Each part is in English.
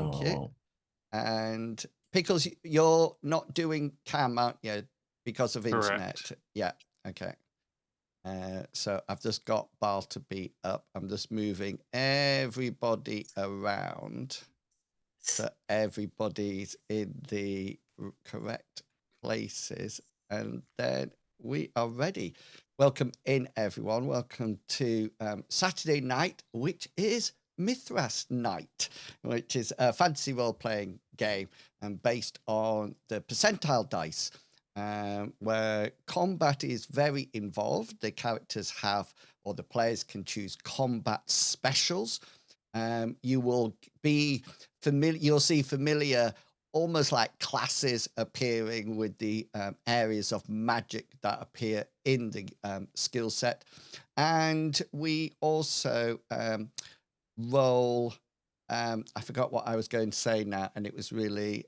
Thank you. Oh, And Pickles, you're not doing cam, aren't you? Because of internet. Correct. Yeah. Okay. So I've just got Bal to be up. I'm just moving everybody around so everybody's in the correct places. And then we are ready. Welcome in, everyone. Welcome to Saturday night, which is Mythras night, which is a fantasy role-playing game based on the percentile dice, where combat is very involved. The characters have, or the players can choose combat specials. You will be familiar, you'll see familiar, almost like classes appearing with the areas of magic that appear in the skill set. And we also roll, I forgot what I was going to say now, and it was really,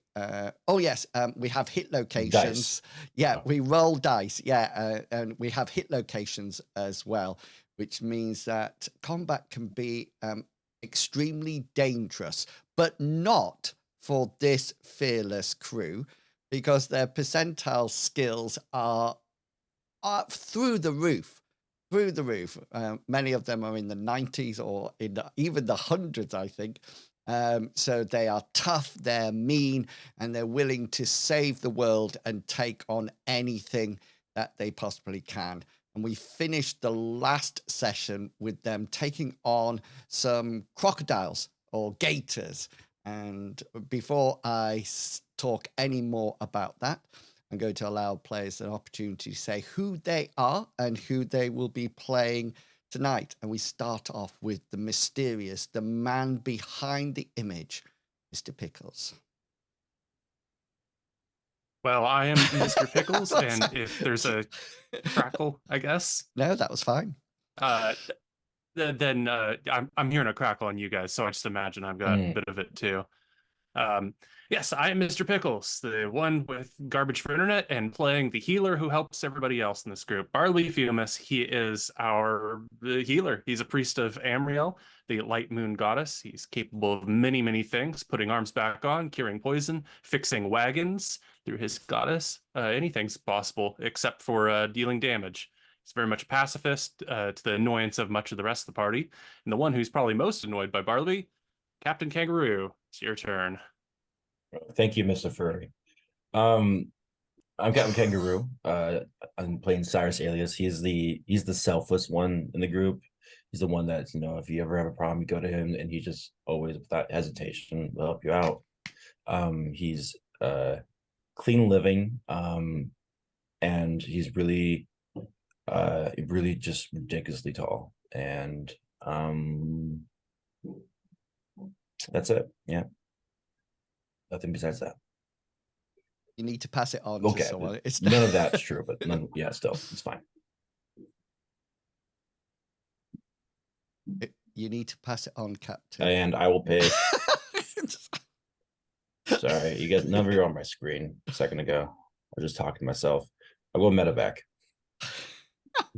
oh yes, we have hit locations. dice. Yeah, Oh. we roll dice, yeah, and we have hit locations as well, which means that combat can be extremely dangerous, but not for this fearless crew, because their percentile skills are through the roof. Through the roof. Many of them are in the 90s or in even the hundreds, I think. So they are tough, they're mean, and they're willing to save the world and take on anything that they possibly can. And we finished the last session with them taking on some crocodiles or gators. And before I talk any more about that, I'm going to allow players an opportunity to say who they are and who they will be playing tonight. And we start off with the mysterious, the man behind the image, Mr. Pickles. Well, I am Mr. Pickles, and if there's a crackle, I guess. No, that was fine. Then I'm hearing a crackle on you guys, so I just imagine I've got a bit of it too. Yes, I am Mr. Pickles, the one with garbage for internet and playing the healer who helps everybody else in this group. Barley Fumus, he is our healer. He's a priest of Amriel, the light moon goddess. He's capable of many, many things, putting arms back on, curing poison, fixing wagons through his goddess. Anything's possible except for dealing damage. He's very much a pacifist, to the annoyance of much of the rest of the party. And the one who's probably most annoyed by Barley, Captain Kangaroo. It's your turn. Thank you, Mr. Furry. I'm Captain Kangaroo. I'm playing Cyrus Alias. He's the selfless one in the group. He's the one that, if you ever have a problem, you go to him, and he just always, without hesitation, will help you out. He's clean living, and he's really just ridiculously tall. And that's it. Yeah. Nothing besides that. You need to pass it on Okay. to someone. None of that's true, but still, it's fine. You need to pass it on, Captain. And I will pay. Sorry, you guys, none of you are on my screen a second ago. I was just talking to myself. I'll go medevac.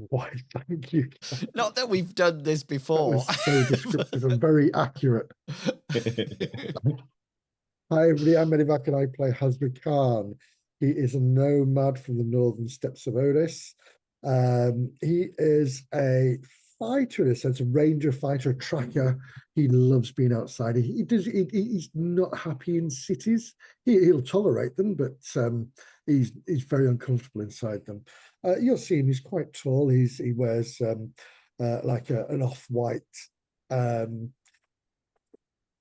Why, thank you. Not that we've done this before. That was so descriptive and very accurate. Hi, everybody. I'm Medivac, and I play Hasra Khan. He is a nomad from the northern steppes of Odis. He is a fighter, in a sense, a ranger fighter, a tracker. He loves being outside. He's not happy in cities. He'll tolerate them, but he's very uncomfortable inside them. You'll see him. He's quite tall. He wears like an off-white.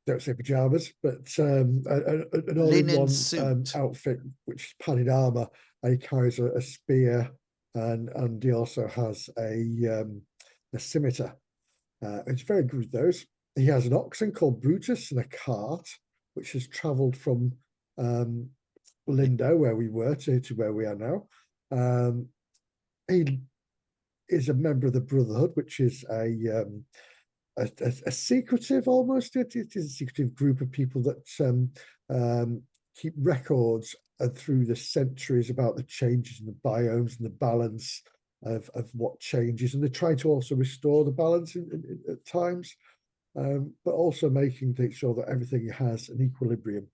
Don't say pajamas, but an all-in-one outfit, which is padded armor, and he carries a spear, and he also has a scimitar. It's very good with those. He has an oxen called Brutus and a cart, which has travelled from Lindo, where we were, to where we are now. He is a member of the Brotherhood, which is a secretive, almost, it is a secretive group of people that keep records through the centuries about the changes in the biomes and the balance of what changes, and they try to also restore the balance at times. but also making sure that everything has an equilibrium.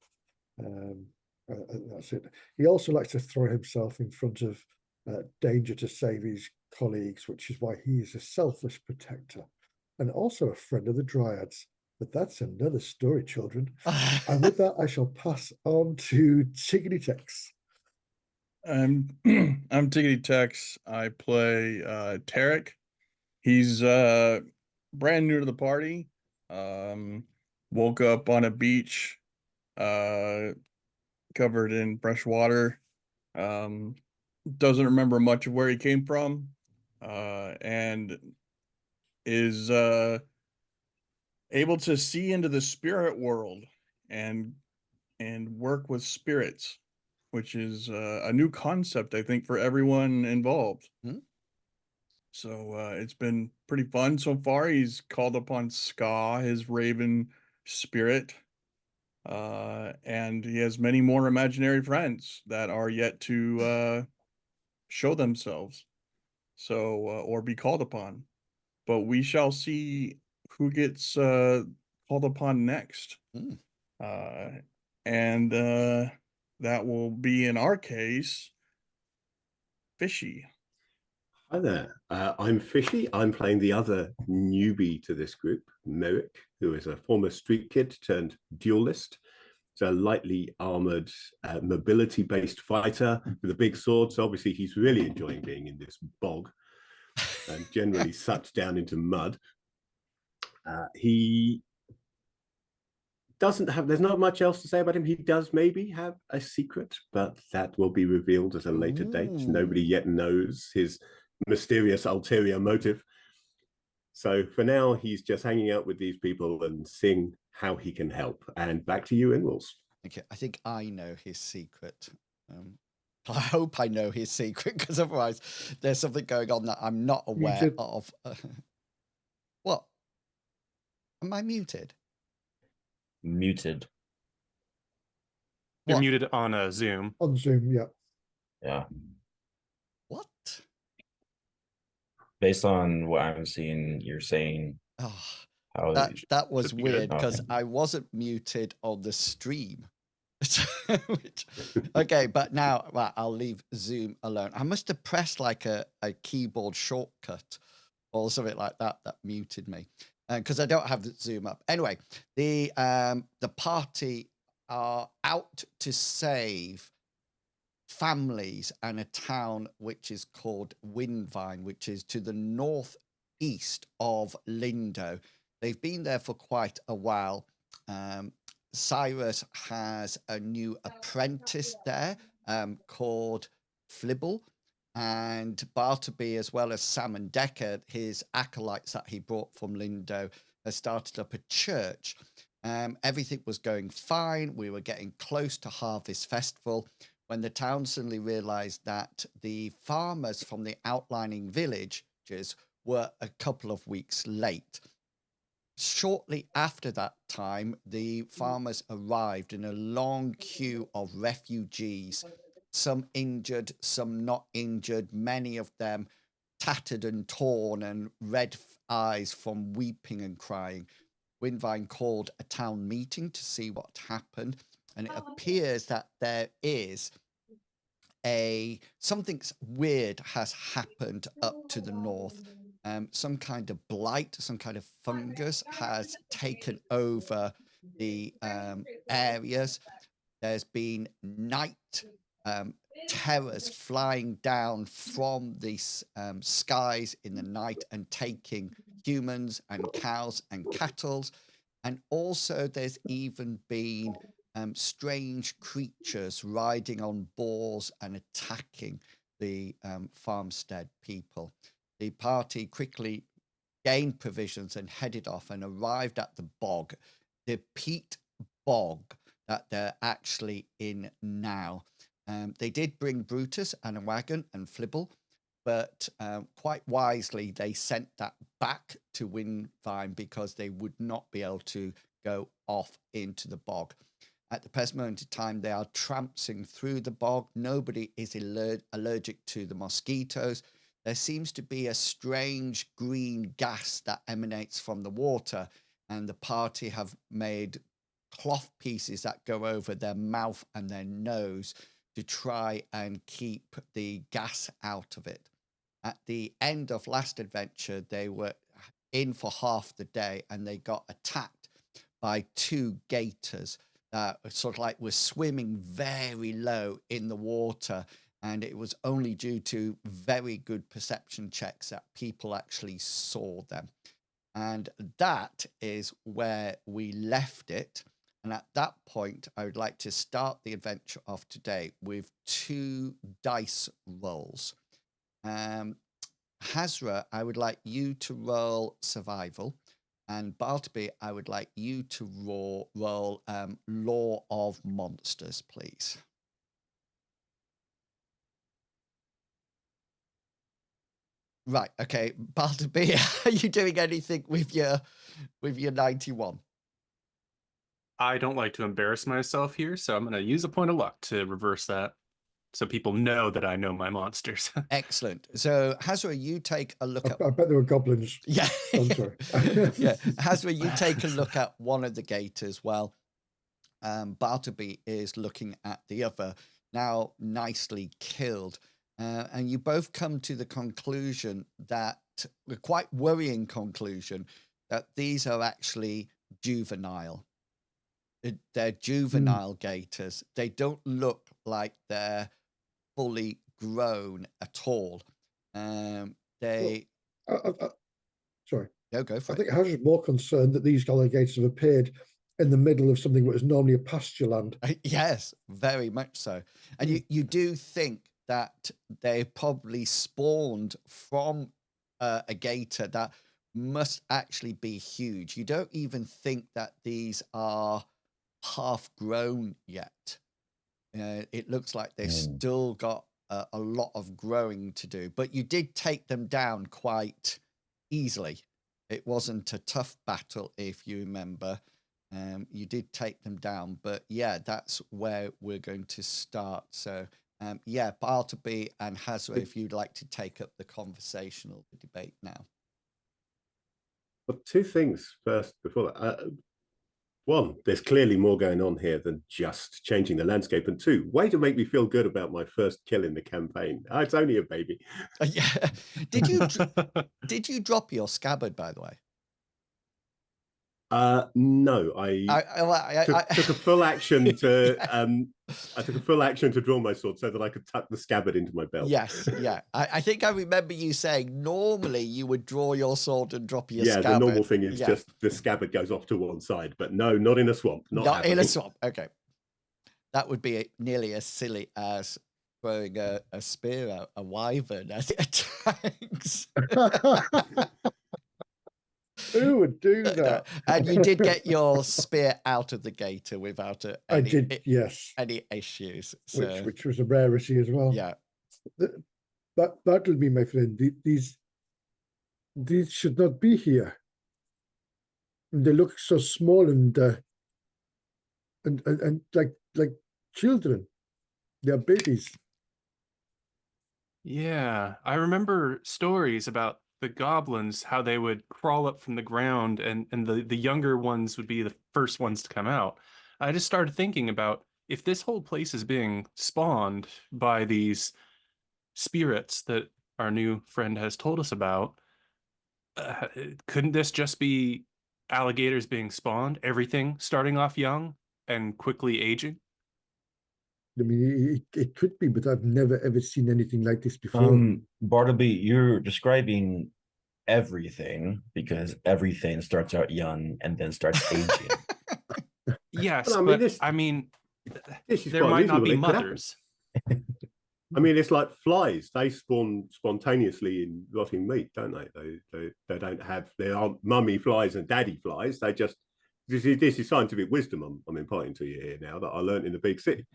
That's it. He also likes to throw himself in front of danger to save his colleagues, which is why he is a selfless protector and also a friend of the Dryads. But that's another story, children. And with that, I shall pass on to Tiggity Tex. I'm Tiggity Tex. I play Tarek. He's brand new to the party. Woke up on a beach, covered in fresh water. Doesn't remember much of where he came from, and is able to see into the spirit world and work with spirits, which is a new concept, I think, for everyone involved. So it's been pretty fun so far. He's called upon Ska, his raven spirit, and he has many more imaginary friends that are yet to show themselves, so or be called upon. But we shall see who gets called upon next. And that will be, in our case, Fishy. Hi there, I'm Fishy. I'm playing the other newbie to this group, Merrick, who is a former street kid turned duelist. He's a lightly armored, mobility-based fighter with a big sword. So obviously he's really enjoying being in this bog and generally sucked down into mud. He doesn't have, there's not much else to say about him. He does maybe have a secret, but that will be revealed at a later date. Nobody yet knows his mysterious ulterior motive. So for now, he's just hanging out with these people and seeing how he can help. And back to you, Inwalls. Okay, I think I know his secret. I hope I know his secret, because otherwise there's something going on that I'm not aware of. What? Am I muted? Muted. You're What? muted on Zoom. On Zoom, yeah. Yeah. What? Based on what I'm seeing, you're saying how that was weird, because I wasn't muted on the stream. Okay, but now, right, I'll leave Zoom alone. I must have pressed like a keyboard shortcut or something like that muted me, because I don't have the Zoom up. Anyway, the party are out to save families and a town which is called Windvine, which is to the northeast of Lindo. They've been there for quite a while. Cyrus has a new apprentice there called Flibble, and Bartleby, as well as Sam and Decker, his acolytes that he brought from Lindo, has started up a church. Everything was going fine. We were getting close to Harvest Festival when the town suddenly realized that the farmers from the outlying villages were a couple of weeks late. Shortly after that time, the farmers arrived in a long queue of refugees, some injured, some not injured, many of them tattered and torn and red eyes from weeping and crying. Windvine called a town meeting to see what happened, and it appears that there is something weird has happened up to the north. Some kind of blight, some kind of fungus has taken over the areas. There's been night terrors flying down from the skies in the night and taking humans and cows and cattle. And also there's even been strange creatures riding on boars and attacking the farmstead people. The party quickly gained provisions and headed off and arrived at the bog, the peat bog that they're actually in now. They did bring Brutus and a wagon and Flibble, but quite wisely, they sent that back to Windvine because they would not be able to go off into the bog. At the present moment in time, they are tramping through the bog. Nobody is allergic to the mosquitoes. There seems to be a strange green gas that emanates from the water. and the party have made cloth pieces that go over their mouth and their nose to try and keep the gas out of it. At the end of last adventure, they were in for half the day and they got attacked by 2 gators that sort of like were swimming very low in the water. And it was only due to very good perception checks that people actually saw them. And that is where we left it. And at that point, I would like to start the adventure of today with 2 dice rolls. Hasra, I would like you to roll survival. And Bartleby, I would like you to roll Law of Monsters, please. Right, okay. Bartleby, are you doing anything with your 91? I don't like to embarrass myself here, so I'm going to use a point of luck to reverse that, so people know that I know my monsters. Excellent. So, Hasra, you take a look at... I bet there were goblins. Yeah. I'm sorry. Yeah. Hasra, you take a look at one of the gators while Bartleby is looking at the other, now nicely killed. And you both come to the conclusion that, a quite worrying conclusion, that these are actually juvenile. They're juvenile gators. They don't look like they're fully grown at all. Sorry. No, go for it. I think Hasra's more concerned that these alligators have appeared in the middle of something that was normally a pasture land. Yes, very much so. And you do think that they probably spawned from a gator that must actually be huge. You don't even think that these are half grown yet. It looks like they've still got a lot of growing to do, but you did take them down quite easily. It wasn't a tough battle, if you remember. You did take them down, but yeah, that's where we're going to start. So yeah, Bartleby and Hasra, if you'd like to take up the conversational debate now. Well, 2 things first before that. 1, there's clearly more going on here than just changing the landscape. And 2, way to make me feel good about my first kill in the campaign. It's only a baby. Yeah. Did you drop your scabbard, by the way? No, I took a full action to I took a full action to draw my sword so that I could tuck the scabbard into my belt. Yes, yeah. I think I remember you saying normally you would draw your sword and drop your scabbard. Yeah, the normal thing is just the scabbard goes off to one side, but no, not in a swamp. Not in a swamp. Okay, that would be nearly as silly as throwing a spear at a wyvern as it attacks. Who would do that? And you did get your spear out of the gator without any issues. So, which was a rarity as well. Yeah. That'll be, my friend. These should not be here. They look so small and like children. They're babies. Yeah, I remember stories about the goblins, how they would crawl up from the ground and the younger ones would be the first ones to come out. I just started thinking about if this whole place is being spawned by these spirits that our new friend has told us about, couldn't this just be alligators being spawned, everything starting off young and quickly aging? I mean, it could be, but I've never ever seen anything like this before. Bartleby, you're describing everything because everything starts out young and then starts aging. Yes, but there might not be mothers. I mean, it's like flies. They spawn spontaneously in rotting meat, don't they? They aren't mummy flies and daddy flies. They just, this is scientific wisdom I'm imparting to you here now that I learned in the big city.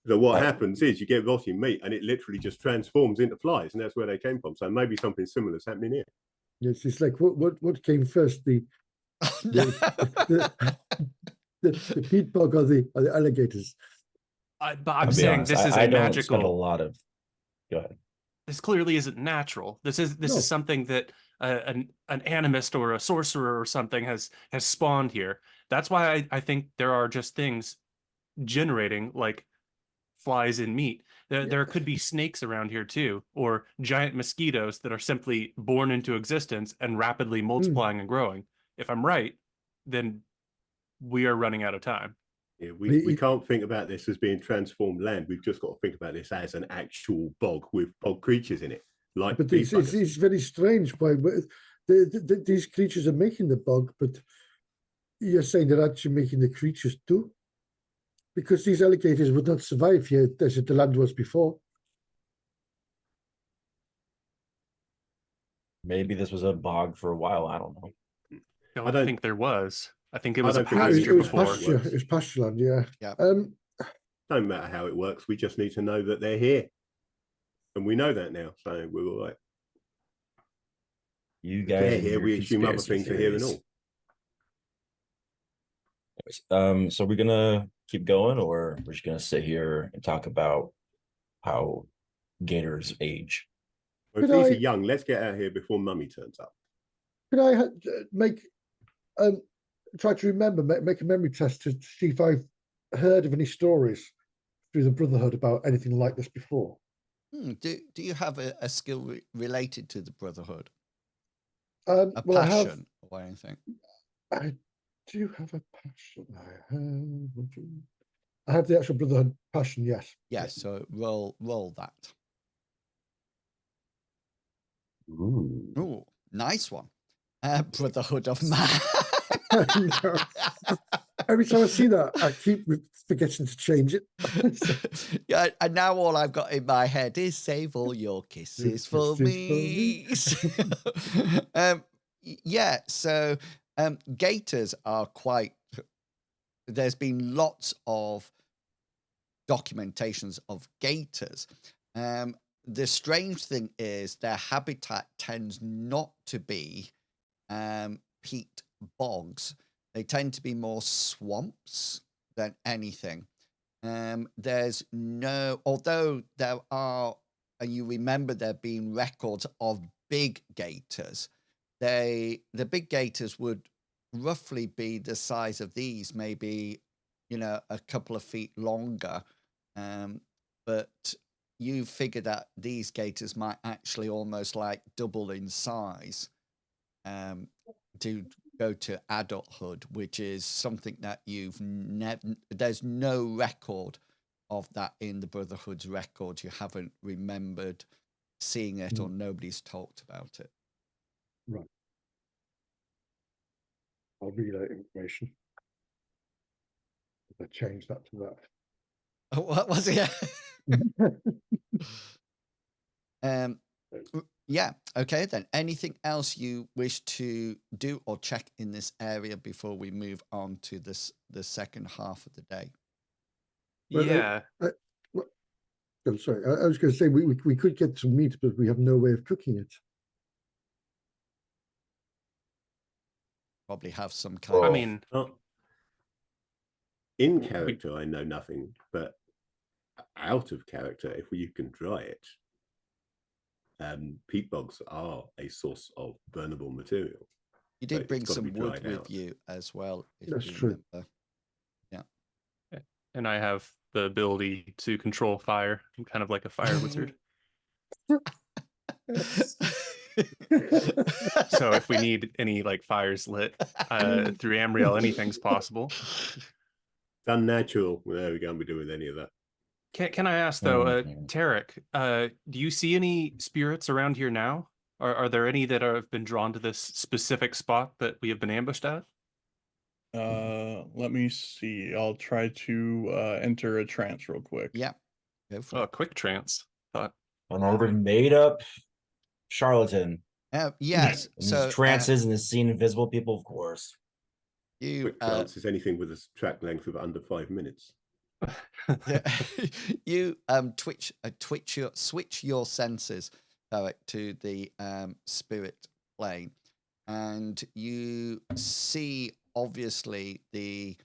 So what happens is you get rotting meat and it literally just transforms into flies, and that's where they came from. So maybe something similar is happening here. Yes, it's like what came first, the peat bog or the alligators? But I'm saying honest, this is a magical. Spend a lot of. Go ahead. This clearly isn't natural. This is something that an animist or a sorcerer or something has spawned here. That's why I think there are just things generating like flies in meat. There could be snakes around here too, or giant mosquitoes that are simply born into existence and rapidly multiplying and growing. If I'm right, then we are running out of time. Yeah, we can't think about this as being transformed land. We've just got to think about this as an actual bog with bog creatures in it. Like, but it's very strange why these creatures are making the bog, but you're saying they're actually making the creatures too, because these alligators would not survive here as the land was before. Maybe this was a bog for a while. I don't know. I don't think there was. I think it was a don't think pasture It was before. pasture. It was pasture land. Yeah. Yeah. Don't matter how it works. We just need to know that they're here, and we know that now. So we're all right. You If guys they're and here, your we assume other conspiracy things are here and theories. all. So we're gonna keep going, or we're just gonna sit here and talk about how gators age. Well, if these are young, let's get out of here before Mummy turns up. Could I make try to remember, make a memory test to see if I've heard of any stories through the Brotherhood about anything like this before? Do you have a skill related to the Brotherhood? Well, passion or anything? I do have a passion. I have the actual Brotherhood passion. Yes. Yes. So roll that. Ooh, nice one. Brotherhood of Man. Every time I see that, I keep forgetting to change it. Yeah, and now all I've got in my head is save all your kisses for me. Yeah, so gators are quite. There's been lots of documentations of gators. The strange thing is their habitat tends not to be peat bogs. They tend to be more swamps than anything. There's no, although there are, and you remember there being records of big gators. The big gators would roughly be the size of these, maybe, a couple of feet longer. But you figure that these gators might actually almost like double in size to go to adulthood, which is something that you've never, there's no record of that in the Brotherhood's record. You haven't remembered seeing it or nobody's talked about it. Right. I'll read that information. I changed that to that. What was it? Yeah. Okay, then. Anything else you wish to do or check in this area before we move on to the second half of the day? Yeah. I'm sorry. I was going to say we could get some meat, but we have no way of cooking it. Probably have some kind. I mean, in character, I know nothing, but out of character, if you can dry it. Peat bogs are a source of burnable material. You did bring some wood with you as well. That's true. Yeah. And I have the ability to control fire. I'm kind of like a fire wizard. So if we need any like fires lit through Amriel, anything's possible. It's unnatural. There we go. Be doing any of that. Can I ask though, Tarek, do you see any spirits around here now? Are there any that have been drawn to this specific spot that we have been ambushed at? Let me see. I'll try to enter a trance real quick. Yeah. Go for it. Quick trance. Thought. Another made up charlatan. Yes. So trances and has seen invisible people, of course. Quick trance is anything with a track length of under 5 minutes. You switch your senses to the spirit plane, and you see obviously the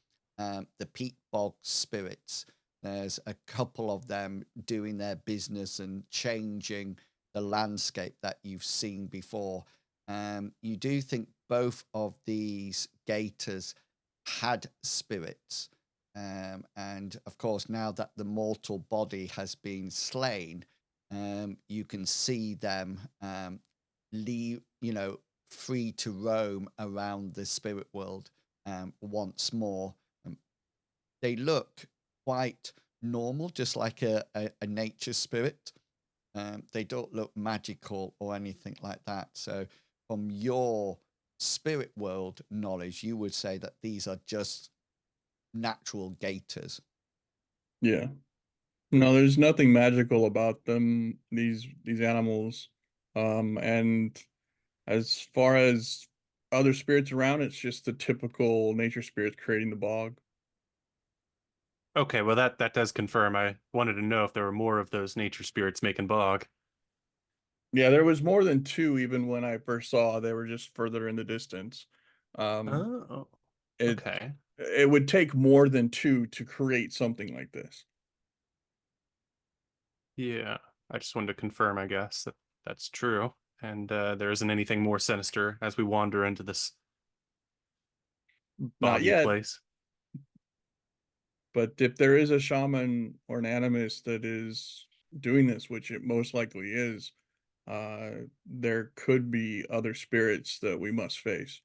peat bog spirits. There's a couple of them doing their business and changing the landscape that you've seen before. you do think both of these gators had spirits. And of course, now that the mortal body has been slain, you can see them free to roam around the spirit world once more. They look quite normal, just like a nature spirit. They don't look magical or anything like that. So from your spirit world knowledge, you would say that these are just natural gators. Yeah. No, there's nothing magical about them, these animals. And as far as other spirits around, it's just the typical nature spirits creating the bog. Okay, well that does confirm. I wanted to know if there were more of those nature spirits making bog. Yeah, there was more than two even when I first saw. They were just further in the distance. Oh, It okay. it would take more than two to create something like this. Yeah, I just wanted to confirm, I guess, that that's true. And there isn't anything more sinister as we wander into this Not boggy yet, place. but if there is a shaman or an animist that is doing this, which it most likely is, there could be other spirits that we must face.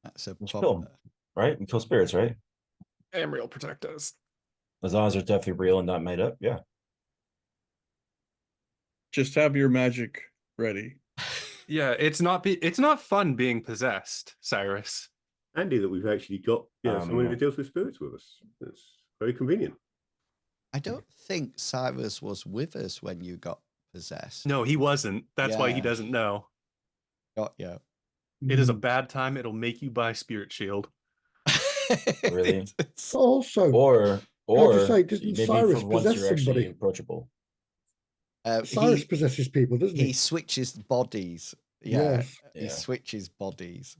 That's a Just problem. kill 'em, right? And kill spirits, right? Amriel, protect us. As long as they're definitely real and not made up, yeah. Just have your magic ready. Yeah, it's not fun being possessed, Cyrus. Handy that we've actually got someone who deals with spirits with us. That's very convenient. I don't think Cyrus was with us when you got possessed. No, he wasn't. That's why he Yeah. doesn't know. Got you. It is a bad time. It'll make you buy Spirit Shield. Really? Also, Or how'd you say, doesn't maybe Cyrus for once possess you're actually somebody? approachable. Cyrus possesses people, doesn't he? He switches bodies. Yes. He Yeah. switches bodies.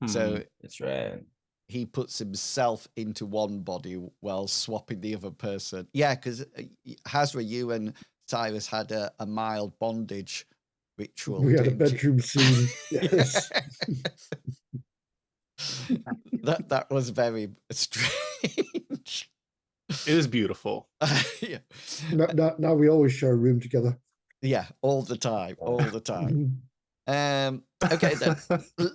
Hmm. So That's right. he puts himself into one body while swapping the other person. Yeah, because Hasra, you and Cyrus had a mild bondage ritual. We had a didn't you? bedroom scene. Yes. that was very strange. It is beautiful. Yeah. Now we always share a room together. Yeah, all the time. Okay, then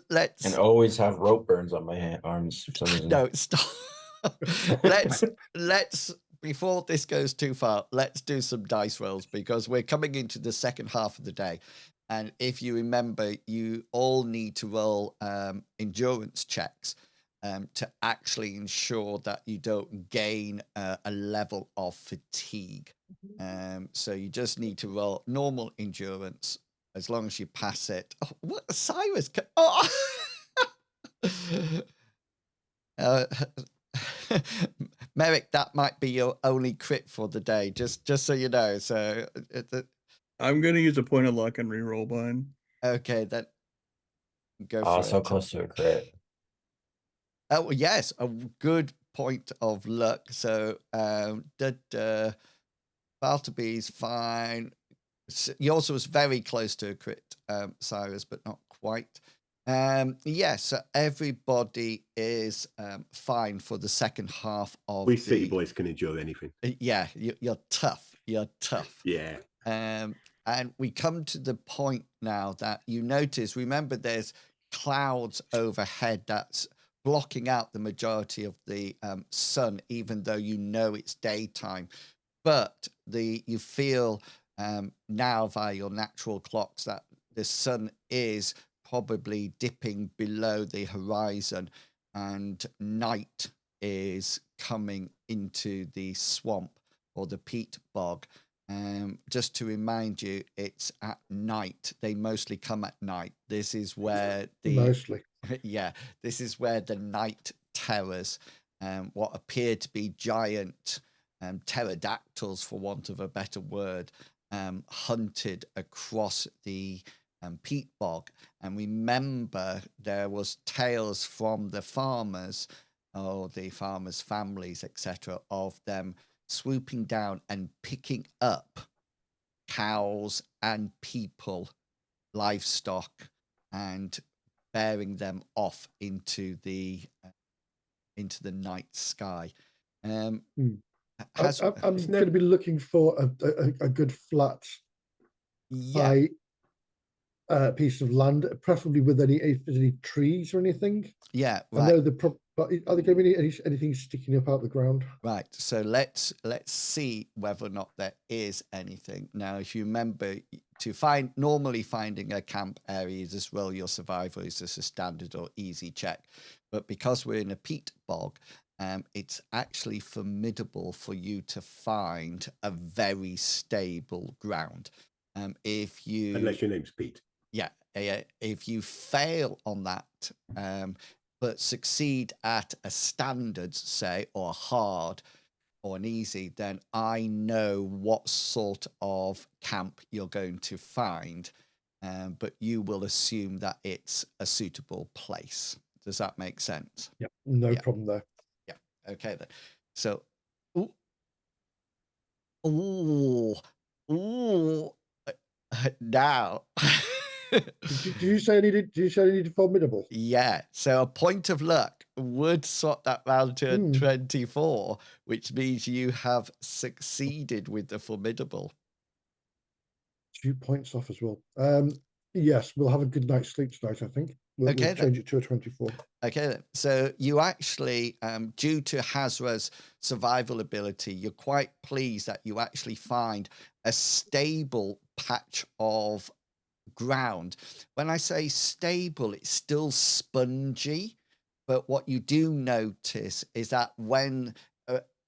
let's. And always have rope burns on my arms for some reason. No, stop. let's before this goes too far, let's do some dice rolls because we're coming into the second half of the day. And if you remember, you all need to roll endurance checks to actually ensure that you don't gain a level of fatigue. So you just need to roll normal endurance as long as you pass it. Oh, what, Cyrus? Oh! Merrick, that might be your only crit for the day, just so you know. So I'm going to use a point of luck and reroll mine. Okay, then go for it. So close to a crit. Oh yes, a good point of luck. So Baltaby's fine. He also was very close to a crit, Cyrus, but not quite. Yes, so everybody is fine for the second half of We city boys can endure anything. Yeah, you're tough. You're tough. Yeah. And we come to the point now that you notice, remember, there's clouds overhead that's blocking out the majority of the sun, even though you know it's daytime. But you feel now via your natural clocks that the sun is probably dipping below the horizon and night is coming into the swamp or the peat bog. Just to remind you, it's at night. They mostly come at night. This is where Mostly. Yeah, this is where the night terrors, what appear to be giant pterodactyls, for want of a better word, hunted across the peat bog. And remember, there was tales from the farmers or the farmers' families, etc., of them swooping down and picking up cows and people, livestock, and bearing them off into the night sky. I'm going to be looking for a good flat, high piece of land, preferably with any trees or anything. Yeah, right. I know but are there going to be anything sticking up out the ground? Right. So let's see whether or not there is anything. Now, if you remember, normally finding a camp area, you just roll your survival. It's just a standard or easy check. But because we're in a peat bog, it's actually formidable for you to find a very stable ground. Unless your name's Pete. Yeah. If you fail on that, but succeed at a standard, say, or a hard or an easy, then I know what sort of camp you're going to find. But you will assume that it's a suitable place. Does that make sense? Yeah, no problem there. Yeah. Okay then. So, now. Did you say I needed formidable? Yeah. So a point of luck would sort that round to a 24, which means you have succeeded with the formidable. 2 points off as well. Yes, we'll have a good night's sleep tonight, I think. We'll change it to a 24. Okay then. So you actually, due to Hasra's survival ability, you're quite pleased that you actually find a stable patch of ground. When I say stable, it's still spongy, but what you do notice is that when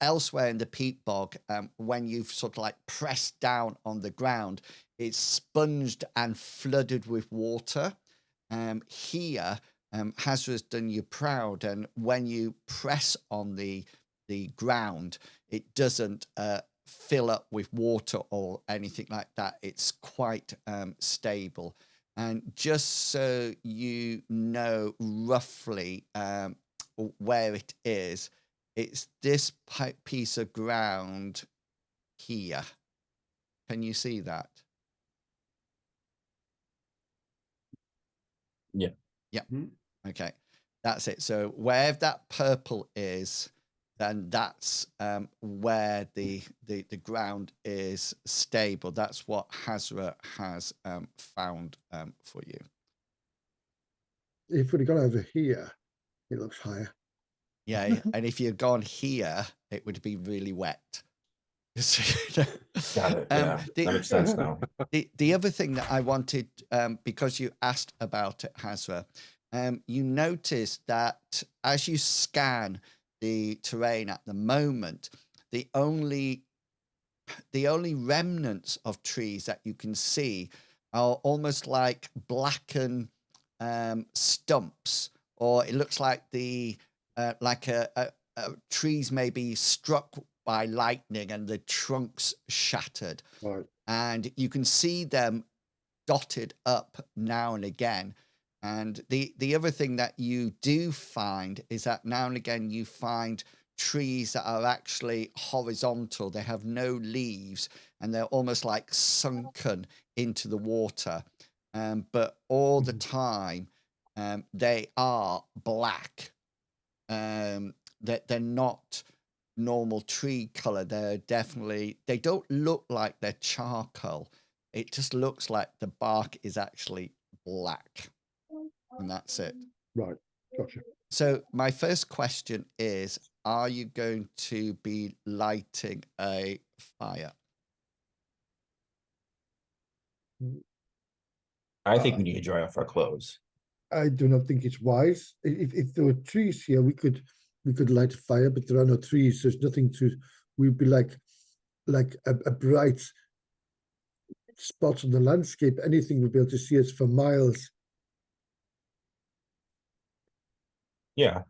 elsewhere in the peat bog, when you've sort of like pressed down on the ground, it's sponged and flooded with water. Here, Hasra's done you proud, and when you press on the ground, it doesn't fill up with water or anything like that. It's quite stable. And just so you know roughly where it is, it's this piece of ground here. Can you see that? Yeah. Yeah. Okay. That's it. So wherever that purple is, then that's where the ground is stable. That's what Hasra has found for you. If we'd have gone over here, it looks higher. Yeah, and if you'd gone here, it would be really wet. Got it. Yeah, that makes sense now. The other thing that I wanted, because you asked about it, Hasra, you notice that as you scan the terrain at the moment, the only remnants of trees that you can see are almost like blackened stumps, or it looks like like a trees may be struck by lightning and the trunks shattered. Right. And you can see them dotted up now and again. And the other thing that you do find is that now and again you find trees that are actually horizontal. They have no leaves and they're almost like sunken into the water. But all the time they are black. They're not normal tree color. They don't look like they're charcoal. It just looks like the bark is actually black. And that's it. Right. Gotcha. So my first question is, are you going to be lighting a fire? I think we need to dry off our clothes. I do not think it's wise. If there were trees here, we could light a fire, but there are no trees. There's nothing to. We'd be like a bright spot on the landscape. Anything would be able to see us for miles. Yeah,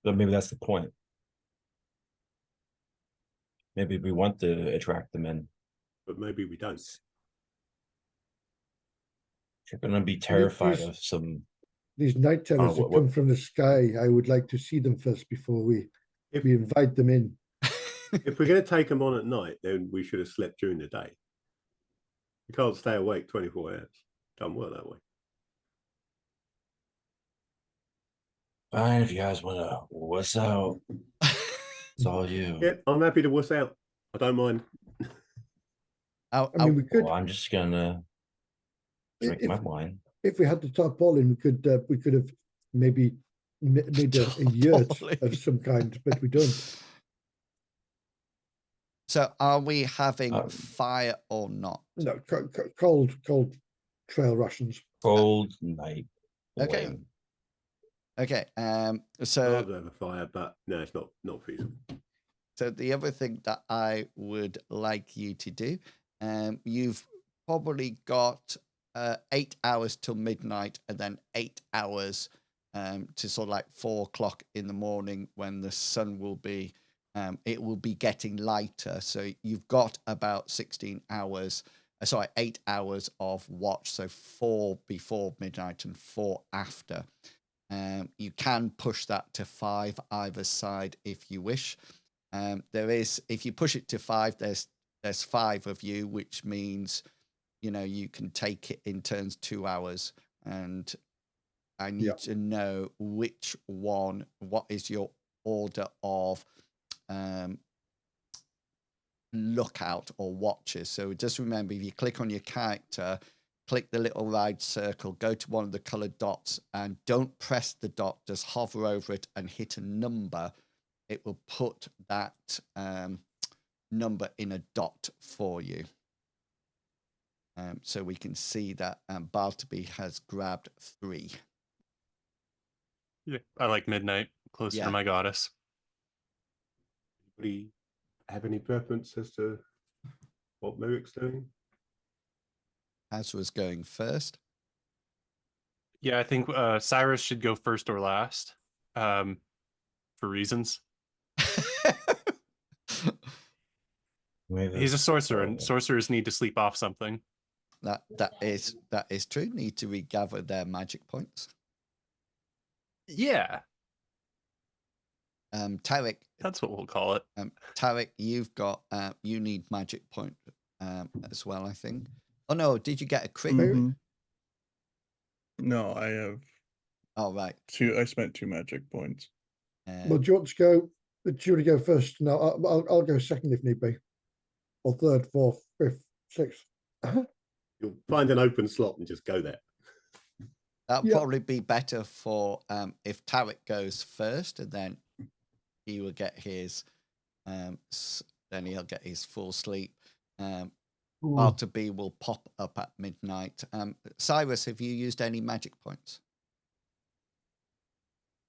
but maybe that's the point. Maybe we want to attract them in, but maybe we don't. You're going to be terrified of some. These night terrors that come from the sky. I would like to see them first before we invite them in. If we're going to take them on at night, then we should have slept during the day. You can't stay awake 24 hours. Doesn't work that way. Fine, if you guys want to wuss out, it's all you. Yeah, I'm happy to wuss out. I don't mind. I mean, we could. Well, I'm just gonna drink my wine. If we had the tarpaulin, we could have maybe made a yurt of some kind, but we don't. So, are we having fire or not? No, cold trail rations. Cold night. Okay. Wine. Okay. I'd So rather have a fire, but no, it's not feasible. So the other thing that I would like you to do, you've probably got 8 hours till midnight, and then 8 hours to sort of like 4 o'clock in the morning when the sun will be, it will be getting lighter. So you've got about 16 hours, 8 hours of watch. So 4 before midnight and 4 after. You can push that to 5 either side if you wish. There is, if you push it to 5, there's 5 of you, which means, you can take it in turns 2 hours. And I need to know which one, what is your order of lookout or watches. So just remember, if you click on your character, click the little right circle, go to one of the colored dots, and don't press the dot, just hover over it and hit a number. It will put that number in a dot for you. So we can see that Bartleby has grabbed 3. Yeah, I like midnight, closer to my goddess. Anybody have any preference as to what Merrick's doing? Hasra's going first. Yeah, I think Cyrus should go first or last, for reasons. He's a sorcerer, and sorcerers need to sleep off something. That is true. Need to regather their magic points. Yeah. Tarek. That's what we'll call it. Tarek, you've got you need magic point as well, I think. Oh no, did you get a crit? Mm-hmm. No, I have. Oh right. 2. I spent 2 magic points. Well, do you want to go? Do you want to go first? No, I'll go second if need be, or third, fourth, fifth, sixth. You'll find an open slot and just go there. That'll probably be better for if Tarek goes first, and then he will get his then he'll get his full sleep. Bartleby will pop up at midnight. Cyrus, have you used any magic points?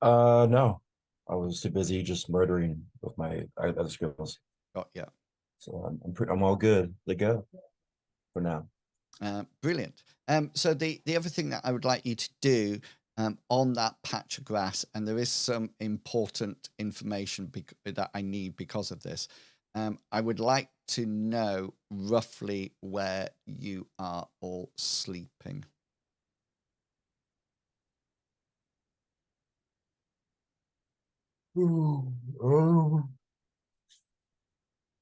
No. I was too busy just murdering with my other skills. Got you. So I'm all good to go for now. Brilliant. So the other thing that I would like you to do on that patch of grass, and there is some important information that I need because of this. I would like to know roughly where you are all sleeping.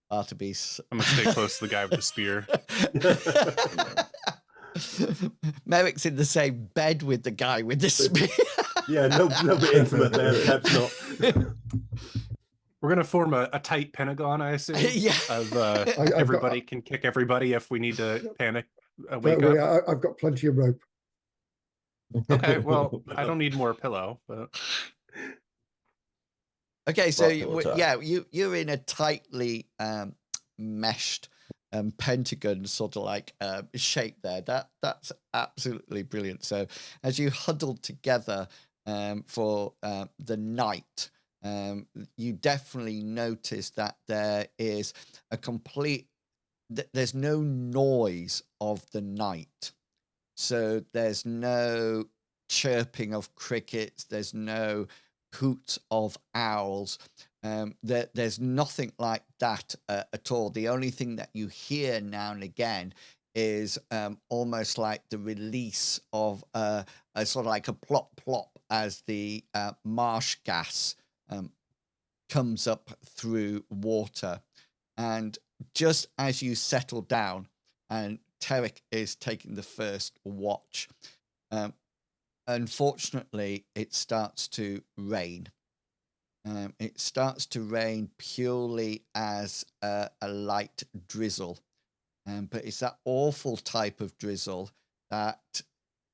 Bartleby's. I'm gonna stay close to the guy with the spear. Merrick's in the same bed with the guy with the spear. Yeah, no bit intimate there, perhaps not. We're gonna form a tight pentagon, I assume. Yeah. Of everybody can kick everybody if we need to panic. Wake up. I've got plenty of rope. Okay, well, I don't need more pillow, but okay, so you're in a tightly meshed pentagon sort of like shape there. That's absolutely brilliant. So as you huddled together for the night, you definitely notice that there is there's no noise of the night. So there's no chirping of crickets, there's no hoot of owls. There's nothing like that at all. The only thing that you hear now and again is almost like the release of a sort of like a plop plop as the marsh gas comes up through water. And just as you settle down and Tarek is taking the first watch. Unfortunately, it starts to rain. It starts to rain purely as a light drizzle. But it's that awful type of drizzle that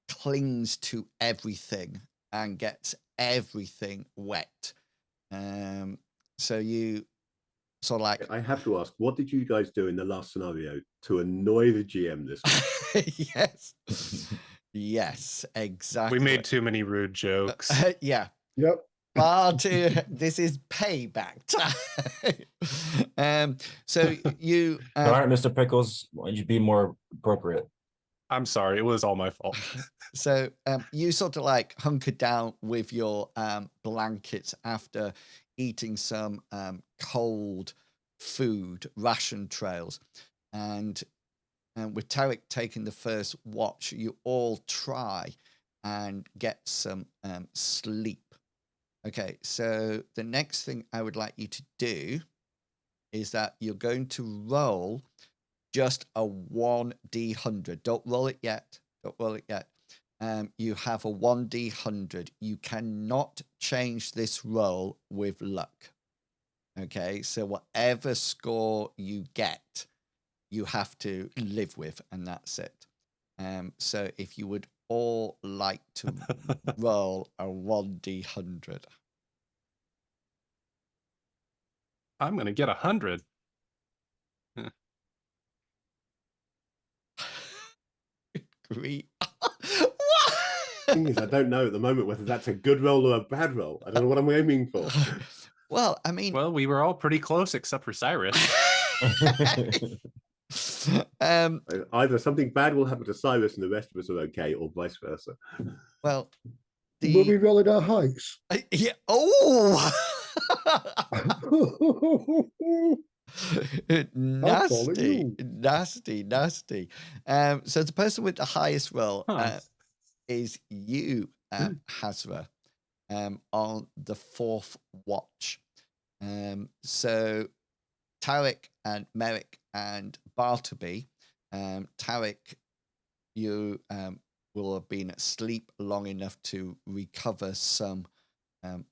clings to everything and gets everything wet. So you sort of like... I have to ask, what did you guys do in the last scenario to annoy the GM this week? Yes. Yes, exactly. We made too many rude jokes. Yeah. Yep. This is payback time. So you... All right, Mr. Pickles, why don't you be more appropriate? I'm sorry, it was all my fault. So you sort of like hunker down with your blankets after eating some cold food, ration trails. And with Tarek taking the first watch, you all try and get some sleep. Okay, so the next thing I would like you to do is that you're going to roll just a 1d100. Don't roll it yet. Don't roll it yet. You have a 1d100. You cannot change this roll with luck. Okay, so whatever score you get, you have to live with, and that's it. So if you would all like to roll a 1d100. I'm going to get 100. Great. Thing is, I don't know at the moment whether that's a good roll or a bad roll. I don't know what I'm aiming for. Well, I mean... Well, we were all pretty close except for Cyrus. Either something bad will happen to Cyrus and the rest of us are okay, or vice versa. Well, will we roll at our heights? Yeah. Oh! nasty. So the person with the highest roll is you, Hasra, on the fourth watch. So Tarek and Merrick and Bartleby, Tarek, you will have been asleep long enough to recover some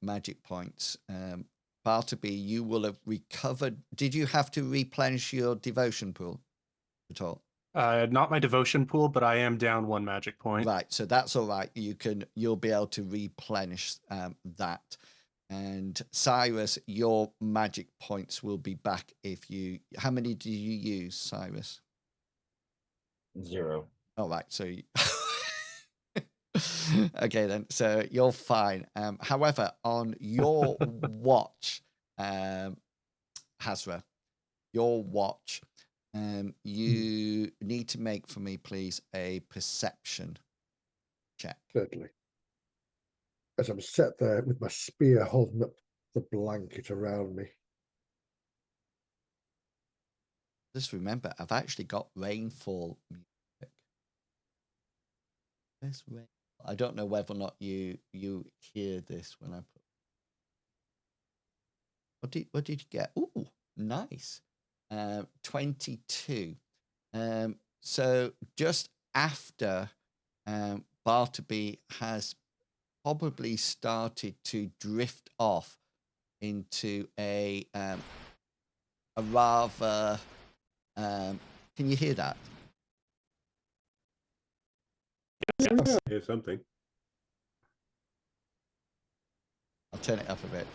magic points. Bartleby, you will have recovered. Did you have to replenish your devotion pool at all? Not my devotion pool, but I am down 1 magic point. Right, so that's all right. You'll be able to replenish that. And Cyrus, your magic points will be back if you... How many do you use, Cyrus? 0. All right, so... Okay, then. So you're fine. However, on your watch, Hasra, your watch, you need to make for me, please, a perception check. Certainly. As I'm sat there with my spear holding up the blanket around me. Just remember, I've actually got rainfall music. Where's rain? I don't know whether or not you hear this when I put... What did you get? Ooh, nice. 22. So just after Bartleby has probably started to drift off into a rather... can you hear that? Yes. Here's something. I'll turn it up a bit.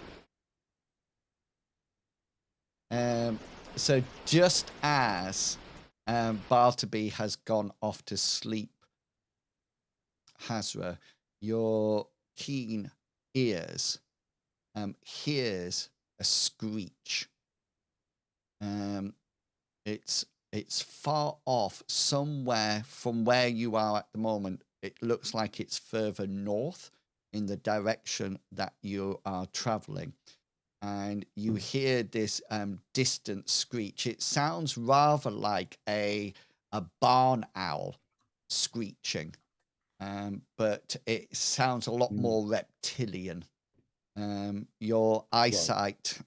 So just as Bartleby has gone off to sleep, Hasra, your keen ears hears a screech. It's far off, somewhere from where you are at the moment. It looks like it's further north in the direction that you are traveling. And you hear this distant screech. It sounds rather like a barn owl screeching, but it sounds a lot more reptilian. Your eyesight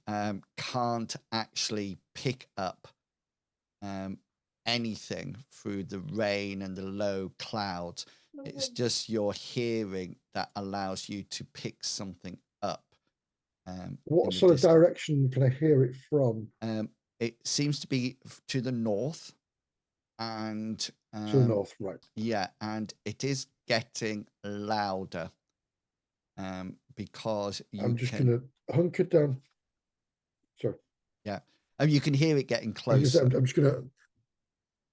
can't actually pick up anything through the rain and the low clouds. It's just your hearing that allows you to pick something up. What sort of direction can I hear it from? It seems to be to the north, and to the north, right? Yeah, and it is getting louder. Because I'm just gonna hunker down. Sorry. Yeah, and you can hear it getting closer. I'm just gonna.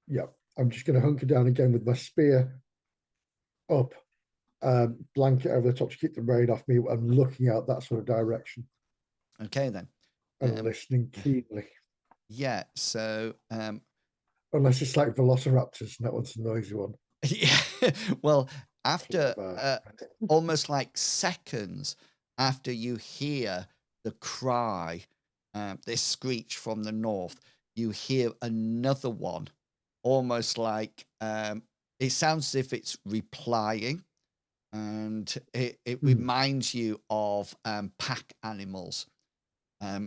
Yeah, I'm just gonna hunker down again with my spear up, blanket over the top to keep the rain off me. I'm looking out that sort of direction. Okay, then. And listening keenly. Yeah, so unless it's like velociraptors, and that one's a noisy one. Yeah, well, after almost like seconds after you hear the cry, this screech from the north, you hear another one, almost like it sounds as if it's replying, and it reminds you of pack animals,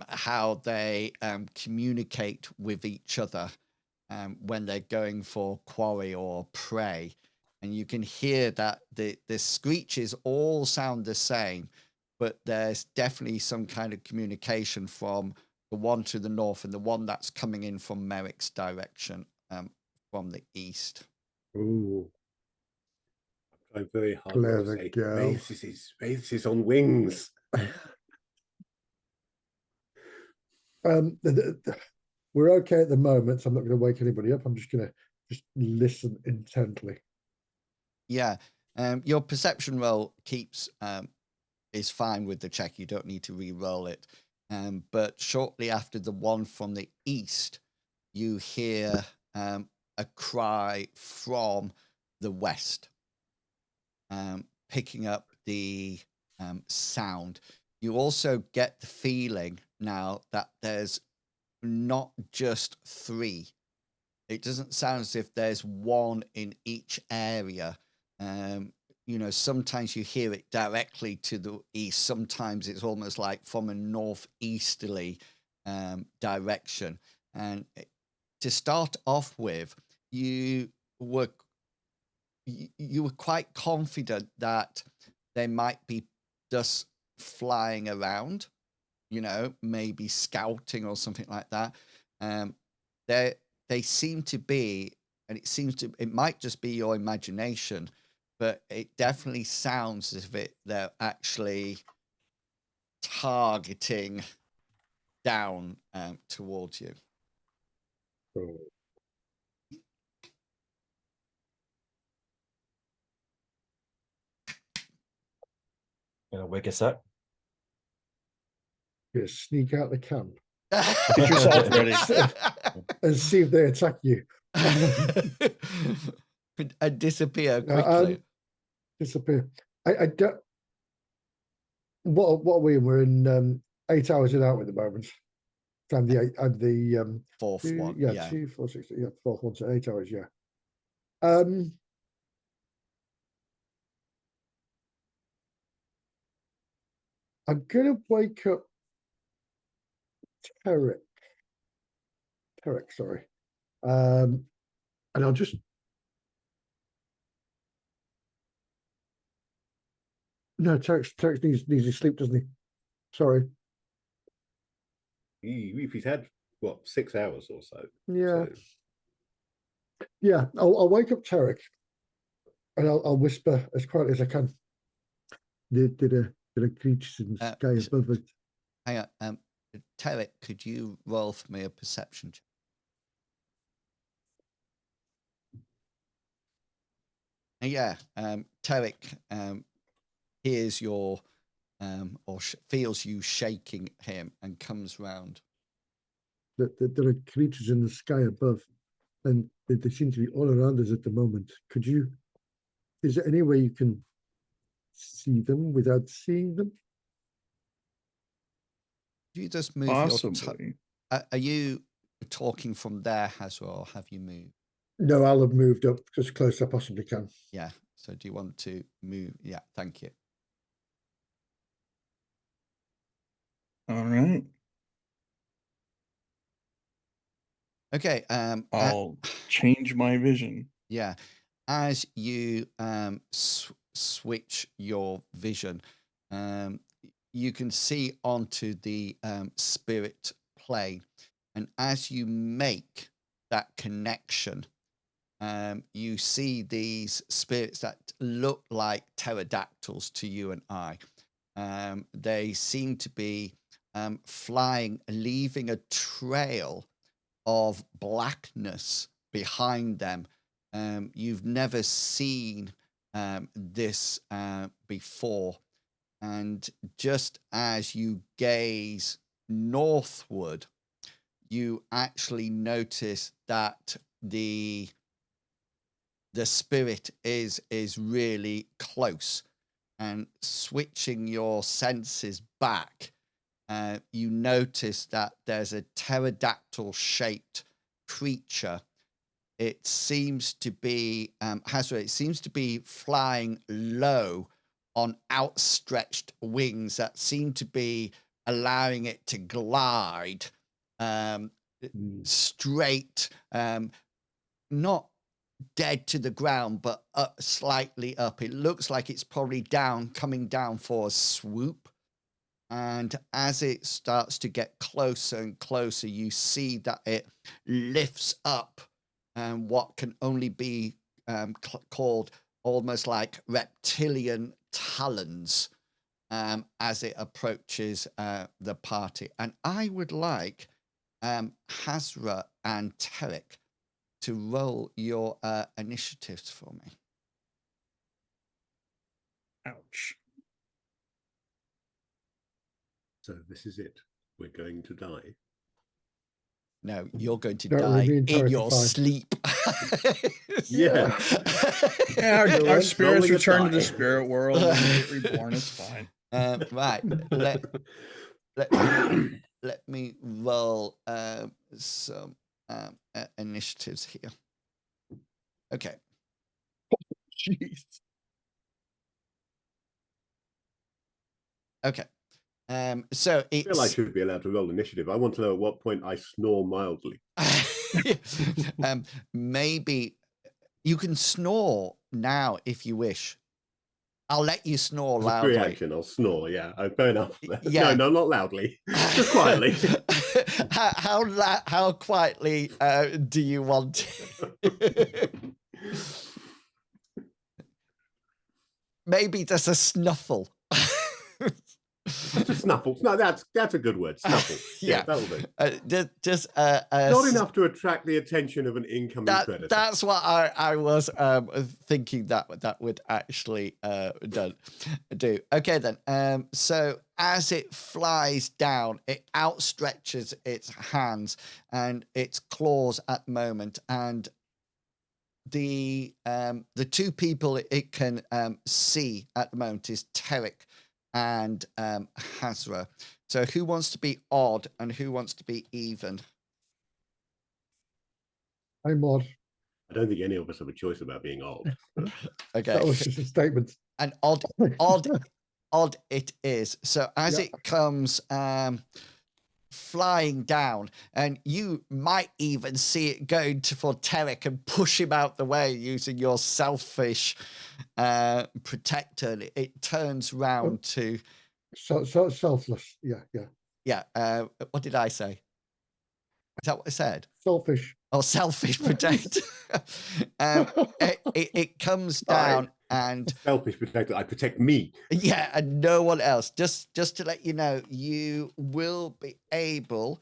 how they communicate with each other when they're going for quarry or prey. And you can hear that the screeches all sound the same, but there's definitely some kind of communication from the one to the north and the one that's coming in from Merrick's direction from the east. Ooh. I'm very hard to say. Race is on wings. We're okay at the moment, so I'm not going to wake anybody up. I'm just going to listen intently. Yeah, your perception roll is fine with the check. You don't need to re-roll it. But shortly after the one from the east, you hear a cry from the west, picking up the sound. You also get the feeling now that there's not just three. It doesn't sound as if there's one in each area. Sometimes you hear it directly to the east. Sometimes it's almost like from a northeasterly direction. And to start off with, you were quite confident that there might be dust flying around, maybe scouting or something like that. They seem to be, and it might just be your imagination, but it definitely sounds as if they're actually targeting down towards you. Gonna wake us up. Yeah, sneak out the camp. Get yourself ready. And see if they attack you. And disappear quickly. Disappear. I don't. What are we in? We're in 8 hours and out at the moment. And the fourth one. Yeah, 2, 4, 6, yeah, fourth one's at 8 hours. Yeah. I'm gonna wake up Tarek, sorry. And I'll just Tarek needs his sleep, doesn't he? Sorry. He's had what, 6 hours or so. Yeah. So. Yeah, I'll wake up Tarek, and I'll whisper as quietly as I can. There are creatures in the sky above it. Hang on, Tarek, could you roll for me a perception check? Yeah, Tarek hears your or feels you shaking him and comes round. There are creatures in the sky above, and they seem to be all around us at the moment. Is there any way you can see them without seeing them? Do you just move Possibly. Are you talking from there, Hasra, or have you moved? No, I'll have moved up as close as I possibly can. Yeah. So do you want to move? Yeah, thank you. All right. Okay. I'll change my vision. Yeah. As you switch your vision, you can see onto the spirit plane. And as you make that connection, you see these spirits that look like pterodactyls to you and I. They seem to be flying, leaving a trail of blackness behind them. You've never seen this before. And just as you gaze northward, you actually notice that the spirit is really close. And switching your senses back, you notice that there's a pterodactyl shaped creature. It seems to be Hasra, it seems to be flying low on outstretched wings that seem to be allowing it to glide straight, not dead to the ground, but up, slightly up. It looks like it's probably coming down for a swoop. And as it starts to get closer and closer, you see that it lifts up what can only be called almost like reptilian talons as it approaches the party. And I would like Hasra and Tarek to roll your initiatives for me. Ouch. So this is it. We're going to die. No, you're going to No, die remain in your terrified. sleep. Yeah. Yeah, our spirits Rolling a return to the die. spirit world and get reborn. It's fine. Right. Let me roll some initiatives here. Okay. Jeez. Okay. So I feel I it's should be allowed to roll initiative. I want to know at what point I snore mildly. maybe you can snore now if you wish. I'll let you snore As a loudly. reaction, I'll snore. Yeah, fair enough. Yeah. No, not loudly. Just quietly. How quietly do you want? Maybe just a snuffle. Just a snuffle. No, that's a good word. Snuffle. Yeah. That'll do. Just Not enough to attract the attention of an incoming predator. That's what I was thinking that would actually do. Okay then. So as it flies down, it outstretches its hands and its claws at the moment, and the two people it can see at the moment is Tarek and Hasra. So who wants to be odd and who wants to be even? I'm odd. I don't think any of us have a choice about being odd. Okay. That was just a statement. And odd it is. So as it comes flying down, and you might even see it going for Tarek and push him out the way using your selfish protector. It turns round to So selfless. Yeah. What did I say? Is that what I said? Selfish. Oh, selfish protector. It comes down and selfish protector. I protect me. Yeah, and no one else. Just to let you know, you will be able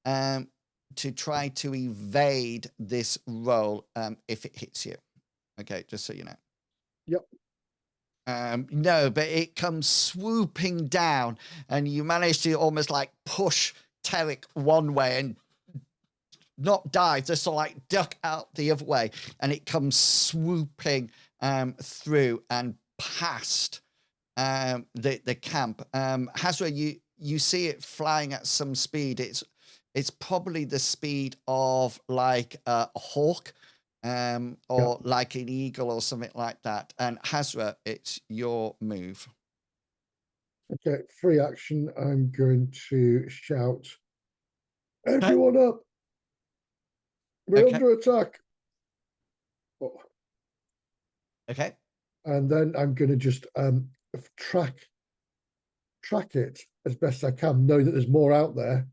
to try to evade this roll if it hits you. Okay, just so you know. Yep. No, but it comes swooping down, and you manage to almost like push Tarek one way and not dive, just sort of like duck out the other way, and it comes swooping through and past the camp. Hasra, you see it flying at some speed. It's probably the speed of like a hawk or like an eagle or something like that. And Hasra, it's your move. Okay, free action. I'm going to shout, everyone up. We're Okay. under attack. Oh, Okay. and then I'm going to just track it as best I can, knowing that there's more out there.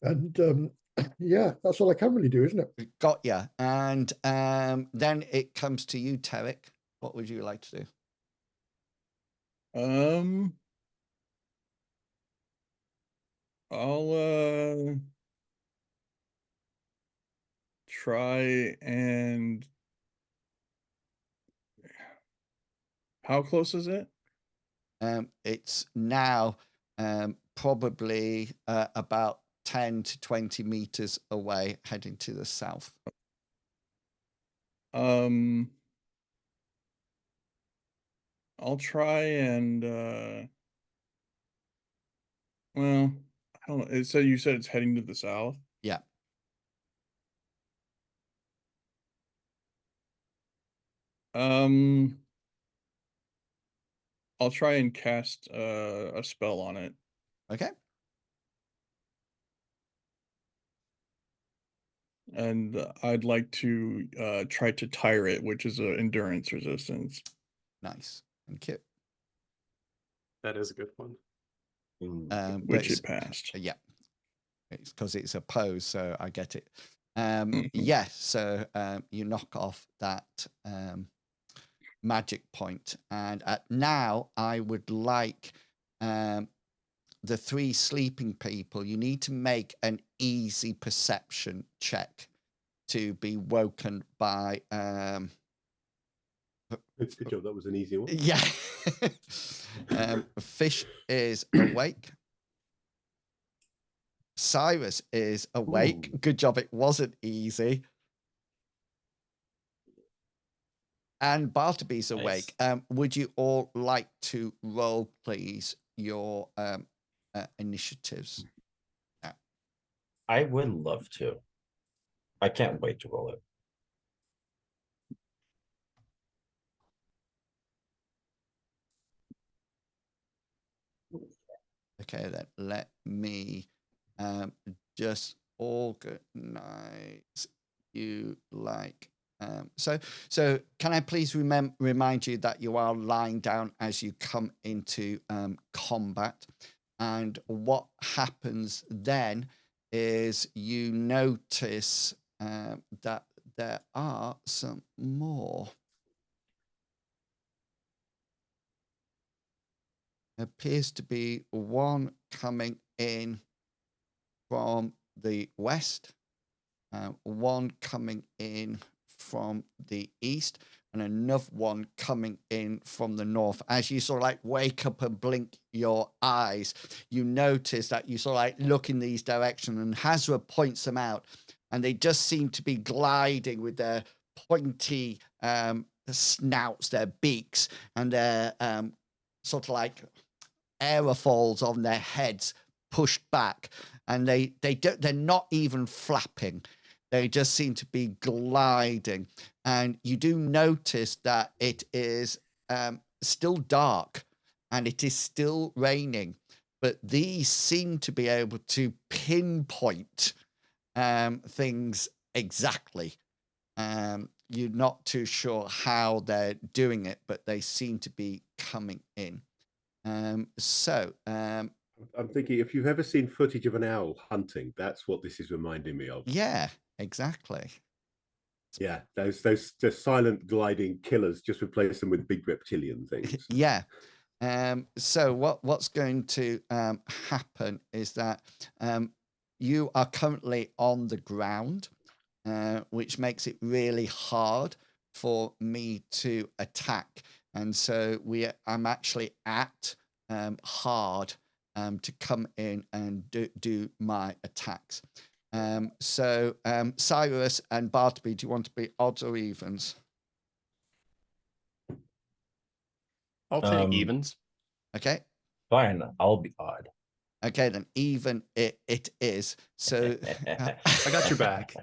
And yeah, that's all I can really do, isn't it? Got ya. And then it comes to you, Tarek. What would you like to do? I'll try and how close is it? It's now probably about 10 to 20 meters away, heading to the south. I'll try and well, I don't know. So you said it's heading to the south? Yeah. I'll try and cast a spell on it. Okay. And I'd like to try to tire it, which is an endurance resistance. Nice. Thank you. That is a good one. Which it passed. Yeah. It's because it's opposed, so I get it. Mhm. Yeah, so you knock off that magic point. And now I would like the three sleeping people, you need to make an easy perception check to be woken by Good job, that was an easy one. yeah. Fish is awake. Cyrus is awake. Ooh. Good job, it wasn't easy. And Bartleby's awake. Would you all like to roll, please, your initiatives? I would love to. I can't wait to roll it. Okay, then let me just organize you like so can I please remind you that you are lying down as you come into combat, and what happens then is you notice that there are some more. Appears to be one coming in from the west, one coming in from the east, and another one coming in from the north. As you sort of like wake up and blink your eyes, you notice that you sort of like look in these directions, and Hasra points them out, and they just seem to be gliding with their pointy snouts, their beaks, and their sort of like aerofoils on their heads pushed back, and they're not even flapping, they just seem to be gliding. And you do notice that it is still dark and it is still raining, but these seem to be able to pinpoint things exactly. You're not too sure how they're doing it, but they seem to be coming in. I'm thinking, if you've ever seen footage of an owl hunting, that's what this is reminding me of. Yeah, exactly. Yeah, those silent gliding killers, just replace them with big reptilian things. Yeah. So what's going to happen is that you are currently on the ground, which makes it really hard for me to attack. And so I'm actually at hard to come in and do my attacks. Cyrus and Bartleby, do you want to be odds or evens? I'll take evens. Okay. Fine, I'll be odd. Okay, then even it is. So I got your back.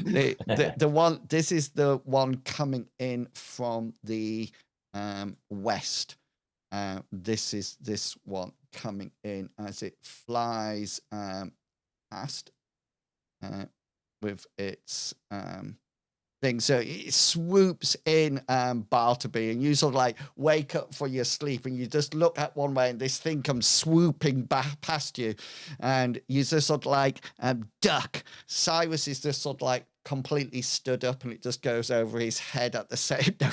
the one, this is the one coming in from the west. This is this one coming in as it flies past. with its thing. So it swoops in Bartleby, and you sort of like wake up from your sleep and you just look at one way and this thing comes swooping back past you, and you just sort of like duck. Cyrus is just sort of like completely stood up and it just goes over his head at the same time.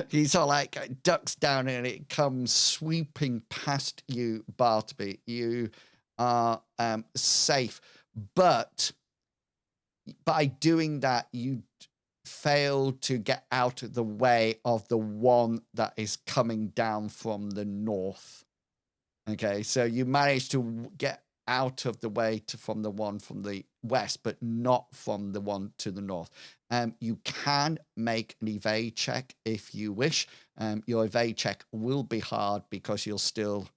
He sort of like ducks down and it comes sweeping past you, Bartleby. You are safe, but by doing that, you fail to get out of the way of the one that is coming down from the north. Okay, so you manage to get out of the way from the one from the west, but not from the one to the north. You can make an evade check if you wish. Your evade check will be hard because you're still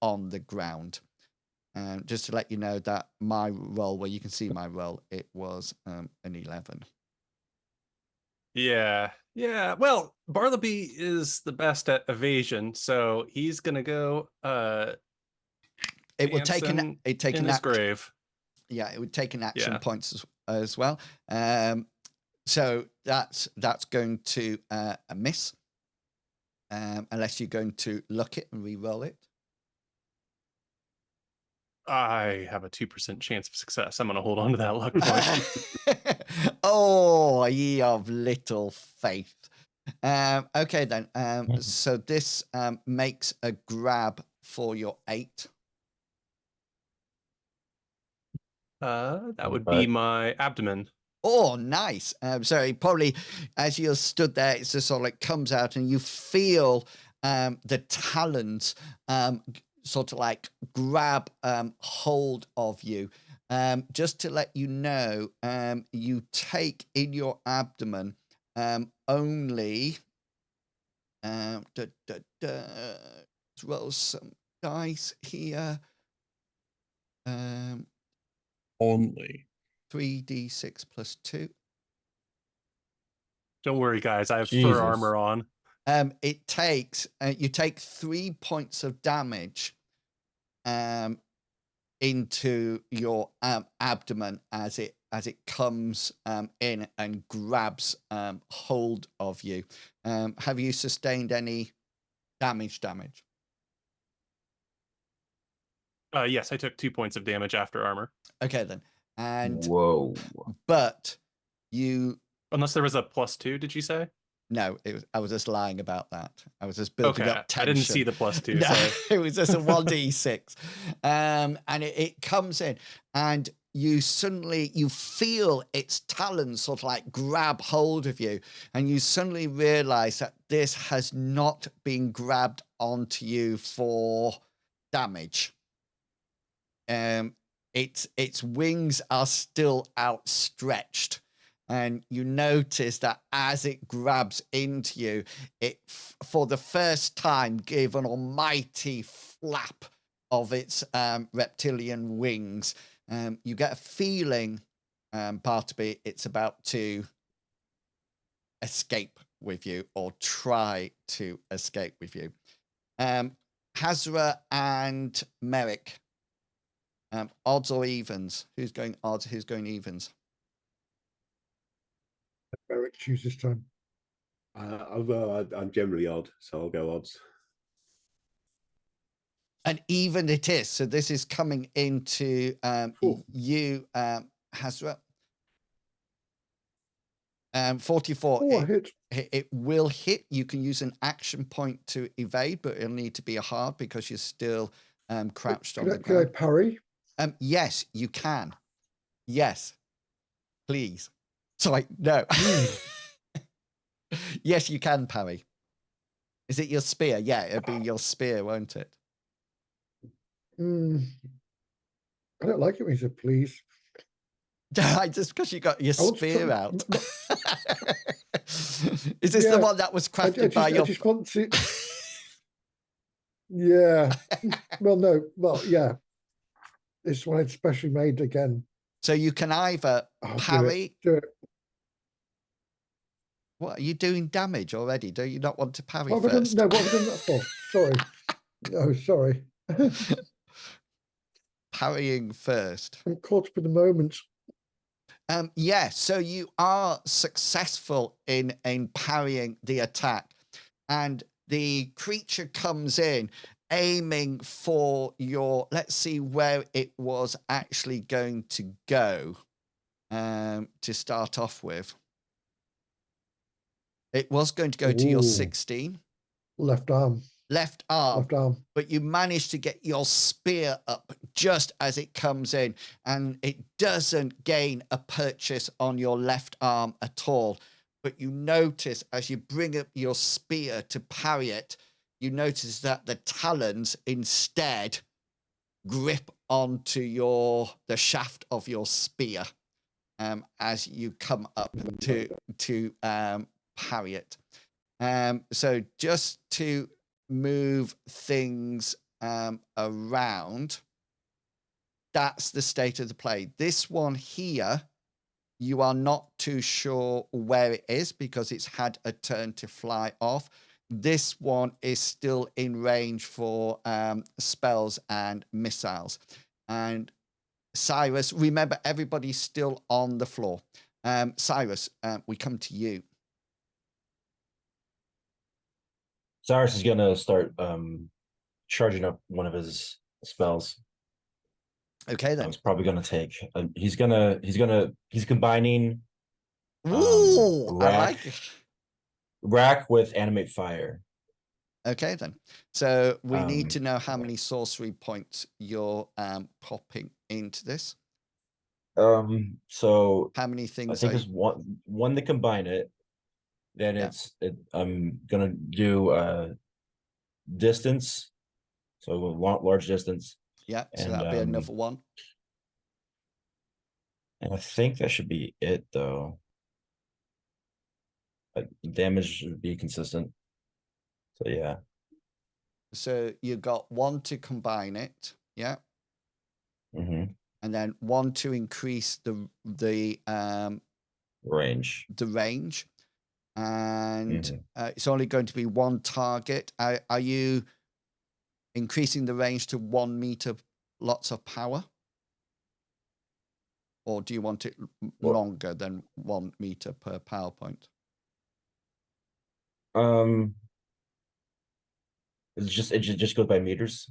on the ground. Just to let you know that my roll, where you can see my roll, it was an 11. Yeah. Well, Bartleby is the best at evasion, so he's gonna go. It will take in an his grave. Yeah, it would take an action points as well. So that's going to miss, unless you're going to look it and re-roll it. I have a 2% chance of success. I'm going to hold on to that luck point. Oh, ye of little faith. Okay, then. So this makes a grab for your 8. That would be my abdomen. Oh, nice. So it probably, as you're stood there, it's just sort of like comes out and you feel the talons sort of like grab hold of you. Just to let you know, you take in your abdomen only let's roll some dice here. Only 3d6 plus 2. Don't worry, guys. I have fur armor on. It takes you take 3 points of damage into your abdomen as it comes in and grabs hold of you. Have you sustained any damage? Yes, I took 2 points of damage after armor. Okay, then. And whoa. But you, unless there was a +2, did you say? No, I was just lying about that. I was just building up tension. I didn't see the +2. No, Sorry. it was just a 1d6. And it comes in, and you feel its talons sort of like grab hold of you, and you suddenly realize that this has not been grabbed onto you for damage. Its wings are still outstretched. And you notice that as it grabs into you, it, for the first time, gave an almighty flap of its reptilian wings. You get a feeling, Bartleby, it's about to escape with you, or try to escape with you. Hasra and Merrick, odds or evens? Who's going odds? Who's going evens? Merrick, choose this time. I'm generally odd, so I'll go odds. And even it is. So this is coming into you, Hasra. 44. It will hit. You can use an action point to evade, but it'll need to be a hard because you're still crouched on the ground. Can I parry? Yes, you can. Yes, please. Sorry, no. Yes, you can parry. Is it your spear? Yeah, it'll be your spear, won't it? I don't like it when you say please. Just because you got your spear out. Is this the one that was crafted by your... I just want to... Yeah. Well, no. Well, yeah. This one it's specially made again. So you can either parry... Do it. What, are you doing damage already? Do you not want to parry first? What have I done that for? Sorry. No, sorry. Parrying first. I'm caught up in the moment. Yeah, so you are successful in parrying the attack, and the creature comes in aiming for your, let's see where it was actually going to go to start off with. It was going to go to your 16. Left arm. Left arm. Left arm. But you manage to get your spear up just as it comes in, and it doesn't gain a purchase on your left arm at all. But you notice as you bring up your spear to parry it, you notice that the talons instead grip onto the shaft of your spear as you come up to parry it. So just to move things around, that's the state of the play. This one here, you are not too sure where it is because it's had a turn to fly off. This one is still in range for spells and missiles. And Cyrus, remember, everybody's still on the floor. Cyrus, we come to you. Cyrus is gonna start charging up one of his spells. Okay, then. It's probably gonna take. He's combining. Ooh, I like it. Rack with animate fire. Okay, then. So we need to know how many sorcery points you're popping into this. So how many things? I think there's one to combine it. Then I'm gonna do distance, so large distance. Yeah, so that'll be another one. And I think that should be it, though. Damage should be consistent. So yeah. So you got one to combine it, yeah. Mm-hmm. And then one to increase the range. The range, and it's only going to be one target. Are you increasing the range to 1 meter, lots of power? Or do you want it longer than 1 meter per power point? It just goes by meters.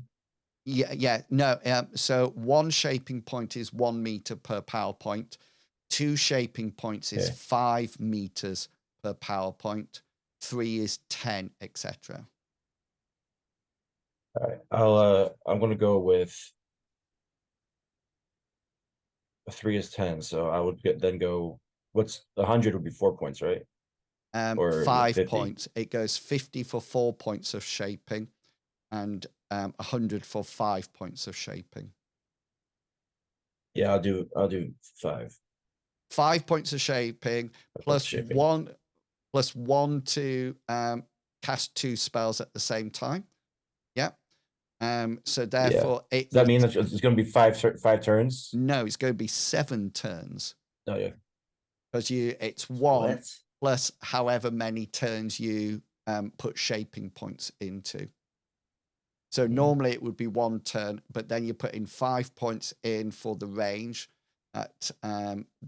Yeah, no. So 1 shaping point is 1 meter per power point. 2 shaping points is 5 meters per power point. 3 is 10, etc. All right, I'm gonna go with 3 is 10, so I would then go. What's 100 would be 4 points, right? Or 5 points. It goes 50 for 4 points of shaping, and 100 for 5 points of shaping. Yeah, I'll do 5. 5 points of shaping plus one to cast 2 spells at the same time. Yeah. So therefore, does that mean it's going to be 5 turns? No, it's going to be 7 turns. Oh yeah. Because it's 1 plus however many turns you put shaping points into. So normally it would be 1 turn, but then you put in 5 points in for the range. That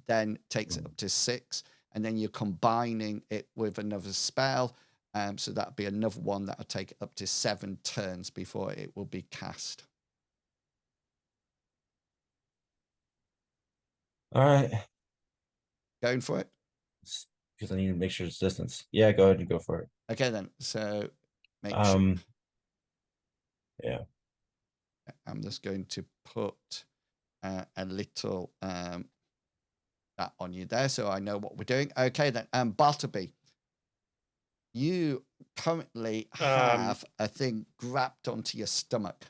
then takes it up to 6, and then you're combining it with another spell. So that'd be another one that'll take it up to 7 turns before it will be cast. All right. Going for it? Because I need to make sure it's distance. Yeah, go ahead and go for it. Okay, then. So make sure. Yeah. I'm just going to put a little that on you there so I know what we're doing. Okay, then. Bartleby, you currently have a thing grabbed onto your stomach.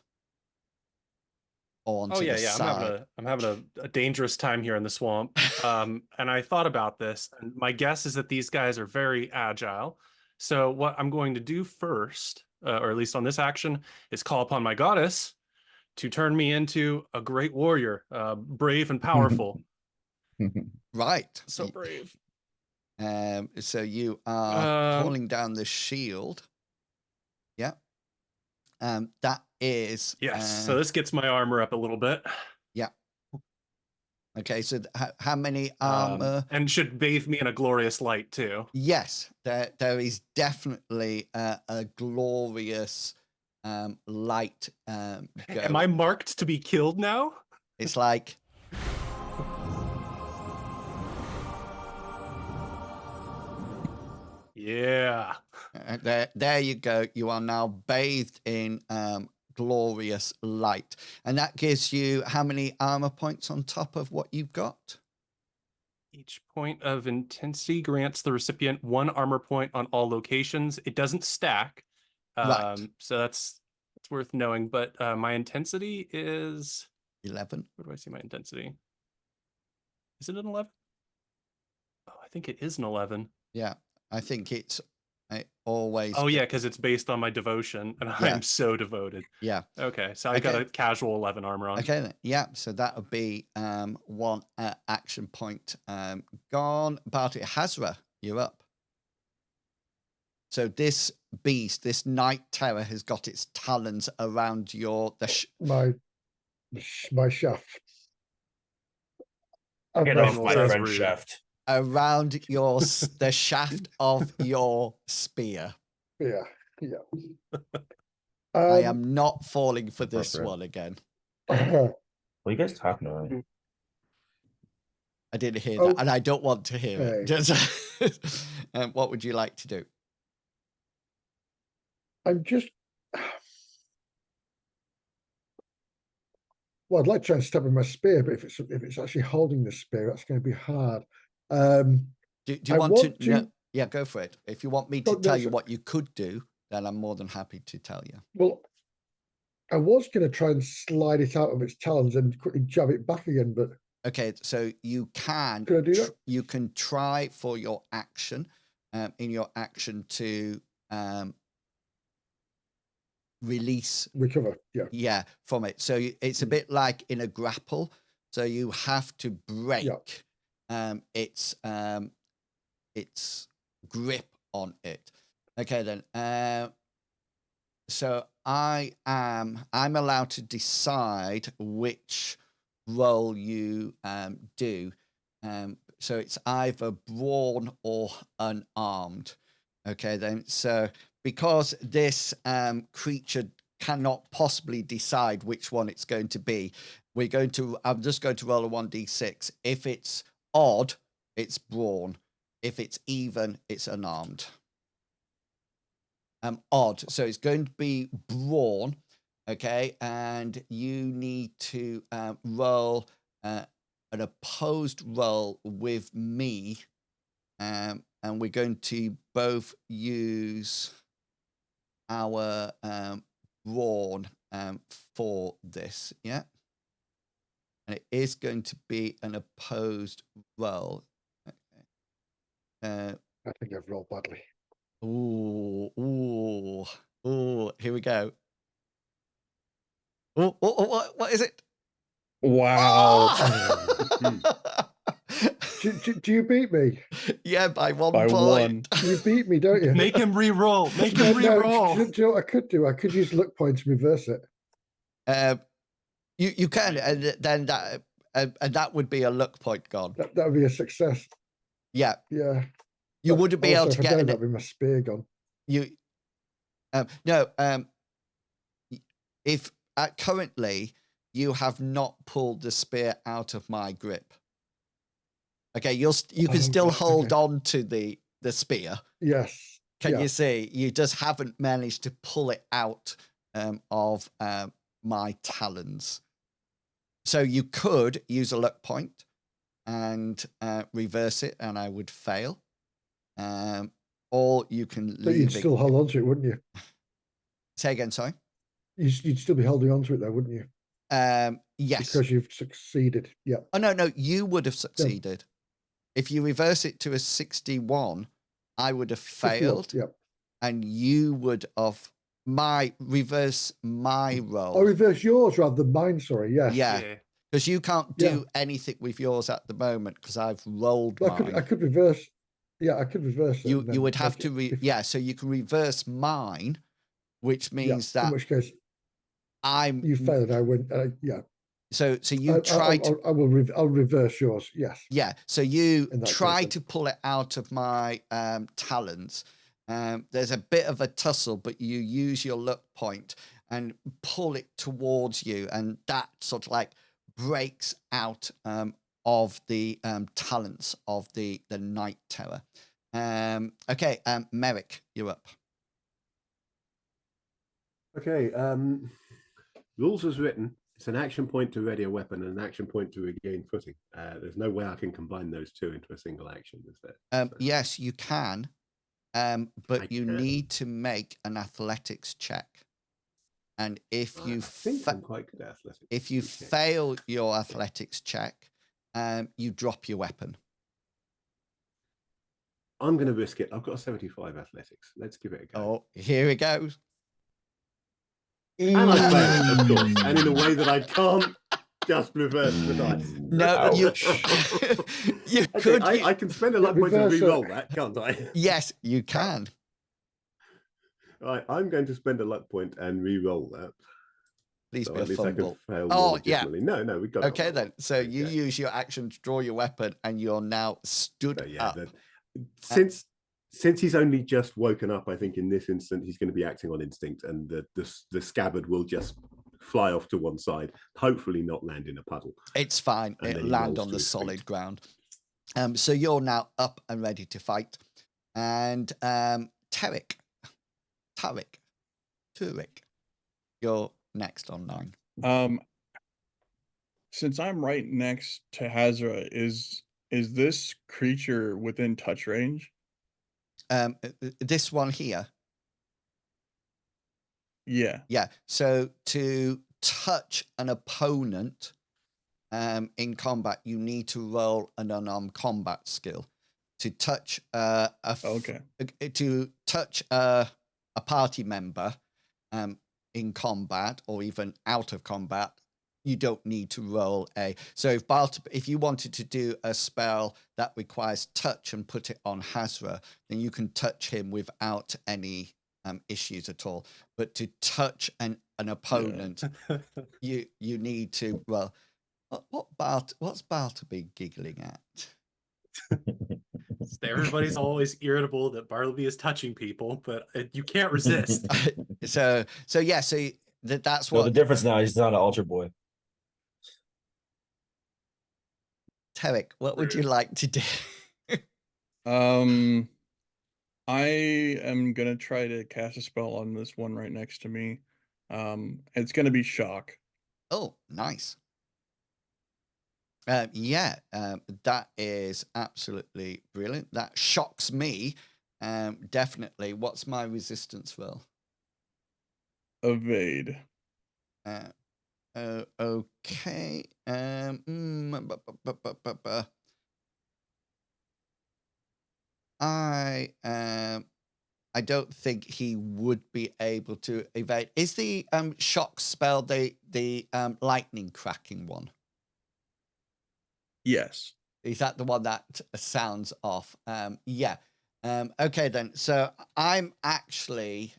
Or onto the side. I'm having a dangerous time here in the swamp. And I thought about this, and my guess is that these guys are very agile. So what I'm going to do first, or at least on this action, is call upon my goddess to turn me into a great warrior, brave and powerful. Right. So brave. So you are calling down the shield. Yeah. That is yes. So this gets my armor up a little bit. Yeah. Okay, so how many armor? And should bathe me in a glorious light too. Yes, there is definitely a glorious light. Am Going. I marked to be killed now? It's like. Yeah. There you go. You are now bathed in glorious light. And that gives you how many armor points on top of what you've got? Each point of intensity grants the recipient 1 armor point on all locations. It doesn't stack. Right. So that's worth knowing. But my intensity is 11. Where do I see my intensity? Is it an 11? Oh, I think it is an 11. Yeah, I think it always. Oh yeah, because it's based on my devotion, and Yeah. I'm so devoted. Yeah. Okay, so I got a casual 11 armor on. Okay, then. Yeah. So that would be 1 action point gone. Barty, Hasra, you're up. So this beast, this night terror, has got its talons around my shaft. Get off my friend shaft. Around the shaft of your spear. Yeah. I am not falling for this one again. What are you guys talking about? I didn't hear that, and I don't want to hear it. What would you like to do? I'm just. Well, I'd like to try and stab with my spear, but if it's actually holding the spear, that's going to be hard. Do you want to? No, yeah, go for it. If you want me to tell you what you could do, then I'm more than happy to tell you. Well, I was going to try and slide it out of its talons and quickly jab it back again, but okay. So you can. Could I do that? You can try for your action, in your action to recover. Yeah, from it. So it's a bit like in a grapple. So you have to break its grip on it. Okay, then. So I'm allowed to decide which roll you do. So it's either brawn or unarmed. Okay, then. So because this creature cannot possibly decide which one it's going to be, I'm just going to roll a 1d6. If it's odd, it's brawn. If it's even, it's unarmed. Odd. So it's going to be brawn. Okay, and you need to roll an opposed roll with me, and we're going to both use our brawn for this. Yeah, and it is going to be an opposed roll. I think I've rolled badly. Ooh! Here we go. What is it? Wow! Oh! Do you beat me? Yeah, by 1 By point. 1. You beat me, don't you? Make him re-roll. Make him re-roll. Do you know what I could do? I could use luck points to reverse it. You can, and then that would be a luck point gone. That would be a success. Yeah. Yeah. You wouldn't be able to get that with my spear gone. If currently you have not pulled the spear out of my grip. Okay, you can still hold on to the spear. Yes. Can you see? You just haven't managed to pull it out of my talons. So you could use a luck point and reverse it, and I would fail. Or you can leave. But you'd still hold on to it, wouldn't you? Say again, sorry. You'd still be holding on to it, though, wouldn't you? Yes. Because you've succeeded. Yeah. Oh no, you would have succeeded. If you reverse it to a 61, I would have failed. Yeah. And you would have reverse my roll. Oh, reverse yours rather than mine, sorry. Yes. Yeah. Because you can't do anything with yours at the moment because I've rolled mine. I could reverse. Yeah, I could reverse it. You would have to so you can reverse mine, which means that in which case you failed, I win. Yeah. So you tried. I'll reverse yours. Yes. Yeah. So you try case, to pull it out of my talons. There's a bit of a tussle, but you use your luck point and pull it towards you, and that sort of like breaks out of the talents of the night terror. Okay, Merrick, you're up. Okay. Rules as written. It's an action point to ready a weapon and an action point to regain footing. There's no way I can combine those two into a single action, is there? So, yes, you can, but you need to make an athletics check. And if you I'm quite good at athletics. If you fail your athletics check, you drop your weapon. I'm going to risk it. I've got a 75 athletics. Let's give it a go. Oh, here it goes. And I failed, of course, and in a way that I can't just reverse the dice. No, you could. I can spend a luck point to re-roll that, can't I? Yes, you can. Right, I'm going to spend a luck point and re-roll that. Please so be a at least I fumble. can fail Oh, yeah. No, we got it. Okay, then. So you use your action to draw your weapon, and you're now stood up. Since he's only just woken up, I think in this instant he's going to be acting on instinct, and the scabbard will just fly off to one side, hopefully not land in a puddle. It's fine. It'll land on the solid ground. So you're now up and ready to fight. And Tarek, you're next on 9. Since I'm right next to Hasra, is this creature within touch range? This one here. Yeah. So to touch an opponent in combat, you need to roll an unarmed combat skill. To touch to touch a party member in combat or even out of combat, you don't need to roll a. So if you wanted to do a spell that requires touch and put it on Hasra, then you can touch him without any issues at all. But to touch an opponent, you need to. Well, what's Bartleby giggling at? Everybody's always irritable that Bartleby is touching people, but you can't resist. So that's what the difference now. He's not an altar boy. Tarek, what would you like to do? I am gonna try to cast a spell on this one right next to me. It's gonna be shock. Oh, nice. That is absolutely brilliant. That shocks me. Definitely. What's my resistance roll? Evade. Okay. I don't think he would be able to evade. Is the shock spell the lightning cracking one? Yes. Is that the one that sounds off? Yeah. Okay then. So I'm actually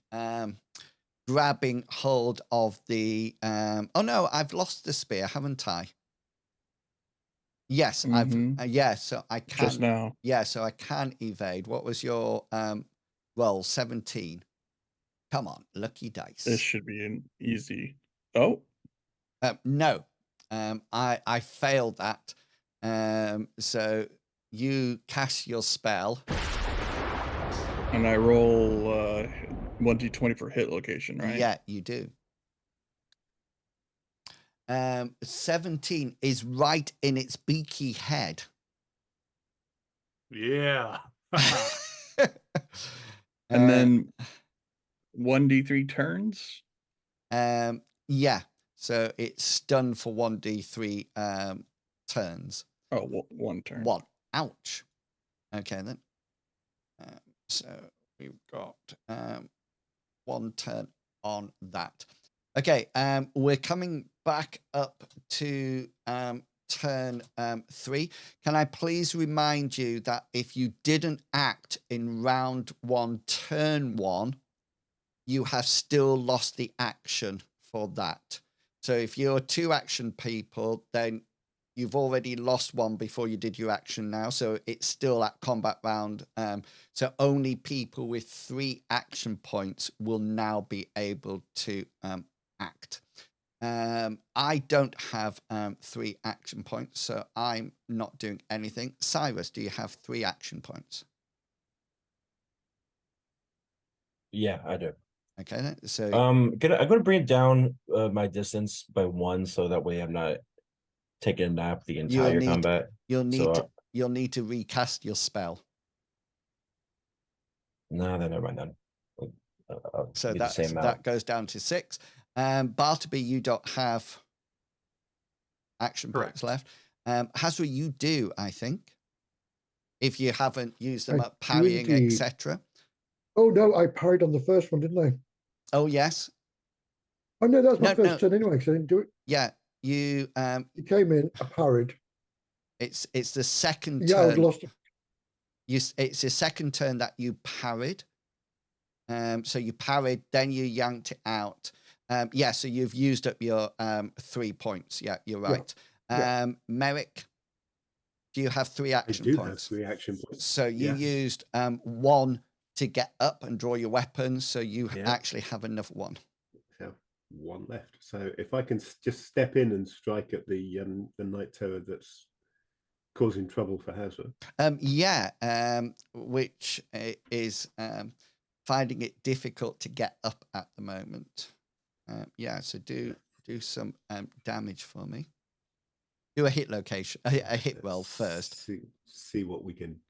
grabbing hold of the. Oh no, I've lost the spear, haven't I? Yes, I've. So I can. Just now. Yeah, so I can evade. What was your roll? 17. Come on, lucky dice. This should be an easy. Oh. No. I failed that. So you cast your spell. And I roll 1d20 for hit location, right? Yeah, you do. 17 is right in its beaky head. Yeah. And then 1d3 turns? Yeah. So it's stunned for 1d3 turns. Oh, one turn. One. Ouch. Okay, then. So we've got 1 turn on that. Okay, we're coming back up to turn 3. Can I please remind you that if you didn't act in round 1, turn 1, you have still lost the action for that. So if you're 2 action people, then you've already lost 1 before you did your action now. So it's still at combat round. So only people with 3 action points will now be able to act. I don't have 3 action points, so I'm not doing anything. Cyrus, do you have 3 action points? Yeah, I do. Okay, then. So I'm gonna bring it down my distance by 1, so that way I'm not taking a nap the entire combat. You'll need to recast your spell. No, then never mind then. So that that goes down to 6. Bartleby, you don't have action points left. Hasra, you do, I think, if you haven't used them up parrying, etc. Oh no, I parried on the first one, didn't I? Oh yes. Oh no, that's my first turn anyway, because I didn't do it. Yeah, you came in, I parried. It's the second turn. turn. I've lost. It's the second turn that you parried. So you parried, then you yanked it out. Yeah, so you've used up your 3 points. Yeah, you're right. Merrick, do you have 3 action points? I do have 3 action points. So you used 1 to get up and draw your weapon, so you actually have another 1. I have 1 left. So if I can just step in and strike at the Night Terror that's causing trouble for Hasra. Which is finding it difficult to get up at the moment. So do some damage for me. Do a hit location, a hit roll first. See what we can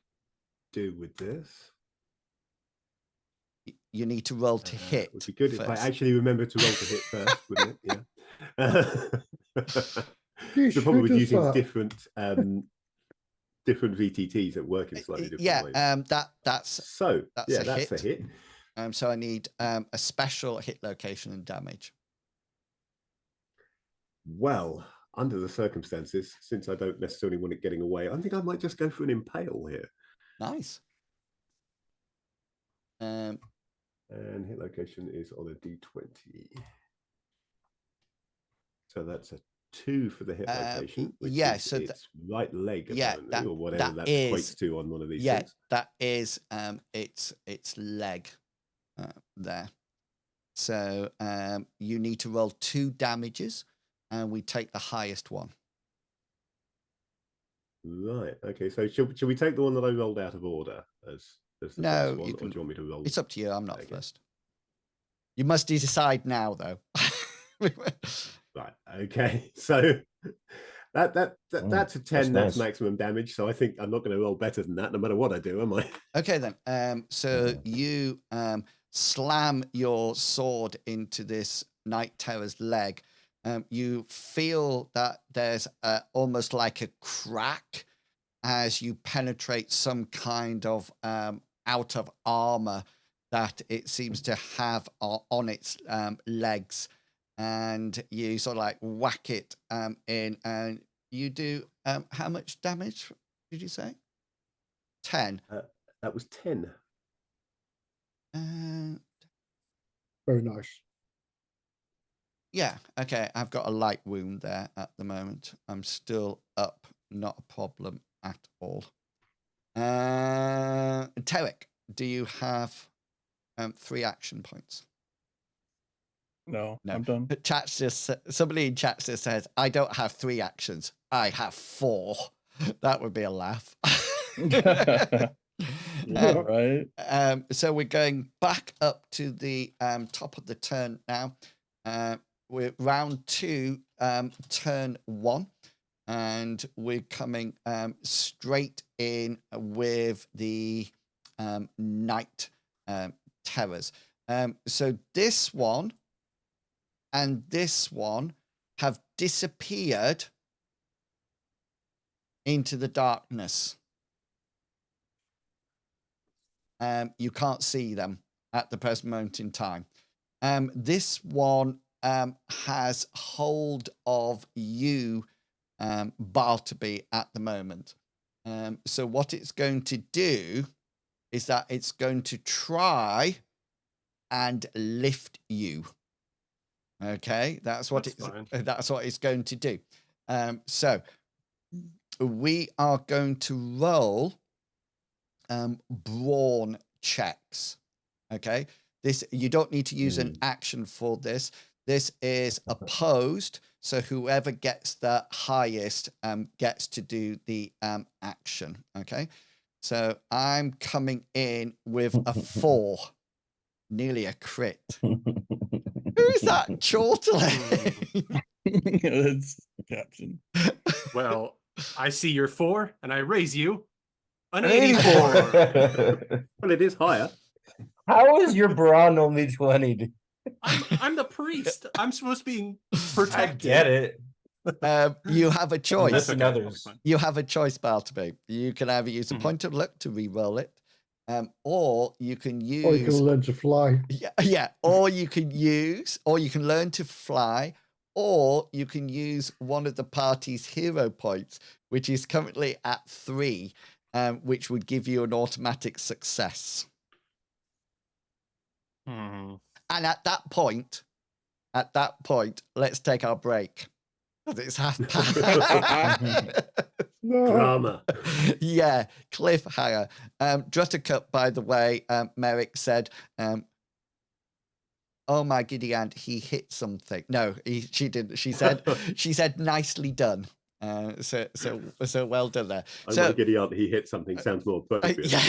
do with this. You need to roll to hit. It would be good first. If I actually remember to roll to hit first, wouldn't it? Yeah. The problem with using different VTTs that work in slightly different ways. That's a hit. So I need a special hit location and damage. Well, under the circumstances, since I don't necessarily want it getting away, I think I might just go for an impale here. Nice. And hit location is on a D20. So that's a 2 for the hit location. So it's right leg, or whatever that equates to on one of these things. That is it's leg there. So you need to roll 2 damages, and we take the highest one. Right. Okay. So should we take the one that I rolled out of order as the first one, or do you want me to roll? It's up to you. I'm not first. You must decide now, though. Right. Okay. So that's a 10. That's maximum damage. So I think I'm not going to roll better than that, no matter what I do, am I? Okay then. So you slam your sword into this Night Terror's leg. You feel that there's almost like a crack as you penetrate some kind of out of armor that it seems to have on its legs. And you sort of like whack it in, and you do how much damage did you say? 10. That was 10. Very nice. Yeah, okay. I've got a light wound there at the moment. I'm still up, not a problem at all. Tarek, do you have 3 action points? No, I'm done. But somebody in chat just says, I don't have 3 actions. I have 4. That would be a laugh. Right. So we're going back up to the top of the turn now. We're round 2, turn 1, and we're coming straight in with the night terrors. So this one and this one have disappeared into the darkness. You can't see them at the present moment in time. This one has hold of you, Bartleby, at the moment. So what it's going to do is that it's going to try and lift you. Okay, that's what fine. that's what it's going to do. So we are going to roll brawn checks. Okay, this you don't need to use an action for this. This is opposed, so whoever gets the highest gets to do the action. Okay, so I'm coming in with a 4, nearly a crit. Who is that chortling? That's the caption. Well, I see your 4, and I raise you an An 84. Well, it is higher. How is your brawn only 20? Dude? I'm the priest. I'm supposed to be I protected. get it. You have a choice. Listen, okay. others. You have a choice, Bartleby. You can either use a point of luck to re-roll it, or you can use. Or you can learn to fly. Yeah. Or you can learn to fly, or you can use one of the party's hero points, which is currently at 3, which would give you an automatic success. Hmm. And at that point, let's take our break. Because it's half past. No. Drama. Yeah, cliffhanger. Druttercup, by the way, Merrick said, oh my giddy aunt, he hit something. No, she didn't. She said nicely done. So well done there. Oh my giddy aunt, he hit something. Sounds more appropriate. Yeah.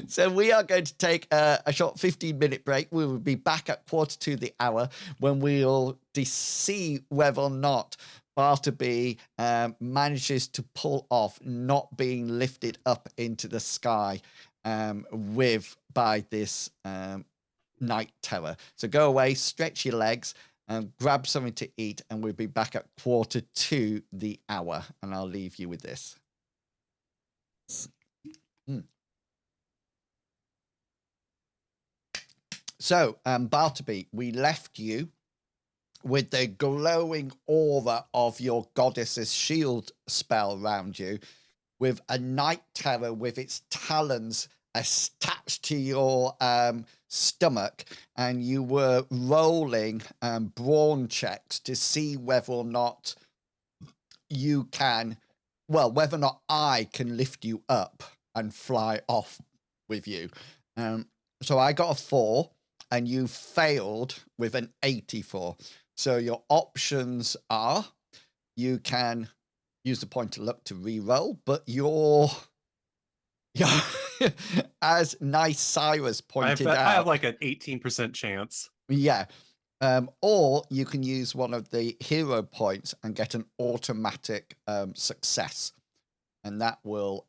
So we are going to take a short 15-minute break. We will be back at 1:45 when we'll see whether or not Bartleby manages to pull off not being lifted up into the sky by this night terror. So go away, stretch your legs, and grab something to eat, and we'll be back at 1:45, and I'll leave you with this. So, Bartleby, we left you with the glowing aura of your goddess's shield spell around you, with a night terror with its talons attached to your stomach, and you were rolling brawn checks to see whether or not you can, whether or not I can lift you up and fly off with you. So I got a 4, and you failed with an 84. So your options are you can use the point of luck to re-roll, but you're as nice Cyrus pointed out. I have like an 18% chance. Yeah. Or you can use one of the hero points and get an automatic success. And that will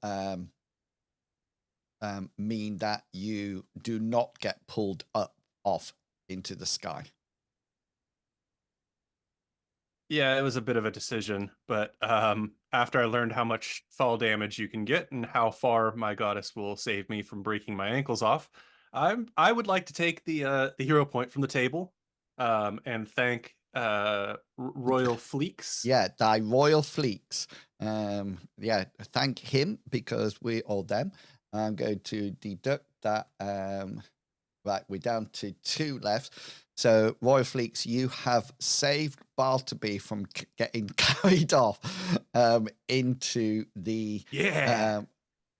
mean that you do not get pulled off into the sky. Yeah, it was a bit of a decision, but after I learned how much fall damage you can get and how far my goddess will save me from breaking my ankles off, I would like to take the hero point from the table and thank Royal Fleeks. Yeah, thy Royal Fleeks. Yeah, thank him because we or them. I'm going to deduct that. Right, we're down to 2 left. So, Royal Fleeks, you have saved Bartleby from getting carried off into the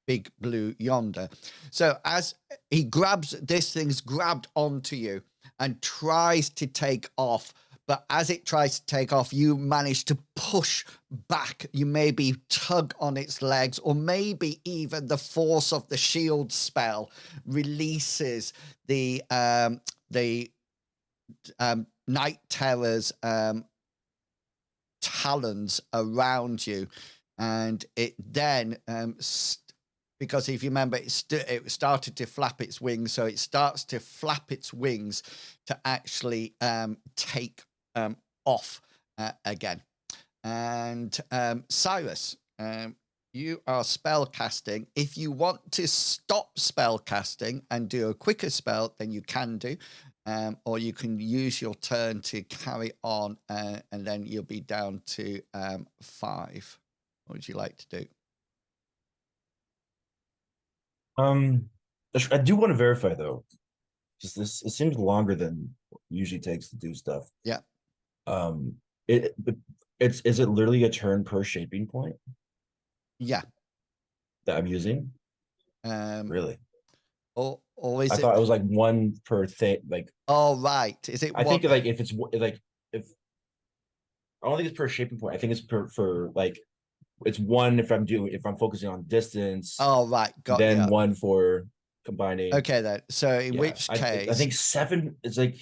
big blue yonder. So, as he grabs, this thing's grabbed onto you and tries to take off. But as it tries to take off, you manage to push back. You maybe tug on its legs, or maybe even the force of the shield spell releases the night terror's talons around you, and it then because if you remember, it started to flap its wings, so it starts to flap its wings to actually take off again. And Cyrus, you are spell casting. If you want to stop spell casting and do a quicker spell, then you can do, or you can use your turn to carry on, and then you'll be down to 5. What would you like to do? I do want to verify though, just this. It seems longer than usually takes to do stuff. Yeah. Is it literally a turn per shaping point? Yeah. That I'm using? Really? Or is I thought it was like one per thing. Like, oh right, is it? I think like if it's like if I don't think it's per shaping point. I think it's for like it's one if I'm focusing on distance. Oh right, got then you. One for combining. Okay then. So in which case, I think 7 is like.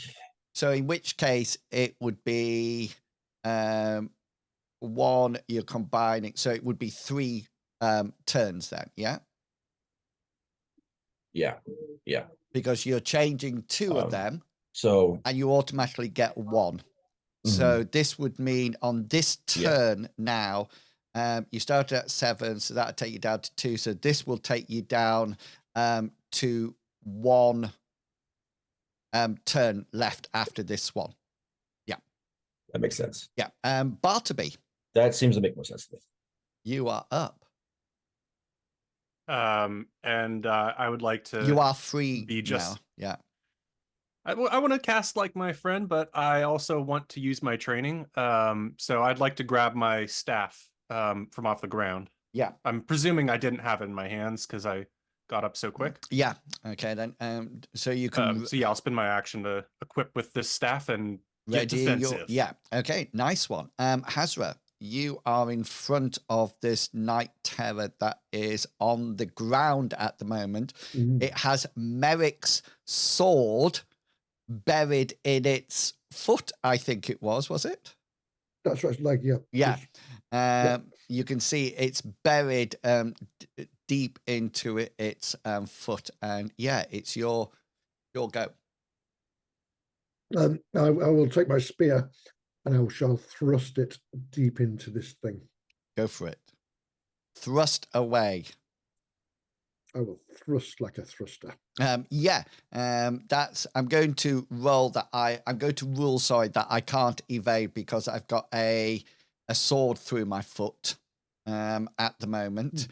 So in which case it would be one you're combining. So it would be 3 turns then, yeah? Yeah. Because you're changing 2 of them. So and you automatically get 1. So this would mean on this turn now, you started at 7, so that'll take you down to 2. So this will take you down to 1 turn left after this one. Yeah. That makes sense. Yeah. Bartleby. That seems to make more sense to me. You are up. And I would like to. You are free be just now. Yeah. I want to cast like my friend, but I also want to use my training. So I'd like to grab my staff from off the ground. Yeah. I'm presuming I didn't have it in my hands because I got up so quick. Yeah. Okay then. So you can. So yeah, I'll spend my action to equip with this staff and get Ready defensive. yeah. Okay. Nice one. Hasra, you are in front of this night terror that is on the ground at the moment. It has Merrick's sword buried in its foot, I think it was it? That's right, like, yeah. You can see it's buried deep into its foot, and yeah, it's your go. I will take my spear and I shall thrust it deep into this thing. Go for it. Thrust away. I will thrust like a thruster. That's. I'm going to roll that. I'm going to rule. Sorry, that I can't evade because I've got a sword through my foot at the moment,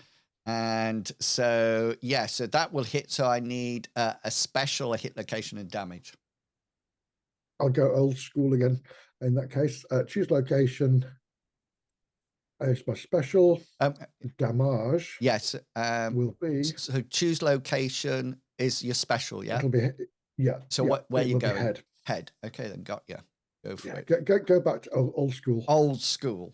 and so yeah. So that will hit. So I need a special, a hit location and damage. I'll go old school again. In that case, choose location. Is my special damage. Yes. Will be. So choose location is your special. Yeah. It'll be. Yeah. So yeah, where you going? Head. Head. Okay, then got you. Go for it. Go back to old school. Old school.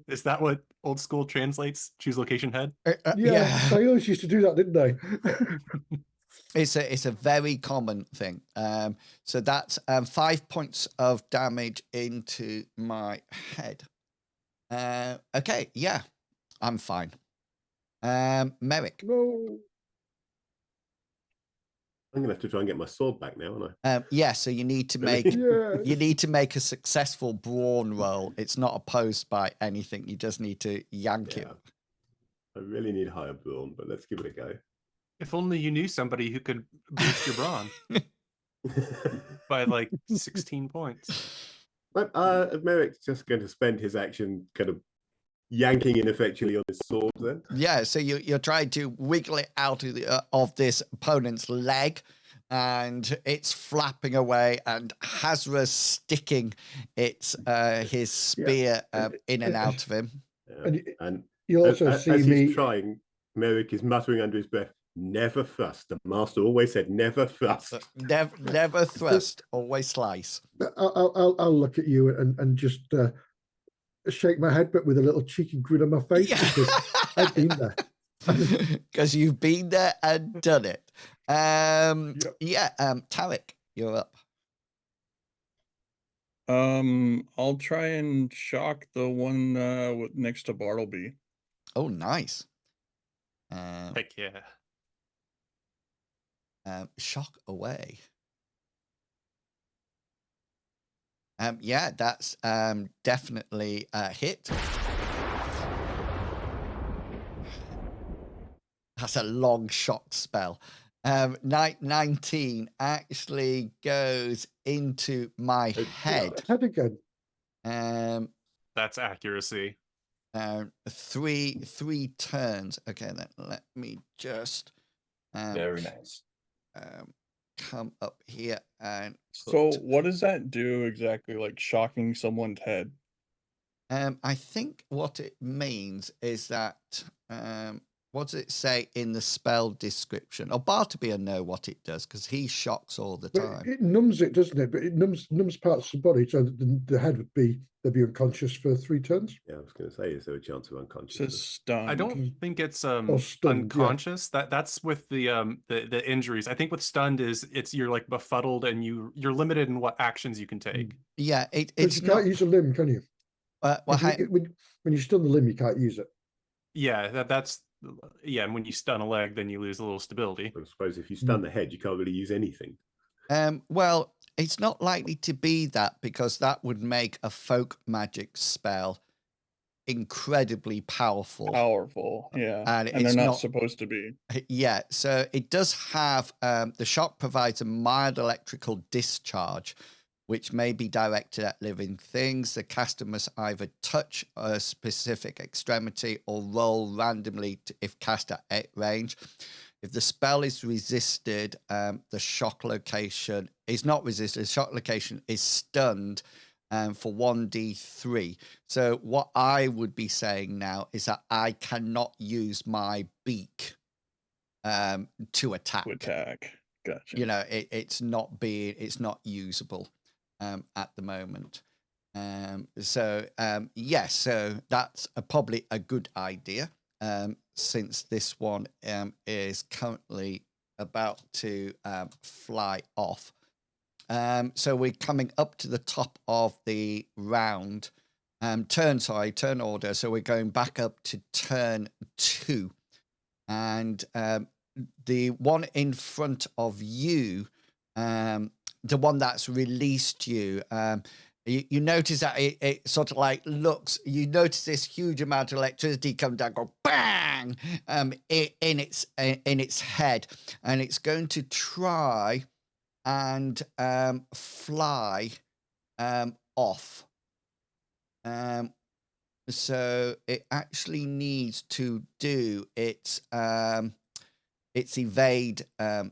Is that what old school translates? Choose location head. Yeah. They always used to do that, didn't they? It's a very common thing. So that's 5 points of damage into my head. Okay, yeah, I'm fine. Merrick. No. I'm gonna have to try and get my sword back now, aren't I? Yeah, so you need to make you need to make a successful brawn roll. It's not opposed by anything. You just need to yank it. I really need higher brawn, but let's give it a go. If only you knew somebody who could boost your brawn by like 16 points. But Merrick's just going to spend his action kind of yanking ineffectually on his sword then. Yeah, so you're trying to wiggle it out of this opponent's leg, and it's flapping away, and Hasra's sticking his spear in and out of him. And you also as see he's trying, Merrick is muttering under his breath, "Never thrust." The master always said, "Never thrust." Never thrust, always slice. I'll look at you and just shake my head, but with a little cheeky grin on my face, because I've been there. Because you've been there and done it. Tarek, you're up. I'll try and shock the one next to Bartleby. Oh, nice. Heck yeah. Shock away. Yeah, that's definitely a hit. That's a long shock spell. 19 actually goes into my head. Head again. That's accuracy. 3 turns. Okay, then let me just. Very nice. come up here and So what does that do exactly? Like shocking someone's head? I think what it means is that what does it say in the spell description? Oh, Bartleby will know what it does because he shocks all the But time. it numbs it, doesn't it? But it numbs parts of the body, so the head would be unconscious for 3 turns. Yeah, I was going to say, is there a chance of It unconsciousness? says stunned. I don't think it's stunned, unconscious. That's with the injuries. I think with stunned it's you're like befuddled and you're limited in what actions you can take. Yeah, Because you can't use a limb, can you? Well, when you stun the limb, you can't use it. Yeah, that's and when you stun a leg, then you lose a little stability. I suppose if you stun the head, you can't really use anything. Well, it's not likely to be that because that would make a folk magic spell incredibly powerful. Yeah. And they're it's not supposed to be. Yeah, so it does have the shock provides a mild electrical discharge, which may be directed at living things. The caster must either touch a specific extremity or roll randomly if cast at range. If the spell is resisted, the shock location is not resisted. The shock location is stunned for 1d3. So what I would be saying now is that I cannot use my beak to attack. Gotcha. You know, it's not usable at the moment. So that's probably a good idea since this one is currently about to fly off. So we're coming up to the top of the round. Turn order. So we're going back up to turn 2. And the one in front of you, the one that's released you, you notice that it sort of like looks, you notice this huge amount of electricity come down, go bang, in its head, and it's going to try and fly off. So it actually needs to do its evade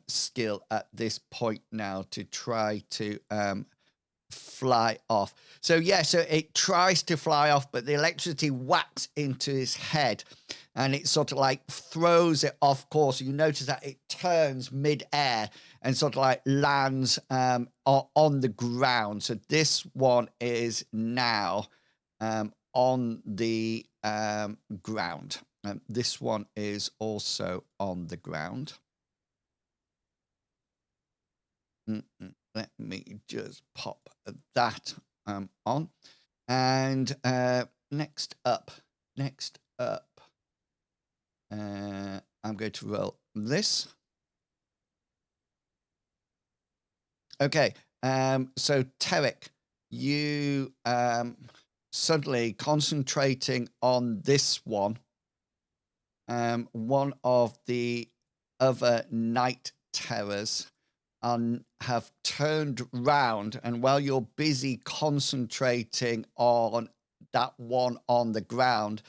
skill at this point now to try to fly off. So it tries to fly off, but the electricity whacks into his head and it sort of like throws it off course. You notice that it turns mid-air and sort of like lands on the ground. So this one is now on the ground. This one is also on the ground. Let me just pop that on. And next up, I'm going to roll this. Okay, so Tarek, you suddenly concentrating on this one. One of the other night terrors have turned round, and while you're busy concentrating on that one on the ground,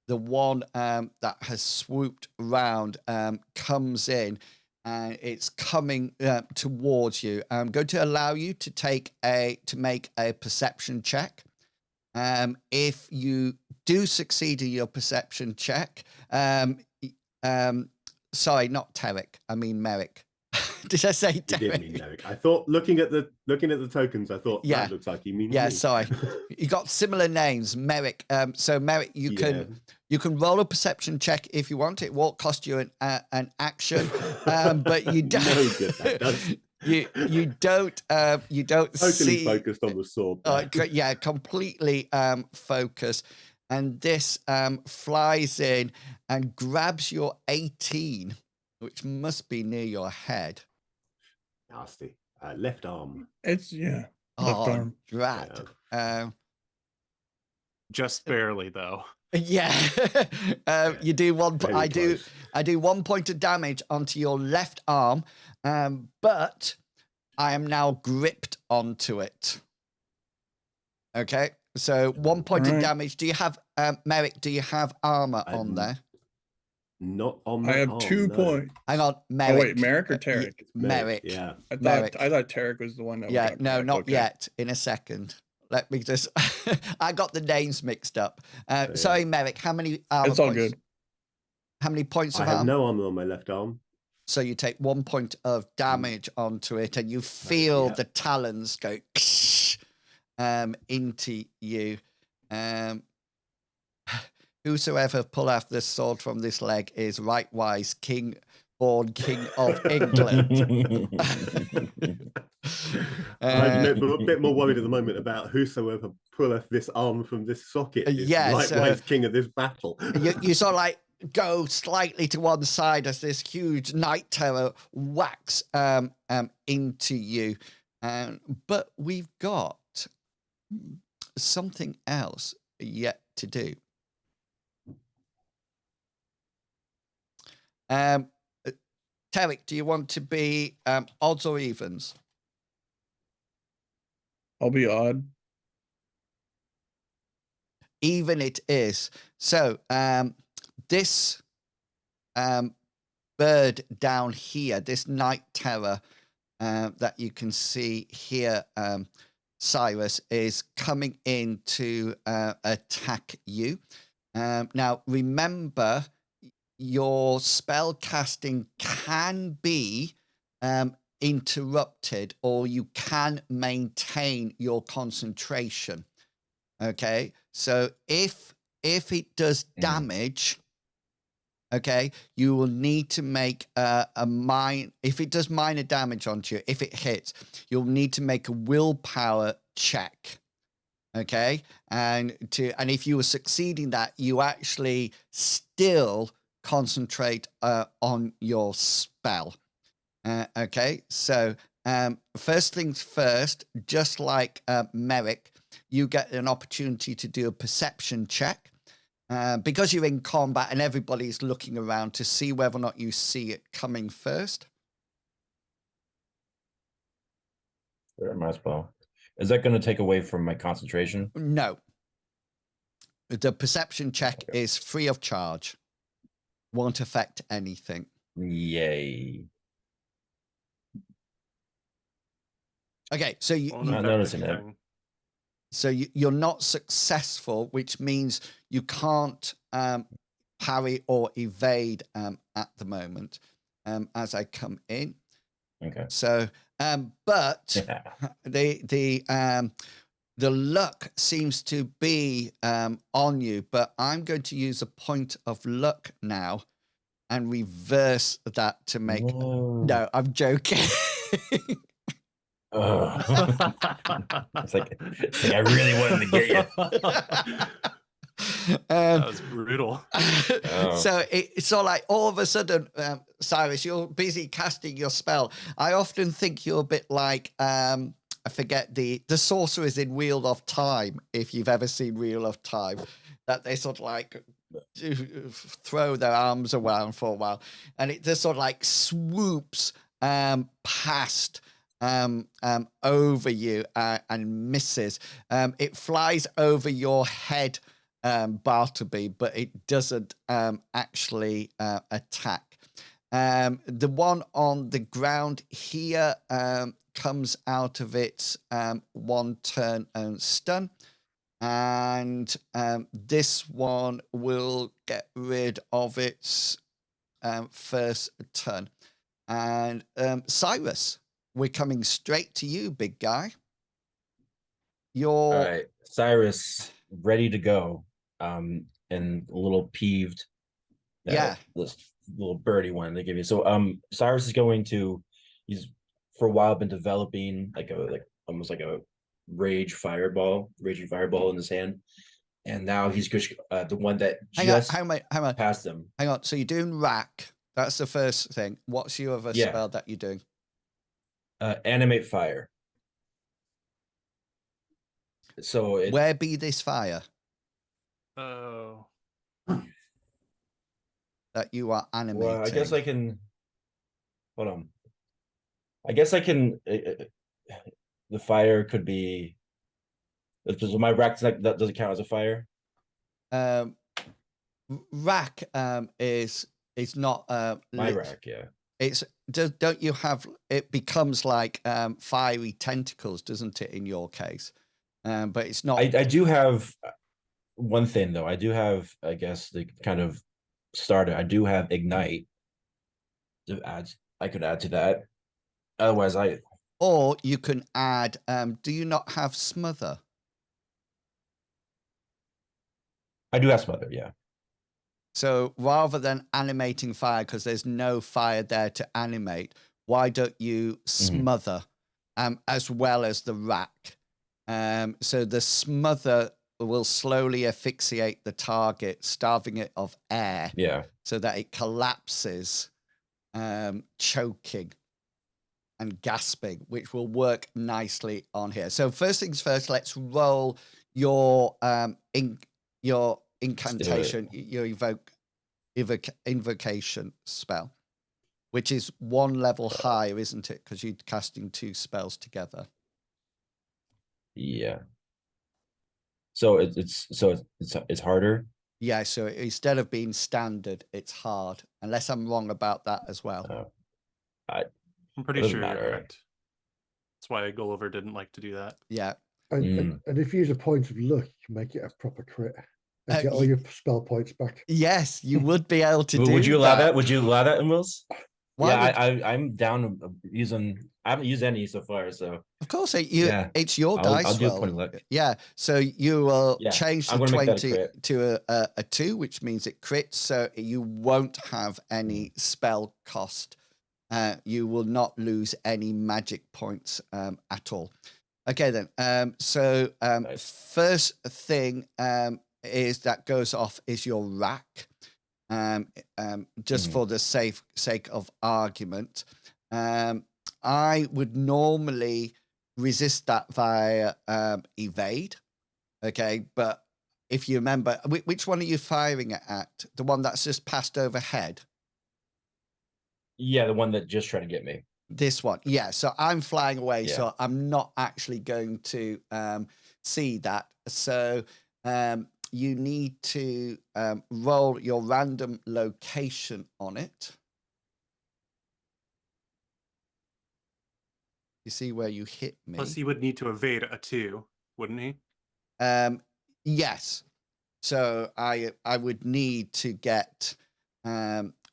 the one that has swooped round comes in, and it's coming towards you. I'm going to allow you to make a perception check. If you do succeed in your perception check, sorry, not Tarek, I mean Merrick. Did I say Tarek? You did mean Merrick. I thought looking at the tokens, I thought that looks like he means me. Sorry. You got similar names, Merrick. So Merrick, you can roll a perception check if you want. It won't cost you an action, but you don't. No good, that does. You don't totally focused on the sword. Completely focused. And this flies in and grabs your 18, which must be near your head. Nasty. Left arm. It's left arm. Drat. Just barely though. Yeah. You do one. I do 1 point of damage onto your left arm, but I am now gripped onto it. Okay, so 1 point of damage. Do you have Merrick? Do you have armor on there? not on I that have arm, 2 no. points. Hang on, Merrick. Oh wait, Merrick or Tarek? It's Merrick. Yeah. I thought Merrick. Tarek was the one that. Yeah, got no, cracked. not Okay. yet. In a second. Let me just. I got the names mixed up. Yeah. Sorry, Merrick. How many armor It's all points? good. How many points I of have armor? no armor on my left arm. So you take 1 point of damage onto it, and you feel yeah. the talons go into you. Whosoever pull out this sword from this leg is rightwise born king of England. I'm a bit more worried at the moment about whosoever pulleth this arm from this socket is likewise king of this battle. you sort of like go slightly to one side as this huge night terror whacks into you. But we've got something else yet to do. Tarek, do you want to be odds or evens? I'll be odd. Even it is. So this bird down here, this night terror that you can see here, Cyrus, is coming in to attack you. Now, remember, your spell casting can be interrupted, or you can maintain your concentration. Okay, so if it does damage, okay, you will need to make if it does minor damage onto you, if it hits, you'll need to make a willpower check. Okay, and if you were succeeding that, you actually still concentrate on your spell. Okay, so first things first, just like Merrick, you get an opportunity to do a perception check because you're in combat and everybody's looking around to see whether or not you see it coming first. Sure, might as well. Is that going to take away from my concentration? No. The perception check is free of charge. Won't affect anything. Yay. Okay, so not noticing it. So you're not successful, which means you can't parry or evade at the moment as I come in. Okay. So, but the luck seems to be on you, but I'm going to use a point of luck now and reverse that to make. Whoa. No, I'm joking. It's like I really wanted to get you. That was brutal. So it's all like all of a sudden, Cyrus, you're busy casting your spell. I often think you're a bit like I forget the sorcerers in Wheel of Time, if you've ever seen Wheel of Time, that they sort of like throw their arms around for a while, and it just sort of like swoops past over you and misses. It flies over your head, Bartleby, but it doesn't actually attack. The one on the ground here comes out of its one turn and stun. And this one will get rid of its first turn. And Cyrus, we're coming straight to you, big guy. All right, Cyrus, ready to go. And a little peeved. Yeah. This little birdie one they give you. So Cyrus is going to. He's for a while been developing almost like a raging fireball in his hand, and now he's just the one that hang on past him. Hang on. So you're doing rack. That's the first thing. What's your other spell that you're doing? Animate fire. So where be this fire? Oh. That you are animating. Well, I guess I can. Hold on. I guess I can. The fire could be. Does my rack does it count as a fire? Rack is It's not My rack, yeah. It's don't you have it becomes like fiery tentacles, doesn't it, in your case? But it's not. I do have one thing though. I do have, I guess, the kind of starter. I do have ignite to add. I could add to that. Otherwise, Or you can add. Do you not have smother? I do have smother, yeah. So rather than animating fire, because there's no fire there to animate, why don't you smother as well as the rack? So the smother will slowly asphyxiate the target, starving it of air, so that it collapses, choking and gasping, which will work nicely on here. So first things first, let's roll your incantation, your invocation spell, which is one level higher, isn't it? Because you're casting 2 spells together. Yeah. So it's harder. Yeah. So instead of being standard, it's hard. Unless I'm wrong about that as well. I'm pretty sure you're correct. That's why Gulliver didn't like to do that. Yeah. And if you use a point of luck, you can make it a proper crit and get all your spell points back. Yes, you would be able to do Would you allow that. that? Would you allow that in Wills? Why I'm down using. I haven't used any so far, so of course it's your dice I'll do roll. a point of luck. Yeah, so you will change the 20 to a 2, which means it crits. So you won't have any spell cost. You will not lose any magic points at all. Okay, then. So first thing is that goes off is your rack. Just for the sake of argument, I would normally resist that via evade. Okay, but if you remember, which one are you firing it at? The one that's just passed overhead? Yeah, the one that just tried to get me. This one, yeah. So I'm flying away, so I'm not actually going to see that. So you need to roll your random location on it. You see where you hit me. Plus, he would need to evade a 2, wouldn't he? Yes. So I would need to get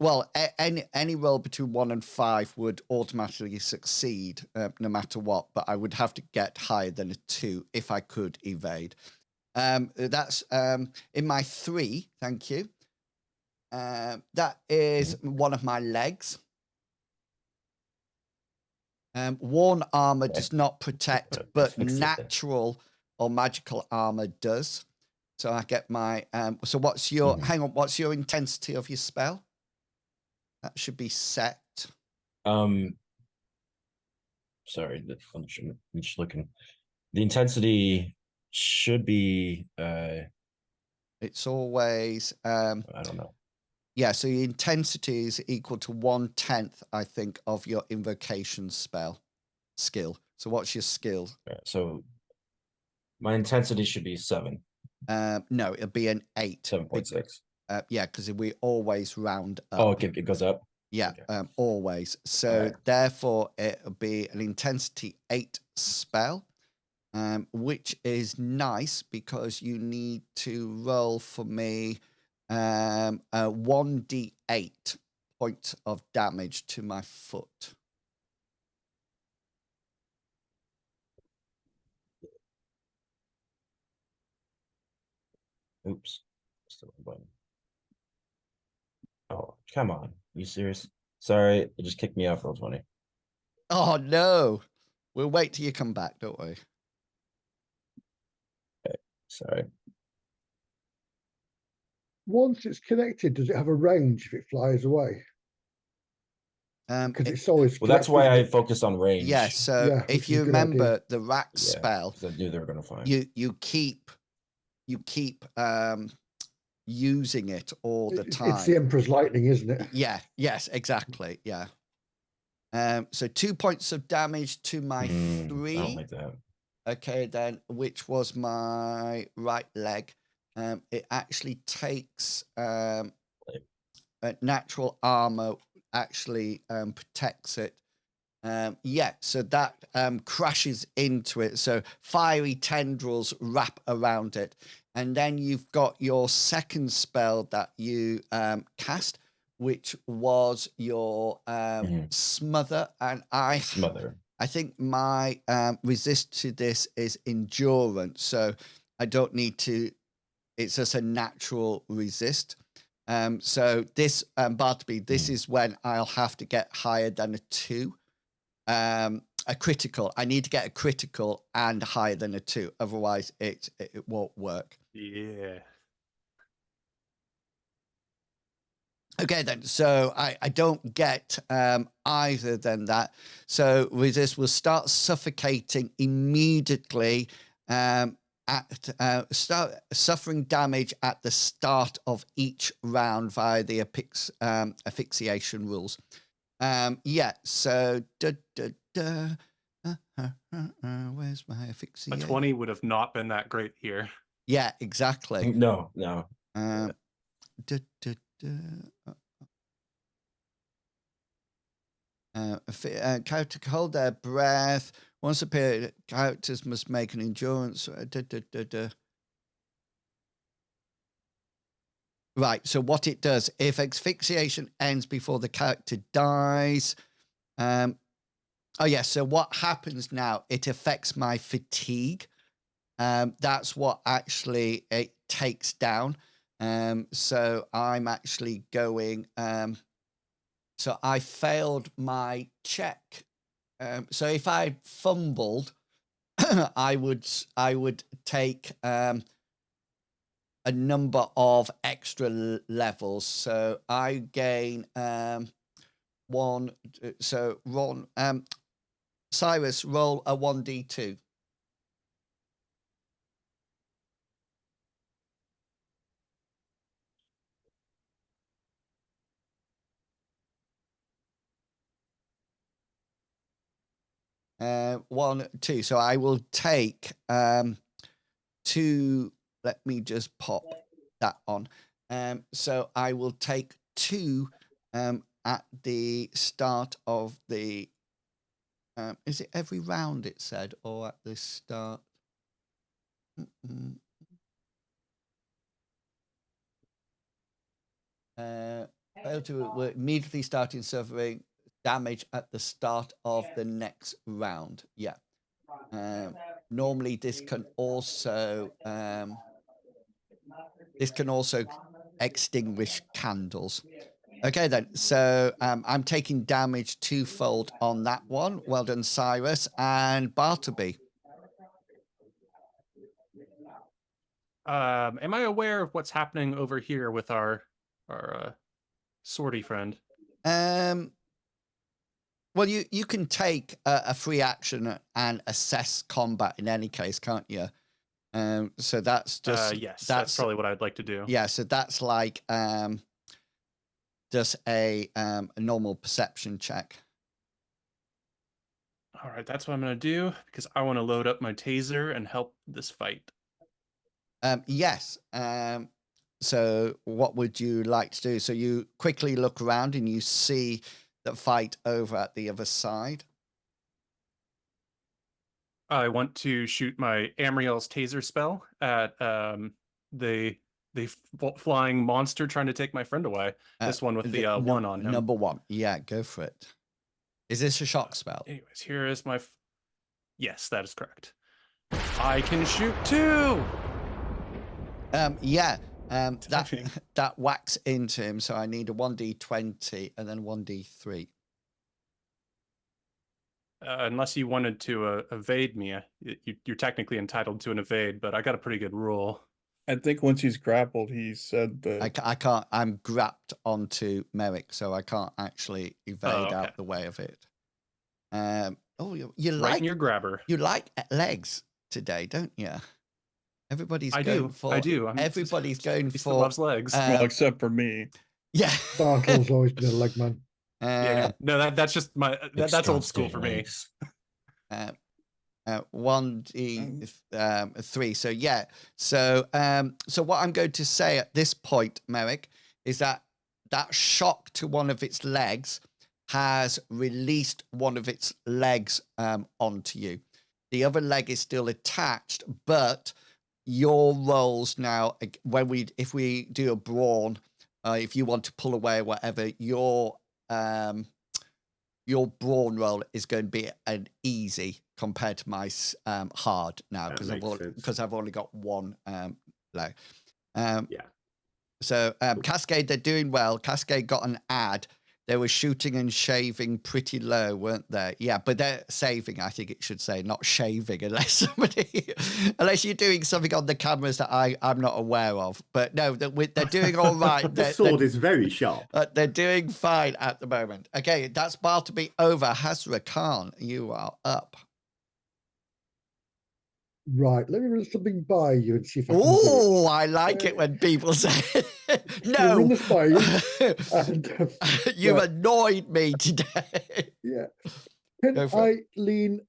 well, any roll between 1 and 5 would automatically succeed no matter what, but I would have to get higher than a 2 if I could evade. That's in my 3. Thank you. That is one of my legs. Worn armor does not protect, but natural or magical armor does. So I get my so what's your hang on, what's your intensity of your spell? That should be set. Sorry, I'm just looking. The intensity should be it's always I don't know. Yeah, so your intensity is equal to 1/10, I think, of your invocation skill. So what's your skill? So my intensity should be 7. No, it'll be an 8. 7.6. Yeah, because we always round up. Oh, okay, it goes up. Yeah, okay. Always. So therefore, it'll be an intensity 8 spell, which is nice because you need to roll for me a 1d8 points of damage to my foot. Oops. Still a button. Oh, come on. Are you serious? Sorry, it just kicked me off roll 20. Oh, no. We'll wait till you come back, don't we? Okay, sorry. Once it's connected, does it have a range if it flies away? Because it's always well, that's why I focused on range. Yeah, so if you remember the rack spell, I knew they were going to find. You keep using it all the time. It's the Emperor's Lightning, isn't it? Yeah, yes, exactly. Yeah. So 2 points of damage to my 3. I don't like that. Okay, then, which was my right leg. It actually takes natural armor actually protects it. Yeah, so that crashes into it. So fiery tendrils wrap around it. And then you've got your second spell that you cast, which was your smother. And Smother. I think my resist to this is endurance. So I don't need to, it's just a natural resist. So this, Bartleby, this is when I'll have to get higher than a 2. A critical. I need to get a critical and higher than a 2. Otherwise, it won't work. Yeah. Okay, then. So I don't get either than that. So resist will start suffocating immediately. Start suffering damage at the start of each round via the asphyxiation rules. Yeah, so where's my A asphyxiation? 20 would have not been that great here. Yeah, exactly. No. Character can hold their breath. Once a period, characters must make an endurance. Right, so what it does, if asphyxiation ends before the character dies, oh yeah, so what happens now, it affects my fatigue. That's what actually it takes down. So I'm actually going, so I failed my check. So if I fumbled, I would take a number of extra levels. So I gain 1. So Ron, Cyrus, roll a 1d2. One, 2. So I will take 2. Let me just pop that on. So I will take 2 at the start of the. Is it every round? It said, or at the start. Fail to work immediately starting suffering damage at the start of the next round. Yeah. Normally this can also extinguish candles. Okay then, so I'm taking damage 2-fold on that one. Well done, Cyrus. And Bartleby. Am I aware of what's happening over here with our swordy friend? Well, you can take a free action and assess combat in any case, can't you? So that's just yes, that's probably what I'd like to do. Yeah, so that's like just a normal perception check. All right, that's what I'm going to do because I want to load up my taser and help this fight. Yes. So what would you like to do? So you quickly look around and you see the fight over at the other side. I want to shoot my Amriel's taser spell at the flying monster trying to take my friend away. This one with the 1 on him. Number 1. Yeah, go for it. Is this a shock spell? Anyways, here is my... Yes, that is correct. I can shoot 2! Yeah. That whacks into him, so I need a 1d20 and then 1d3. Unless you wanted to evade me, you're technically entitled to an evade, but I got a pretty good rule. I think once he's grappled, he said that I can't. I'm grapped onto Merrick, so I can't actually evade out the way of it. You right like in your grabber. You like legs today, don't you? Everybody's going for. I do. Everybody's going for. Loves legs. well, except for me. Yeah. Bartle's always been a leg man. Yeah. No, that's just my. That's old school for me. 1d3. So yeah. So what I'm going to say at this point, Merrick, is that that shock to one of its legs has released one of its legs onto you. The other leg is still attached, but your rolls now, if we do a brawn, if you want to pull away or whatever, your brawn roll is going to be an easy compared to my hard now, because I've only got one leg. So Cascade, they're doing well. Cascade got an ad. They were shooting and shaving pretty low, weren't they? Yeah, but they're saving, I think it should say, not shaving, unless you're doing something on the cameras that I'm not aware of. But no, they're doing all right. The sword is very sharp. They're doing fine at the moment. Okay, that's Bartleby over. Hasra Khan, you are up. Right, let me run something by you and see if I can Oh, I like it when people say, no. Run this by you. And, you've annoyed me today. Yeah. Can I lean?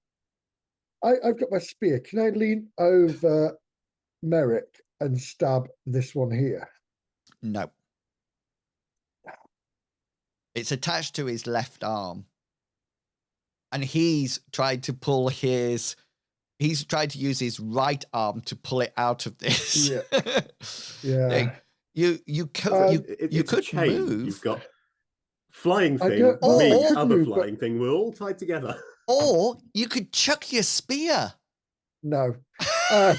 I've got my spear. Can I lean over Merrick and stab this one here? No. It's attached to his left arm. And he's tried to use his right arm to pull it out of this. Yeah. You could chain. move. You've got flying thing, other flying thing. We're all tied together. Or you could chuck your spear. No. Oh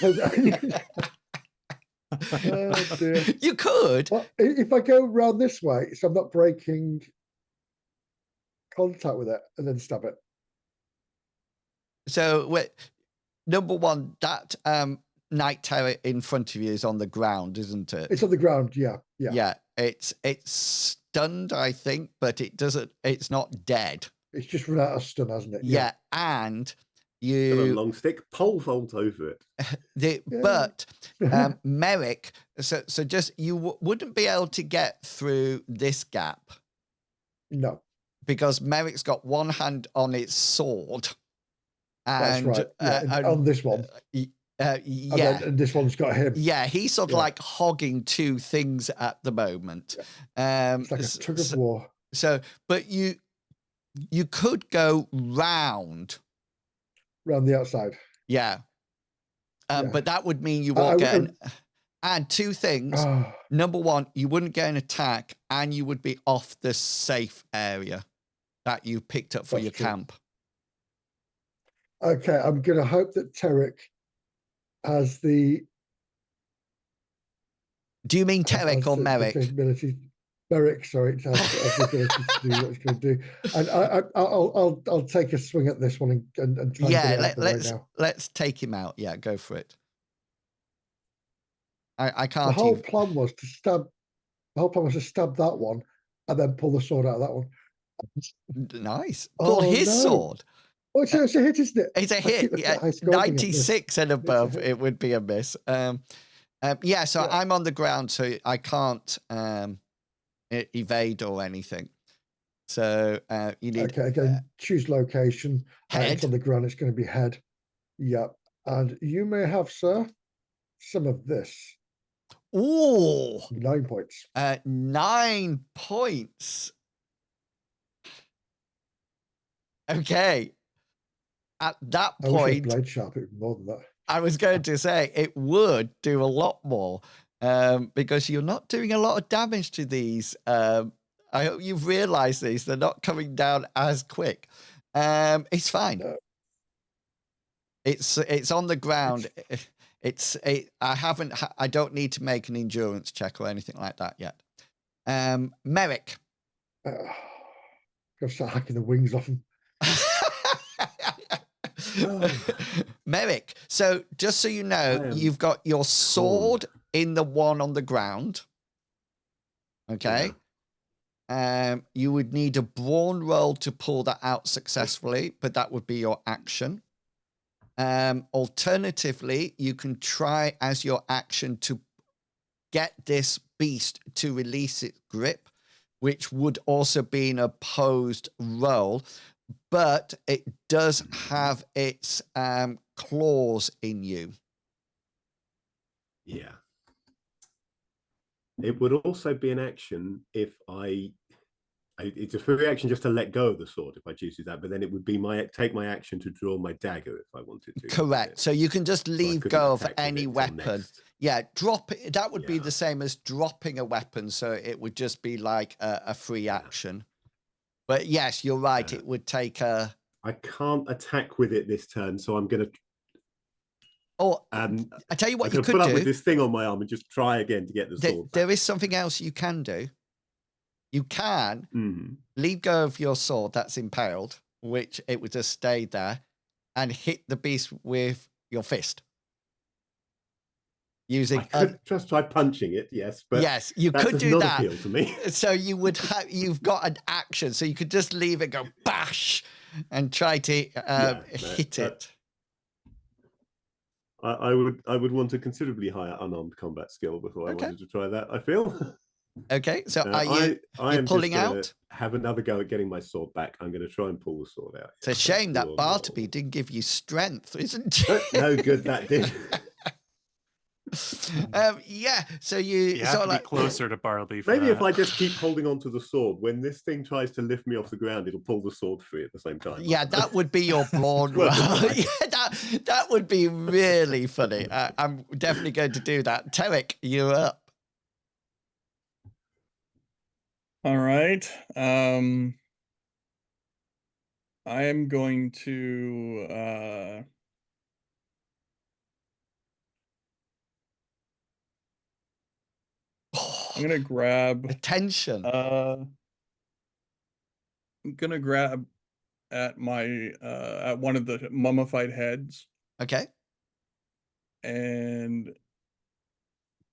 dear. You could. Well, if I go round this way, so I'm not breaking contact with it, and then stab it. So, number one, that night terror in front of you is on the ground, isn't it? It's on the ground, yeah. Yeah, it's stunned, I think, but it's not dead. It's just run out of stun, hasn't it? Yeah, and you got a long stick, pole vault over it. But Merrick, so just you wouldn't be able to get through this gap. No, because Merrick's got one hand on its sword. And, that's right. And on this one. Yeah. And this one's got him. Yeah, he's sort of like hogging two things at the moment. It's like a tug of war. So, but you could go round the outside. Yeah. But that would mean you won't get and two things. Number one, you wouldn't get an attack, and you would be off the safe area that you picked up for your camp. Okay, I'm going to hope that Tarek has the... Do you mean Tarek or Merrick? Merrick, sorry, has the ability to do what it's going to do. And I'll take a swing at this one and try and get it out now. Let's take him out. Yeah, go for it. I can't. The whole plan was to stab. The whole plan was to stab that one and then pull the sword out of that one. Nice. Pull his sword. Oh, it's a hit, isn't it? It's a hit. 96 and above, it would be a miss. Yeah, so I'm on the ground, so I can't evade or anything. So you need... Okay, again, choose location. Head. It's on the ground, it's going to be head. Yep. And you may have, sir, some of this. Ooh. 9 points. 9 points. Okay. At that point, blade sharp, it was more than that. I was going to say it would do a lot more because you're not doing a lot of damage to these. I hope you've realized these. They're not coming down as quick. It's fine. No. It's on the ground. I don't need to make an endurance check or anything like that yet. Merrick. Gotta start hacking the wings off him. Merrick, so just so you know, you've got your sword in the one on the ground. Okay. You would need a brawn roll to pull that out successfully, but that would be your action. Alternatively, you can try as your action to get this beast to release its grip, which would also be an opposed roll. But it does have its claws in you. Yeah. it would also be an action if it's a free action just to let go of the sword if I choose to do that, but then it would be take my action to draw my dagger if I wanted to. Correct. So you can just leave go of any weapon. Yeah, drop it. That would be the same as dropping a weapon. So it would just be like a free action. But yes, you're right. It would take a. I can't attack with it this turn, so I'm going to. Oh, I tell you what, you could put up do with this thing on my arm and just try again to get the sword. There is something else you can do. You can leave go of your sword that's impaled, which it would just stay there, and hit the beast with your fist. Using I could just try punching it, yes, but yes, you that could does do not that. appeal to me. So you would you've got an action, so you could just leave it, go bash, and try to hit it. I would want a considerably higher unarmed combat skill before I wanted to try that. I feel. Okay, so are you am pulling just out? Have another go at getting my sword back. I'm going to try and pull the sword out. It's a shame that Bartleby didn't give you strength, isn't it? No good that did. Yeah, so you have to be closer to Bartleby. Maybe if I just keep holding on to the sword, when this thing tries to lift me off the ground, it'll pull the sword free at the same time. Yeah, that would be your brawn. That would be really funny. I'm definitely going to do that. Tarek, you're up. All right. I am going to I'm gonna grab attention. I'm gonna grab at my at one of the mummified heads. Okay. And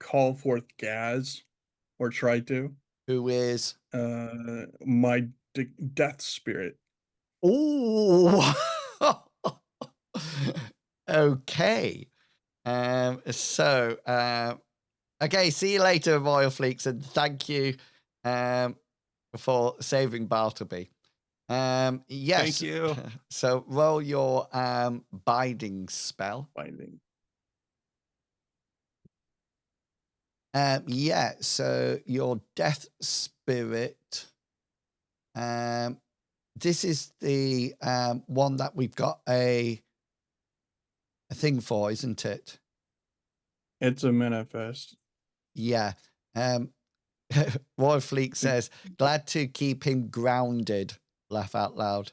call forth Gaz, or try to. Who is my death spirit. Ooh. Okay. Okay, see you later, Royal Fleeks, and thank you for saving Bartleby. Yes. Thank you. So roll your binding spell. Binding. Yeah, so your death spirit. This is the one that we've got a thing for, isn't it? It's a manifest. Yeah. Roy Fleek says, glad to keep him grounded. Laugh out loud.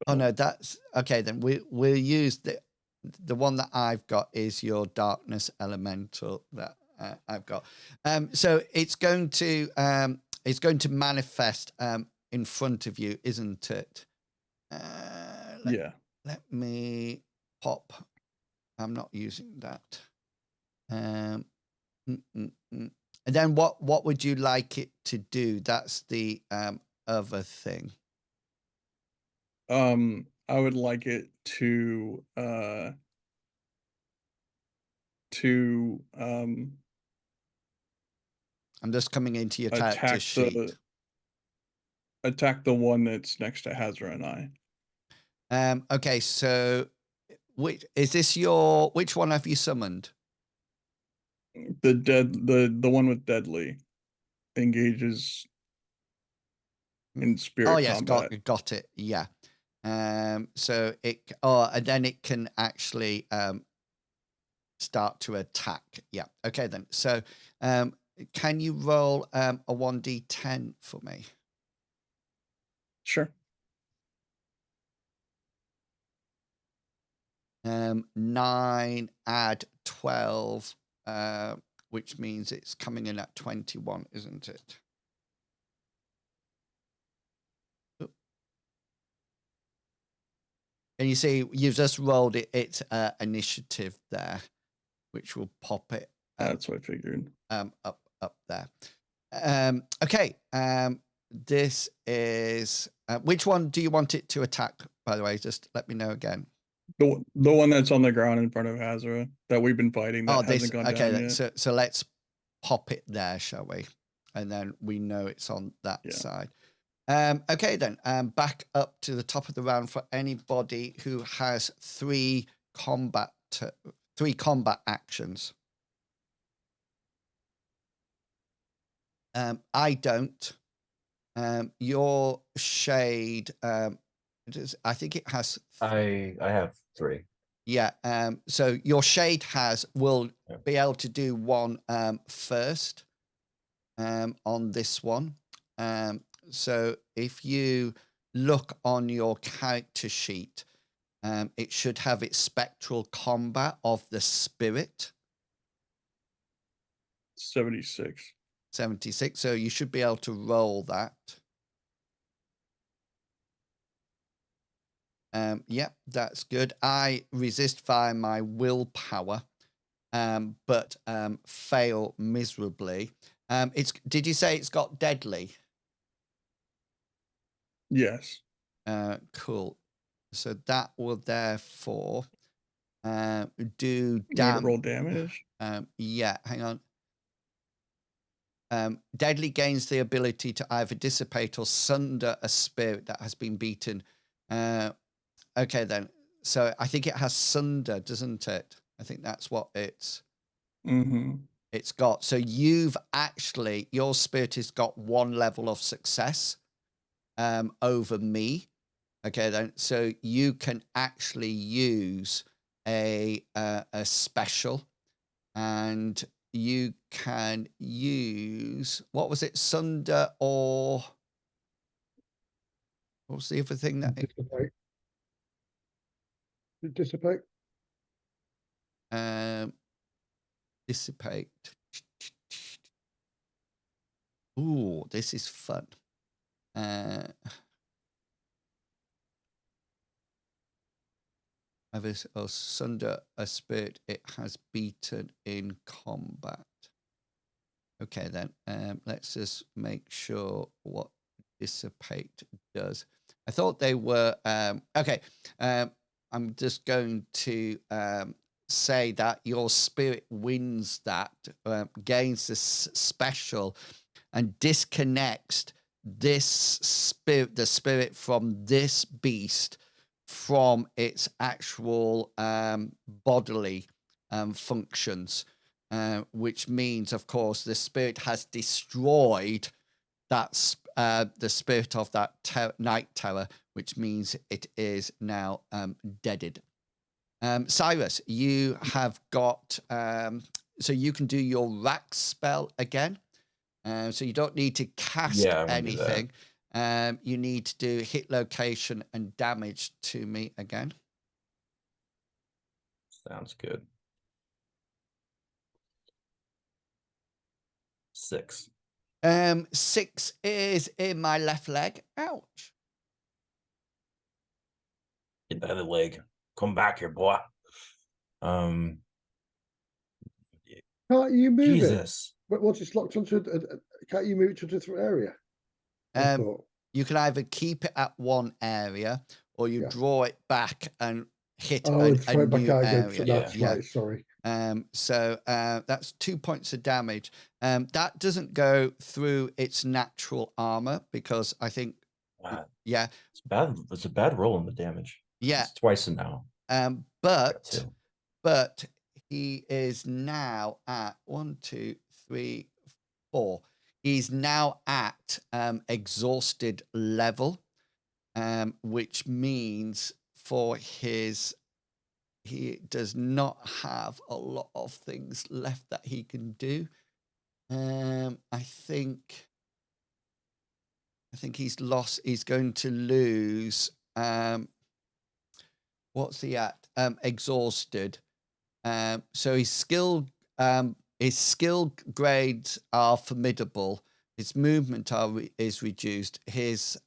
Oh no, that's okay. Then we'll use the one that I've got is your darkness elemental that I've got. So it's going to manifest in front of you, isn't it? Yeah. Let me pop. I'm not using that. And then what would you like it to do? That's the other thing. I would like it to I'm just coming into your character sheet. Attack the one that's next to Hasra and I. Okay, so which one have you summoned? The one with deadly engages in spirit. Oh yes, combat. got it. Yeah. So and then it can actually start to attack. Yeah. Okay then. So can you roll a 1d10 for me? Sure. 9 add 12, which means it's coming in at 21, isn't it? And you see, you've just rolled its initiative there, which will pop it. That's what I figured. Up there. Okay. This is which one do you want it to attack? By the way, just let me know again. The one that's on the ground in front of Hasra that we've been fighting. That hasn't gone down yet. So let's pop it there, shall we? And then we know it's on that side. Okay then. Back up to the top of the round for anybody who has 3 combat 3 combat actions. I don't. Your shade, I think it has. I have 3. Yeah. So your shade will be able to do one first on this one. So if you look on your character sheet, it should have its spectral combat of the spirit. 76. 76. So you should be able to roll that. Yep, that's good. I resist via my willpower, but fail miserably. Did you say it's got deadly? Yes. Cool. So that will therefore do damage. Roll damage. Yeah, hang on. Deadly gains the ability to either dissipate or sunder a spirit that has been beaten. Okay, then. So I think it has sunder, doesn't it? I think that's what it's got. So your spirit has got 1 level of success over me. Okay, then. So you can actually use a special, and you can use, what was it, sunder, or what was the other thing that dissipate? Dissipate. Ooh, this is fun. Sunder a spirit it has beaten in combat. Okay, then. Let's just make sure what dissipate does. I thought they were okay. I'm just going to say that your spirit wins that, gains this special, and disconnects the spirit from this beast from its actual bodily functions, which means, of course, the spirit has destroyed the spirit of that night terror, which means it is now deaded. Cyrus, you have got so you can do your rack spell again. So you don't need to cast anything. You need to do hit location and damage to me again. Sounds good. 6. 6 is in my left leg. Ouch. Get the other leg. Come back here, boy. Can't you move Jesus. it? But once it's locked onto can't you move it to a different area? You can either keep it at one area, or you draw it back and hit a new area. That's right. Sorry. So that's 2 points of damage. That doesn't go through its natural armor, because I think, it's bad. It's a bad roll in the damage. Yeah, it's twice now. But he is now at 1, 2, 3, 4. He's now at exhausted level, which means he does not have a lot of things left that he can do. I think he's lost. He's going to lose. What's he at? Exhausted. So his skill grades are formidable. His movement is reduced. His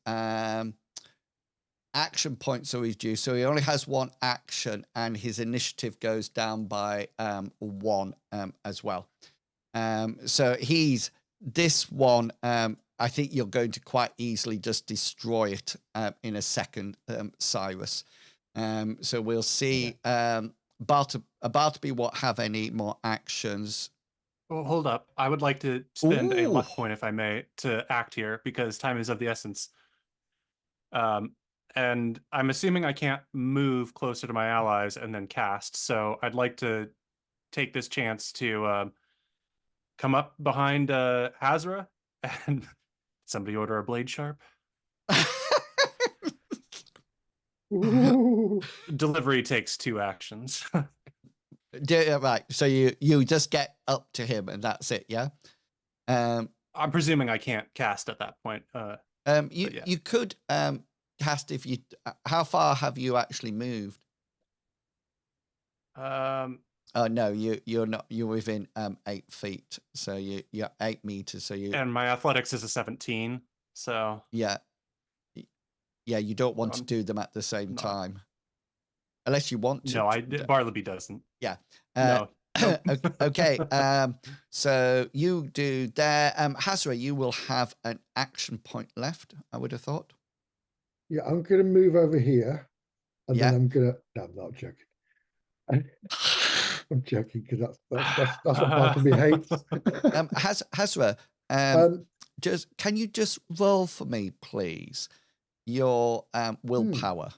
action points are reduced. So he only has 1 action, and his initiative goes down by 1 as well. So this one. I think you're going to quite easily just destroy it in a second, Cyrus. So we'll see. Bartleby won't have any more actions. Well, hold up. I would like to spend a luck point, if I may, to act here, because time is of the essence. And I'm assuming I can't move closer to my allies and then cast. So I'd like to take this chance to come up behind Hasra and somebody order a blade sharp. Delivery takes 2 actions. Right. So you just get up to him and that's it. Yeah. I'm presuming I can't cast at that point. You could cast if you. How far have you actually moved? Oh no, you're not. You're within 8 feet, so you're 8 meters. So you. And my athletics is a 17. So yeah, you don't want to do them at the same time, unless you want to. No, Bartleby doesn't. Yeah. No. Okay. So you do there. Hasra, you will have an action point left, I would have thought. Yeah, I'm gonna move over here, and then I'm gonna. No, I'm not joking. I'm joking because that's what Bartleby hates. Hasra, can you just roll for me, please? Your willpower.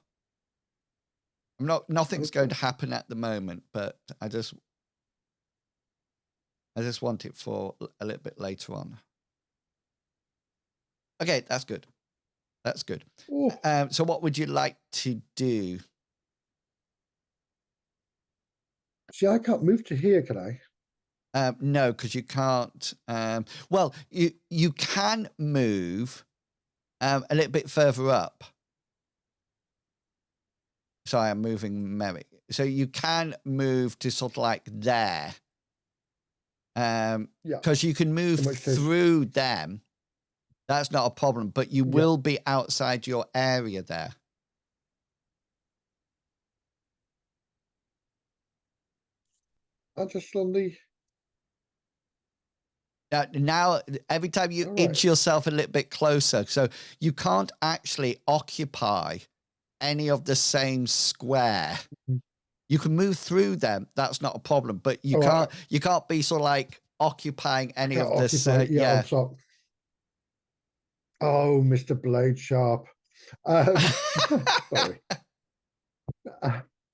Nothing's going to happen at the moment, but I just want it for a little bit later on. Okay, that's good. That's good. So what would you like to do? See, I can't move to here, can I? No, because you can't. Well, you can move a little bit further up. Sorry, I'm moving Merrick. So you can move to sort of like there. Because you can move through them. That's not a problem, but you will be outside your area there. I'll just slowly. Now, every time you inch yourself a little bit closer, so you can't actually occupy any of the same square. You can move through them. That's not a problem, but you can't. You can't be sort of like occupying any of this. On top. Oh, Mr. Blade Sharp. Sorry.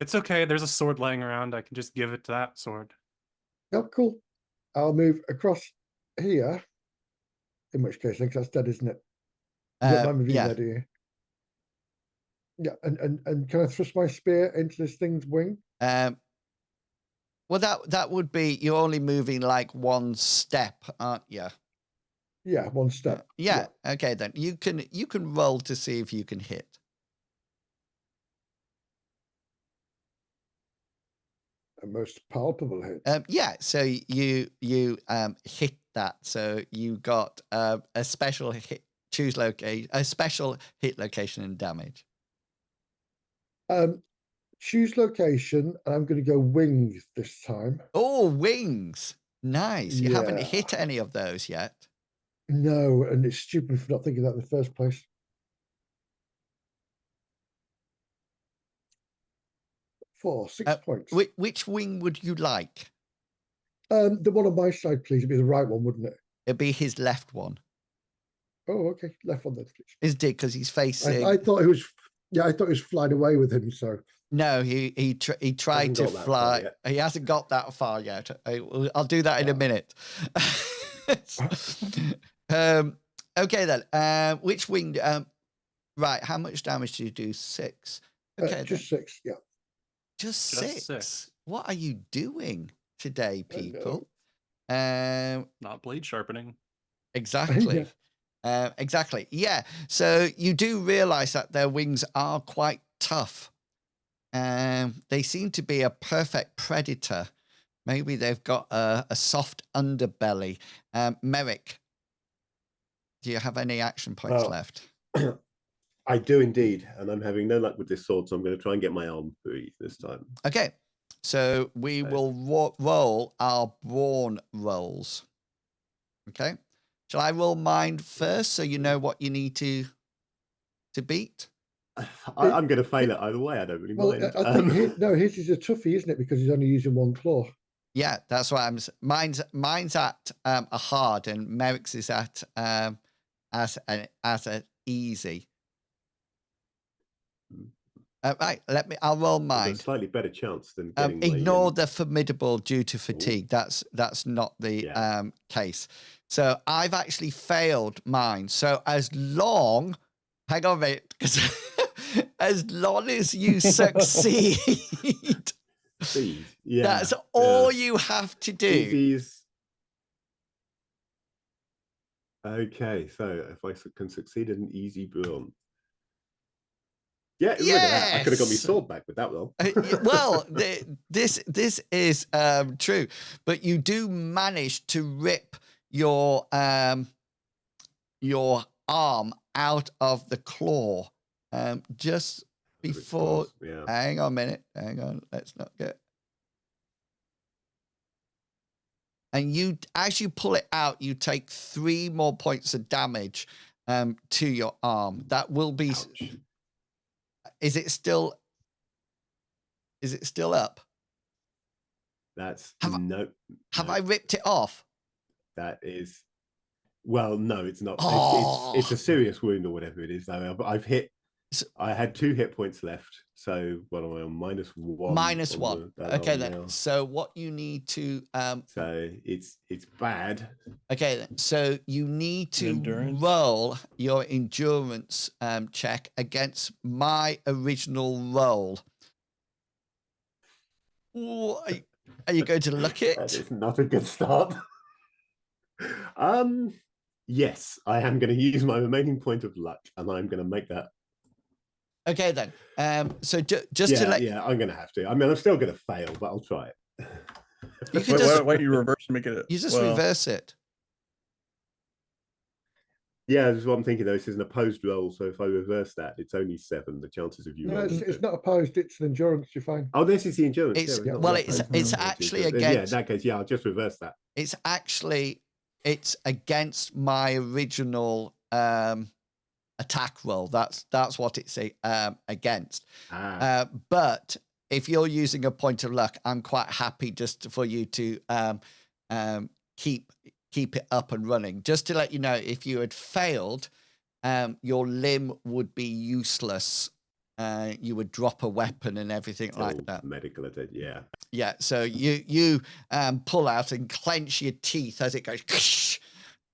It's okay. There's a sword laying around. I can just give it to that sword. Oh, cool. I'll move across here. In which case, I think that's dead, isn't it? Dead here. Yeah, and can I thrust my spear into this thing's wing? Well, that would be, you're only moving like 1 step, aren't you? Yeah, 1 step. Yeah. Okay, then you can roll to see if you can hit. A most palpable hit. Yeah. So you hit that. So you got a special hit. Choose location. A special hit location and damage. Choose location, and I'm going to go wings this time. Oh, wings! Nice. You haven't hit any of those yet. No, and it's stupid for not thinking that in the first place. For 6 points. Which wing would you like? The one on my side, please. It'd be the right one, wouldn't it? It'd be his left one. Oh, okay. Left one then, please. Is it because he's facing? I thought it was. Yeah, I thought he was flying away with him. So. No, he tried to fly. He hasn't got that far yet. I'll do that in a minute. Okay then. Which wing? Right. How much damage do you do? 6. Okay. Just 6. Yeah. Just 6. What are you doing today, people? Not blade sharpening. Exactly. Exactly. Yeah. So you do realize that their wings are quite tough. They seem to be a perfect predator. Maybe they've got a soft underbelly. Merrick, do you have any action points left? I do indeed, and I'm having no luck with this sword, so I'm going to try and get my arm free this time. Okay, so we will roll our brawn rolls. Okay, shall I roll mine first so you know what you need to beat? I'm going to fail it either way. I don't really mind. I think his is a toughie, isn't it? Because he's only using 1 claw. Yeah, that's why mine's at a hard, and Merrick's is at as an easy. Right, I'll roll With mine. a slightly better chance than getting Ignore the formidable due to fatigue. That's not the case. So I've actually failed mine. So as long, hang on a minute, because as long as you succeed, that's all you have to do. Easy's. Okay, so if I can succeed at an easy bronze. Yeah, look at that. I could have got my sword back with that roll. Well, this is true, but you do manage to rip your arm out of the claw just before. Hang on a minute. Hang on. Let's not get. And you, as you pull it out, you take 3 more points of damage to your arm. That will be. Ouch. Is it still up? That's no. Have I ripped it off? That is. Well, no, it's not. Oh. It's a serious wound or whatever it is. Though I've hit. I had 2 hit points left. So what am I on? -1. -1. Okay then. Now. So what you need to so it's bad. Okay then. So you need to roll your endurance check against my original roll. Ooh, are you going to look it? That is not a good start. Yes, I am going to use my remaining point of luck, and I'm going to make that. Okay then. So just to let I'm going to have to. I mean, I'm still going to fail, but I'll try it. You can why don't you reverse and make it? You just reverse it. Yeah, that's what I'm thinking. Though this is an opposed roll, so if I reverse that, it's only 7. The chances of you. No, it's not opposed. It's an endurance. You're fine. Oh, this is the endurance. It's actually against. Yeah, in that case, I'll just reverse that. It's against my original attack roll. That's what it's against. But if you're using a point of luck, I'm quite happy just for you to keep it up and running. Just to let you know, if you had failed, your limb would be useless. You would drop a weapon and everything like that. Medical attention, yeah. Yeah, so you pull out and clench your teeth as it goes,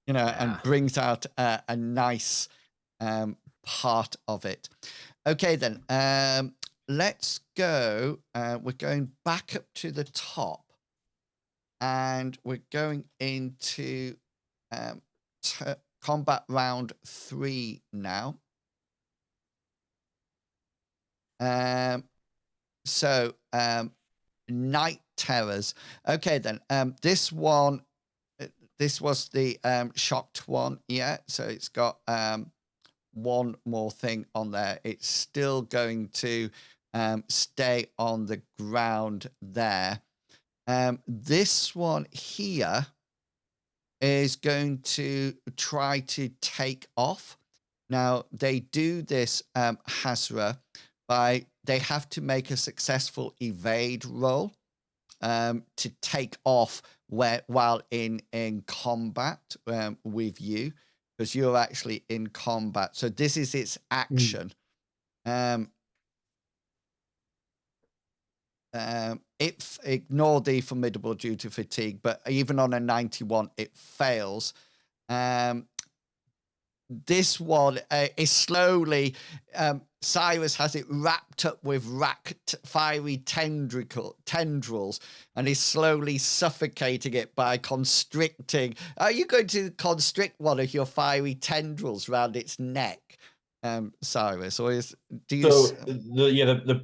and brings out a nice part of it. Okay, then let's go. We're going back up to the top. And we're going into combat round 3 now. So night terrors. Okay, then this one, this was the shocked one. Yeah, so it's got one more thing on there. It's still going to stay on the ground there. This one here is going to try to take off. Now, they do this, Hasra, they have to make a successful evade roll to take off while in combat with you, because you're actually in combat. So this is its action. Ignore the formidable due to fatigue, but even on a 91, it fails. This one is slowly, Cyrus has it wrapped up with fiery tendrils and is slowly suffocating it by constricting. Are you going to constrict one of your fiery tendrils around its neck, Cyrus? Or do you? So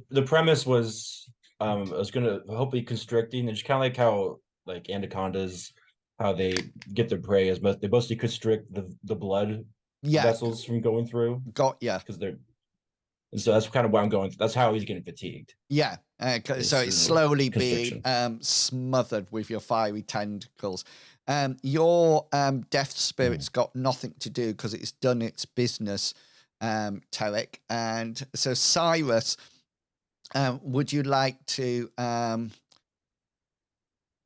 the premise was I was gonna hopefully constricting, and just kind of like how like anacondas, how they get their prey, as they mostly constrict the blood vessels from going through. Because they're. And so that's kind of where I'm going. That's how he's getting fatigued. Yeah. So it's slowly being smothered with your fiery tentacles. Your death spirit's got nothing to do because it's done its business, Tarek. And so Cyrus, would you like to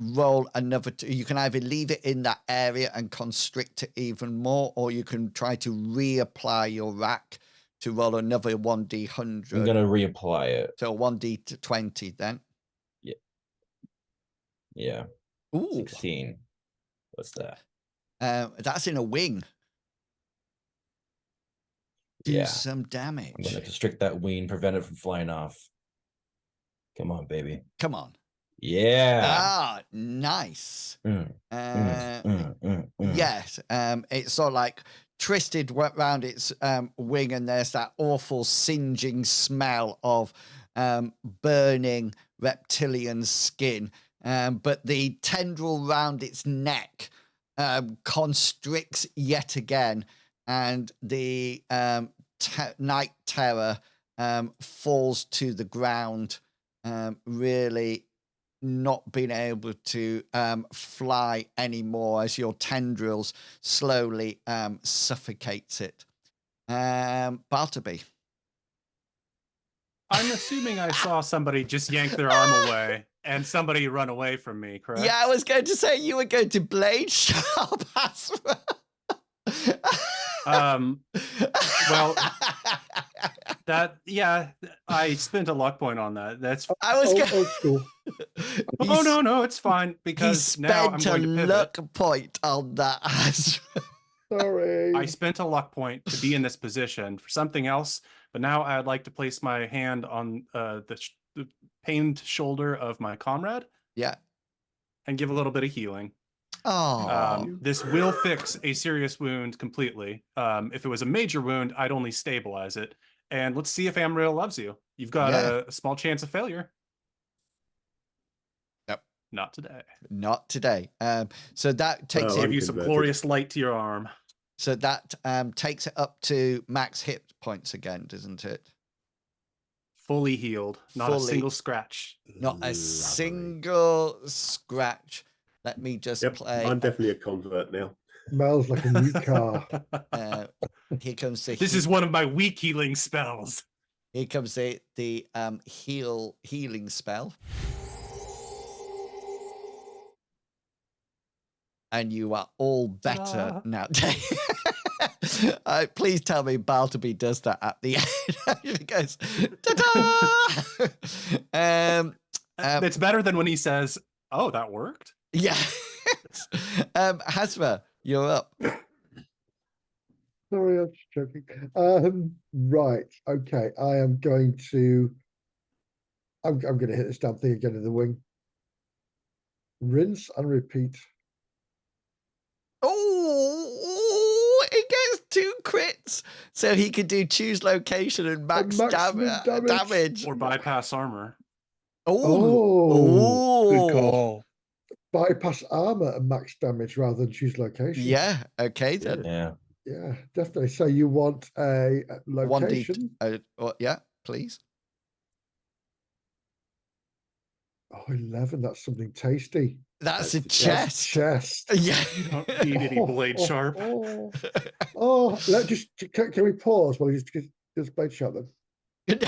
roll another? You can either leave it in that area and constrict it even more, or you can try to reapply your rack to roll another I'm 1d100. gonna reapply it. So 1d20 then. Yeah. Ooh. 16. What's that? That's in a wing. Do Yeah. some damage. I'm gonna constrict that wing, prevent it from flying off. Come on, baby. Come on. Yeah. Ah, nice. Yes. It's sort of like twisted around its wing, and there's that awful singeing smell of burning reptilian skin. But the tendril round its neck constricts yet again, and the night terror falls to the ground, really not being able to fly anymore as your tendrils slowly suffocates it. Bartleby. I'm assuming I saw somebody just yank their arm away and somebody run away from me, correct? Yeah, I was going to say you were going to blade sharp Hasra. Well, I spent a luck point on that. That's I was old school. no, it's fine because he now I'm spent going to a pivot. luck point on that. Hasra. Sorry. I spent a luck point to be in this position for something else, but now I'd like to place my hand on the pained shoulder of my comrade. Yeah. And give a little bit of healing. Oh. This will fix a serious wound completely. If it was a major wound, I'd only stabilize it. And let's see if Amriel loves you. You've got a small chance of failure. Yep. Not today. Not today. So that takes Give you some glorious light to your arm. So that takes it up to max hit points again, doesn't it? Fully healed. Not a single scratch. Not a single scratch. Let me just play. I'm definitely a convert now. Smells like a new car. Here comes the. This is one of my weak healing spells. Here comes the healing spell. And you are all better now. Please tell me Bartleby does that at the end. He goes, ta-da! It's better than when he says, "Oh, that worked." Yeah. Hasra, you're up. Sorry, I'm just joking. Right. Okay. I'm going to hit this damn thing again in the wing. Rinse and repeat. Oh, it gets 2 crits. So he can do choose location and max damage. Or bypass armor. Oh, Good call. Bypass armor and max damage rather than choose location. Yeah. Okay then. Yeah, definitely. So you want a location? 1D. Yeah, please. Oh, 11. That's something tasty. That's a chest. Chest. Yeah. You don't need any blade sharp. Can we pause while you just blade sharp then? And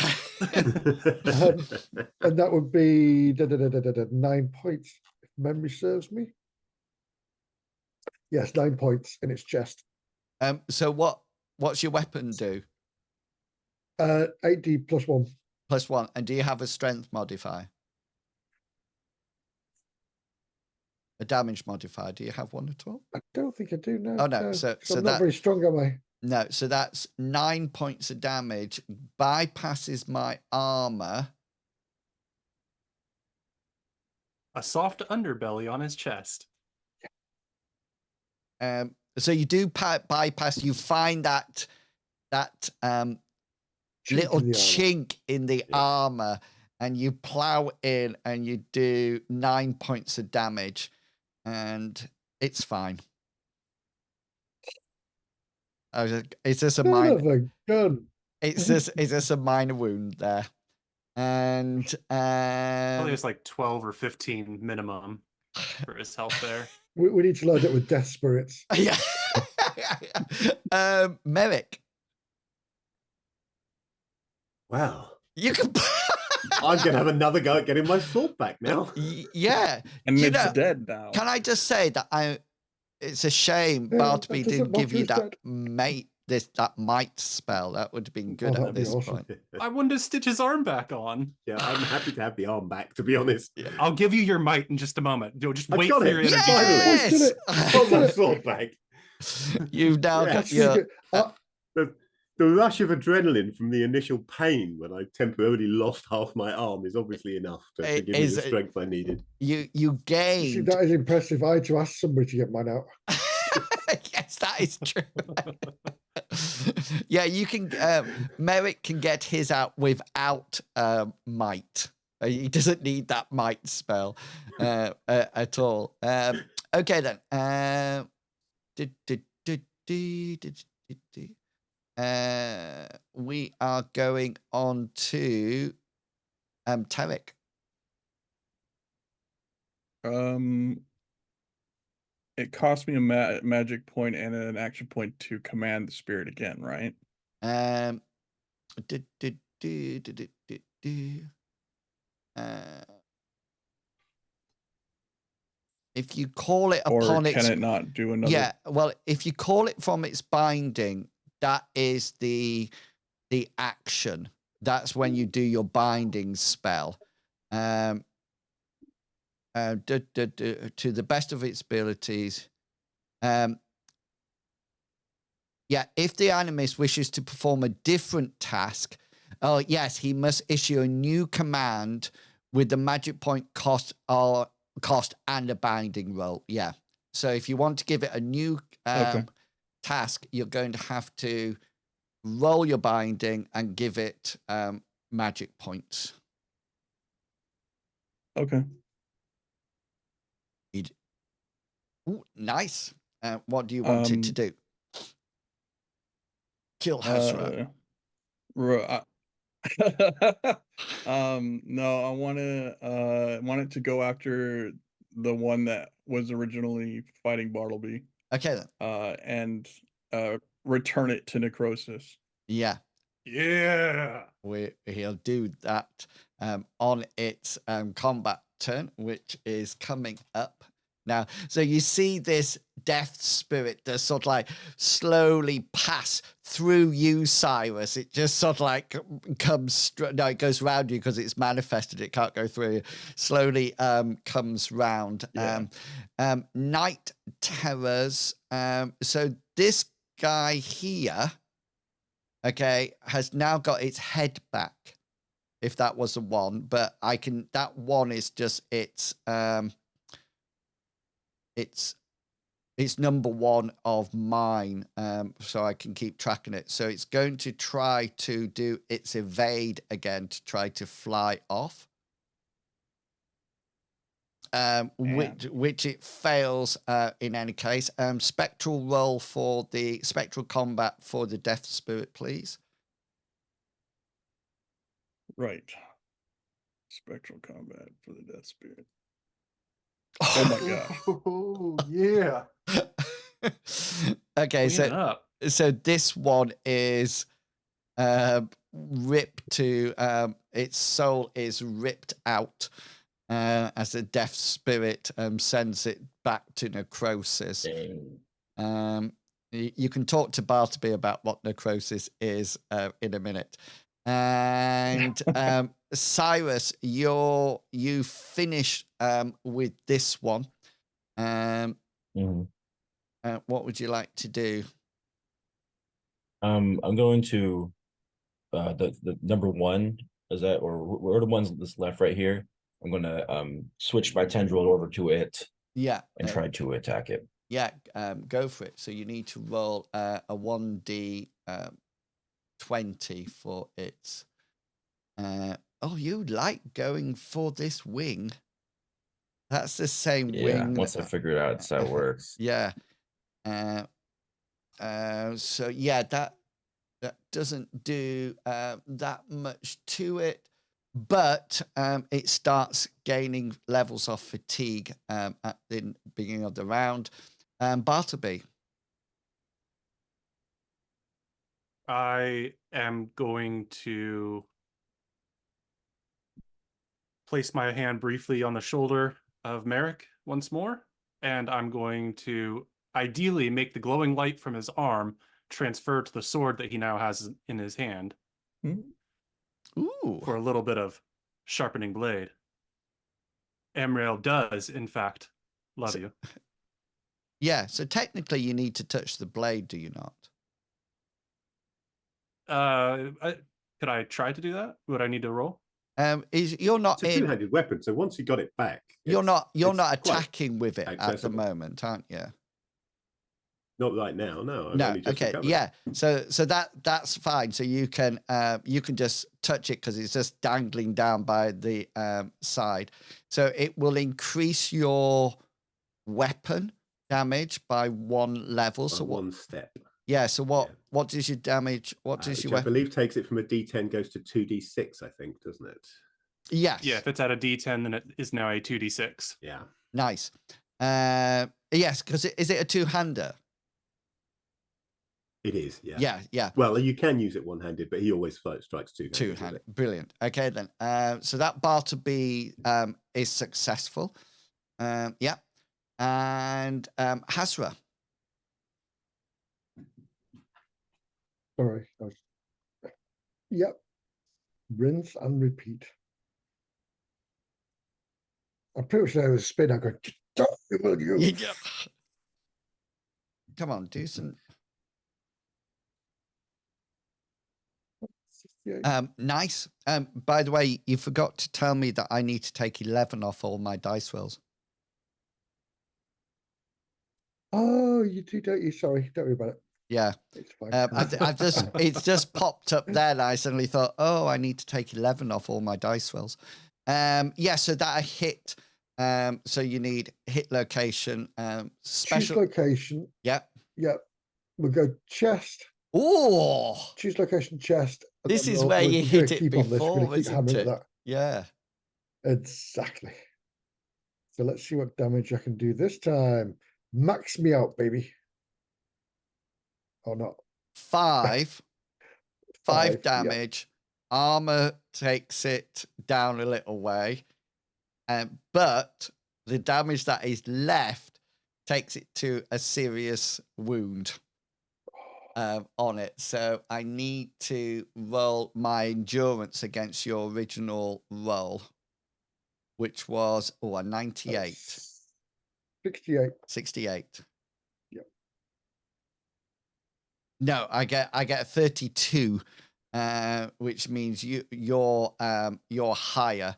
that would be 9 points, if memory serves me. Yes, 9 points in its chest. So what's your weapon do? 8d plus 1. Plus 1. And do you have a strength modifier? A damage modifier? Do you have one at all? I don't think I do. No. Oh no. No. So I'm not very strong, am I? No. So that's 9 points of damage. Bypasses my armor. A soft underbelly on his chest. So you do bypass. You find that little chink in the armor, and you plow in, and you do 9 points of damage, and it's fine. It's just a minor gun. It's just a minor wound there, and probably it's like 12 or 15 minimum for his health there. We need to load it with death spirits. Yeah. Merrick. Wow. You can. I'm gonna have another go at getting my sword back now. Yeah. And it's dead now. Can I just say that it's a shame Bartleby didn't give you that that might spell. That would have been good that'd at be this awesome. point. I wanted to stitch his arm back on. Yeah, I'm happy to have the arm back, to be honest. Yeah. I'll give you your might in just a moment. You'll just I wait got for it. your energy. Yes! Did it. Got my sword back. You've now Yeah. got your. The rush of adrenaline from the initial pain when I temporarily lost half my arm is obviously enough to give me the strength I needed. You See, gained. that is impressive. I had to ask somebody to get mine out. Yes, that is true. Yeah, you can. Merrick can get his out without might. He doesn't need that might spell at all. Okay then. We are going on to Tarek. It cost me a magic point and an action point to command the spirit again, right? If you call it or upon can its, it not do another? yeah, well, if you call it from its binding, that is the action. That's when you do your binding spell. To the best of its abilities. Yeah, if the animist wishes to perform a different task, oh yes, he must issue a new command with the magic point cost and a binding roll. Yeah. So if you want to give it a new task, you're going to have to roll your binding and give it magic points. Okay. Ooh, nice. What do you want it to do? Kill Hasra. No, I want it to go after the one that was originally fighting Bartleby. Okay then. And return it to necrosis. Yeah. Yeah. He'll do that on its combat turn, which is coming up now. So you see this death spirit that sort of like slowly pass through you, Cyrus. It just sort of like comes, no, it goes around you because it's manifested. It can't go through you. Slowly comes round. Yeah. Night terrors. So this guy here, okay, has now got its head back. If that was a one, but that one is just it's number one of mine, so I can keep tracking it. So it's going to try to do its evade again to try to fly off. Which it fails in any case. Spectral roll for the spectral combat for the death spirit, please. Right. Spectral combat for the death spirit. Oh my god. Oh yeah. Okay, so this one is ripped to its soul is ripped out as the death spirit sends it back to necrosis. You can talk to Bartleby about what necrosis is in a minute. And Cyrus, you finish with this one. What would you like to do? I'm going to the number one, is that, or where the ones that's left right here? I'm gonna switch my tendril over to it. Yeah. And try to attack it. Yeah, go for it. So you need to roll a 1d 20 for it. Oh, you like going for this wing? That's the same wing. Once I figure it out, that's how it works. Yeah. So yeah, that doesn't do that much to it, but it starts gaining levels of fatigue at the beginning of the round. Bartleby. I am going to place my hand briefly on the shoulder of Merrick once more, and I'm going to ideally make the glowing light from his arm transfer to the sword that he now has in his hand. Ooh. For a little bit of sharpening blade. Amrail does, in fact, love you. Yeah, so technically you need to touch the blade, do you not? Could I try to do that? Would I need to roll? You're not It's a two-handed weapon, so once you got it back, you're not quite attacking with it at the accessible. moment, aren't you? Not right now, no. I've No, only just okay, recovered. yeah. So that's fine. So you can just touch it because it's just dangling down by the side. So it will increase your weapon damage by 1 level. So one step. Yeah. So what does your damage? What does your I weapon? believe takes it from a D10 goes to 2D6. I think, doesn't it? Yes. Yeah. If it's at a D10, then it is now a 2D6. Yeah. Nice. Yes, because is it a two-hander? It is, yeah. Yeah. Well, you can use it one-handed, but he always strikes two-handed. Two-handed. Brilliant. Okay, then. So that Bartleby is successful. Yeah. And Hasra. Sorry. Yep. Rinse and repeat. I'm pretty sure I was spin. I go, will you? Yeah. Come on, do some. Nice. By the way, you forgot to tell me that I need to take 11 off all my dice rolls. Oh, you do, don't you? Sorry, don't worry about it. Yeah. It's fine. It's just popped up there, and I suddenly thought, oh, I need to take 11 off all my dice rolls. Yeah, so that I hit. So you need hit location, special choose location. Yep. We'll go chest. Oh, choose location, chest. This is where you hit it before, keep isn't hammering it? at that. Yeah. Exactly. So let's see what damage I can do this time. Max me out, baby. Or not. 5 Five, damage. Armor takes it down a little way. But the damage that is left takes it to a serious wound on it. So I need to roll my endurance against your original roll, which was a 98. 68. 68. Yep. No, I get 32, which means you're higher,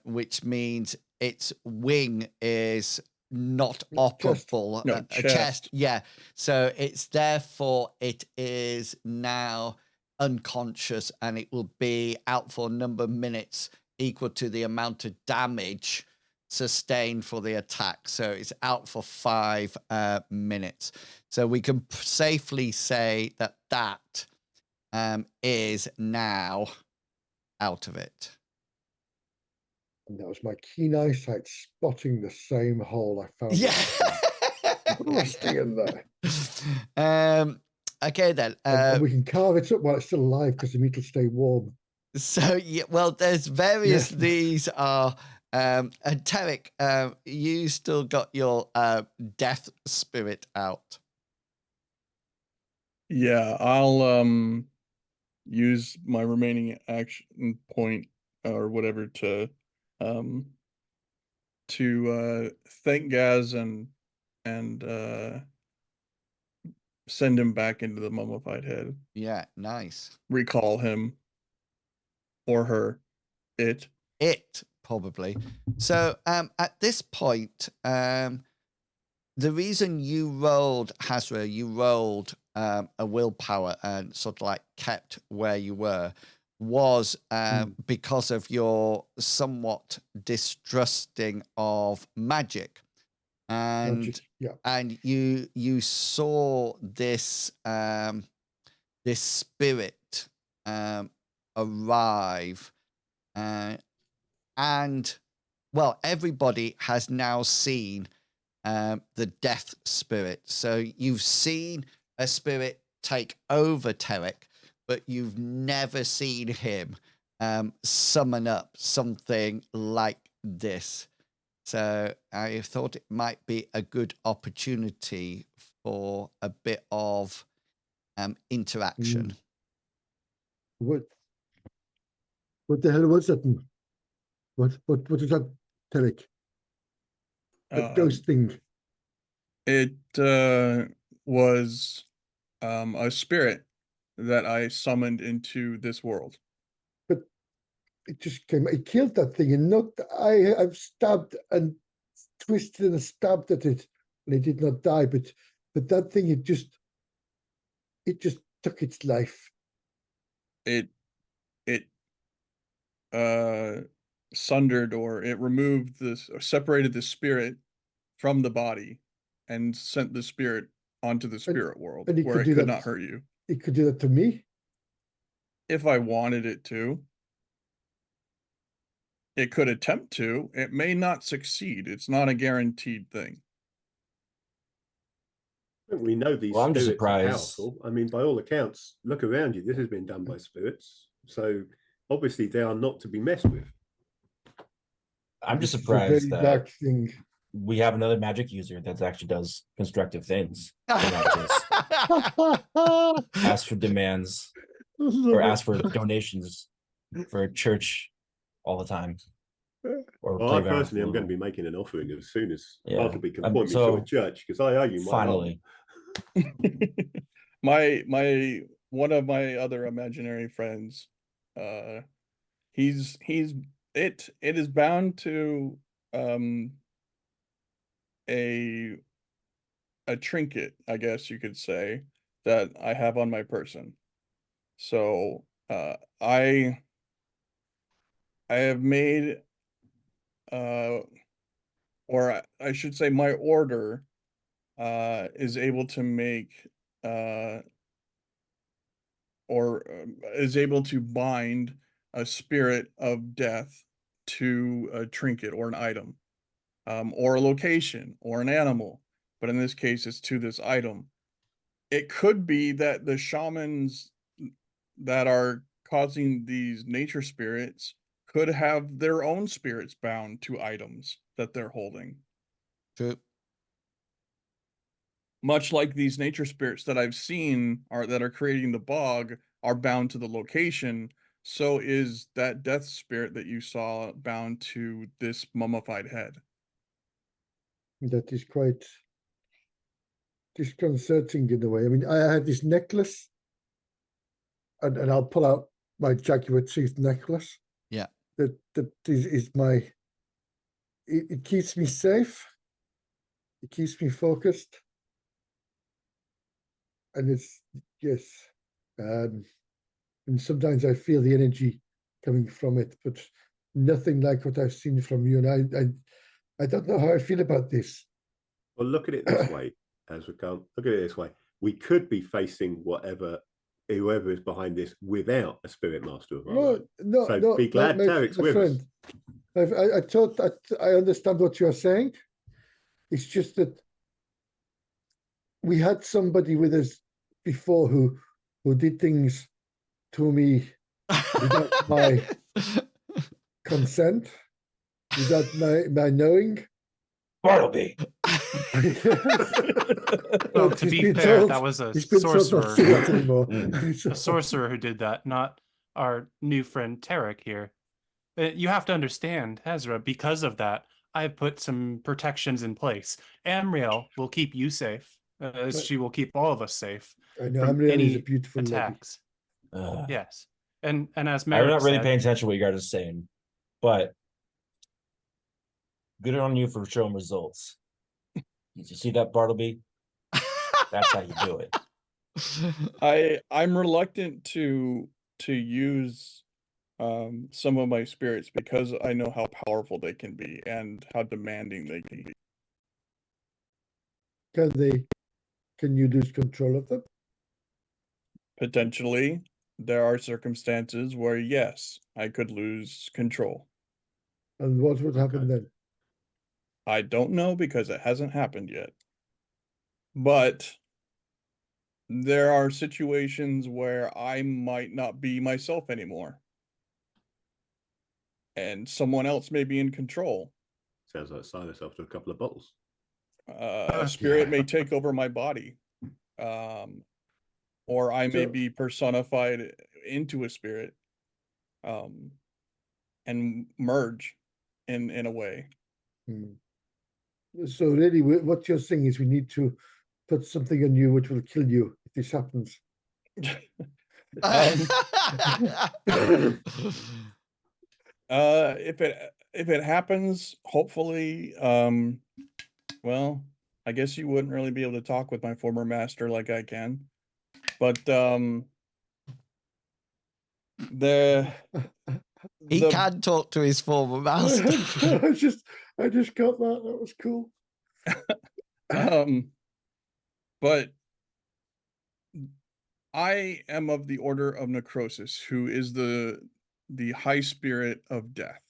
which means its wing is not operable. Chest. Yeah. So therefore it is now unconscious, and it will be out for a number of minutes equal to the amount of damage sustained for the attack. So it's out for 5 minutes. So we can safely say that is now out of it. And that was my keen eyesight spotting the same hole I found. Yeah. Rusty in there. Okay then. And we can carve it up while it's still alive because the meat will stay warm. So yeah, well, there's various. These are. And Tarek, you still got your death spirit out. Yeah, I'll use my remaining action point or whatever to thank Gaz and send him back into the mummified head. Yeah, nice. Recall him or her. It Probably. So at this point, the reason you rolled, Hasra, you rolled a willpower and sort of like kept where you were, was because of your somewhat distrusting of magic. And and you saw this this spirit arrive, and well, everybody has now seen the death spirit. So you've seen a spirit take over Tarek, but you've never seen him summon up something like this. So I thought it might be a good opportunity for a bit of interaction. What the hell was that? What was that, Tarek? That ghost thing. It was a spirit that I summoned into this world. But it just came. It killed that thing, and not. I've stabbed and twisted and stabbed at it, and it did not die. But that thing, it just took its life. It sundered, or it removed this, or separated the spirit from the body and sent the spirit onto the spirit world, where it could not hurt you. It could do that to me if I wanted it to. It could attempt to. It may not succeed. It's not a guaranteed thing. We know these spirits are powerful. I mean, by all accounts, look around you. This has been done by spirits. So obviously they are not to be messed with. I'm just surprised that we have another magic user that actually does constructive things. Ask for demands or ask for donations for a church all the time. Or well, I personally am going to be making an offering as soon as Bartleby can point me to a church, because I owe you my finally. my one of my other imaginary friends, it is bound to a trinket, I guess you could say, that I have on my person. So I have made or I should say my order is able to make is able to bind a spirit of death to a trinket or an item, or a location or an animal. But in this case, it's to this item. It could be that the shamans that are causing these nature spirits could have their own spirits bound to items that they're holding. True. Much like these nature spirits that I've seen that are creating the bog are bound to the location, so is that death spirit that you saw bound to this mummified head. That is quite disconcerting in a way. I mean, I have this necklace, and I'll pull out my jaguar tooth necklace. Yeah. That is my. It keeps me safe. It keeps me focused. And it's, yes. And sometimes I feel the energy coming from it, but nothing like what I've seen from you. And I don't know how I feel about this. Well, look at it this way, as we come. Look at it this way. We could be facing whoever is behind this without a spirit master of our own. So be glad Tarek's with us. I thought that I understand what you're saying. It's just that we had somebody with us before who did things to me without my consent, without my knowing. Bartleby. Well, to be fair, that was a sorcerer. A sorcerer who did that, not our new friend Tarek here. You have to understand, Hasra, because of that, I've put some protections in place. Amriel will keep you safe. She will keep all of us safe. I know Amriel is a beautiful attacks. Yes. And as Merrick I'm not really paying attention to what you guys are saying, but good on you for showing results. Did you see that, Bartleby? That's how you do it. I'm reluctant to use some of my spirits because I know how powerful they can be and how demanding they can be. Can you lose control of them? Potentially. There are circumstances where, yes, I could lose control. And what would happen then? I don't know because it hasn't happened yet. But there are situations where I might not be myself anymore. And someone else may be in control. Sounds like Silas after a couple of bottles. A spirit may take over my body. or I may So- be personified into a spirit, and merge in a way. So really, what you're saying is we need to put something on you which will kill you if this happens. If it happens, hopefully, well, I guess you wouldn't really be able to talk with my former master like I can, but he can talk to his former master. I just got that. That was cool. But I am of the order of Necrosis, who is the high spirit of death.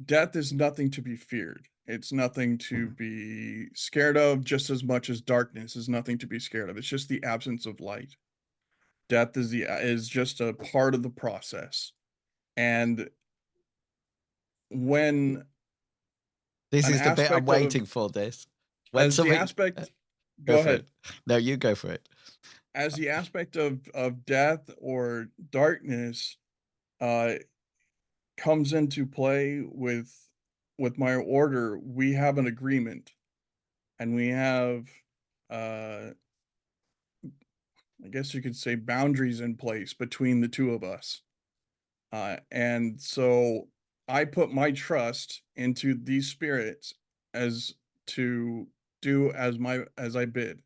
Death is nothing to be feared. It's nothing to be scared of, just as much as darkness is nothing to be scared of. It's just the absence of light. Death is just a part of the process. And when this an is the bit I'm aspect waiting of- for this. When as the something aspect, go go for ahead. it. No, you go for it. As the aspect of death or darkness comes into play with my order, we have an agreement, and we have I guess you could say boundaries in place between the two of us. And so I put my trust into these spirits as to do as I bid.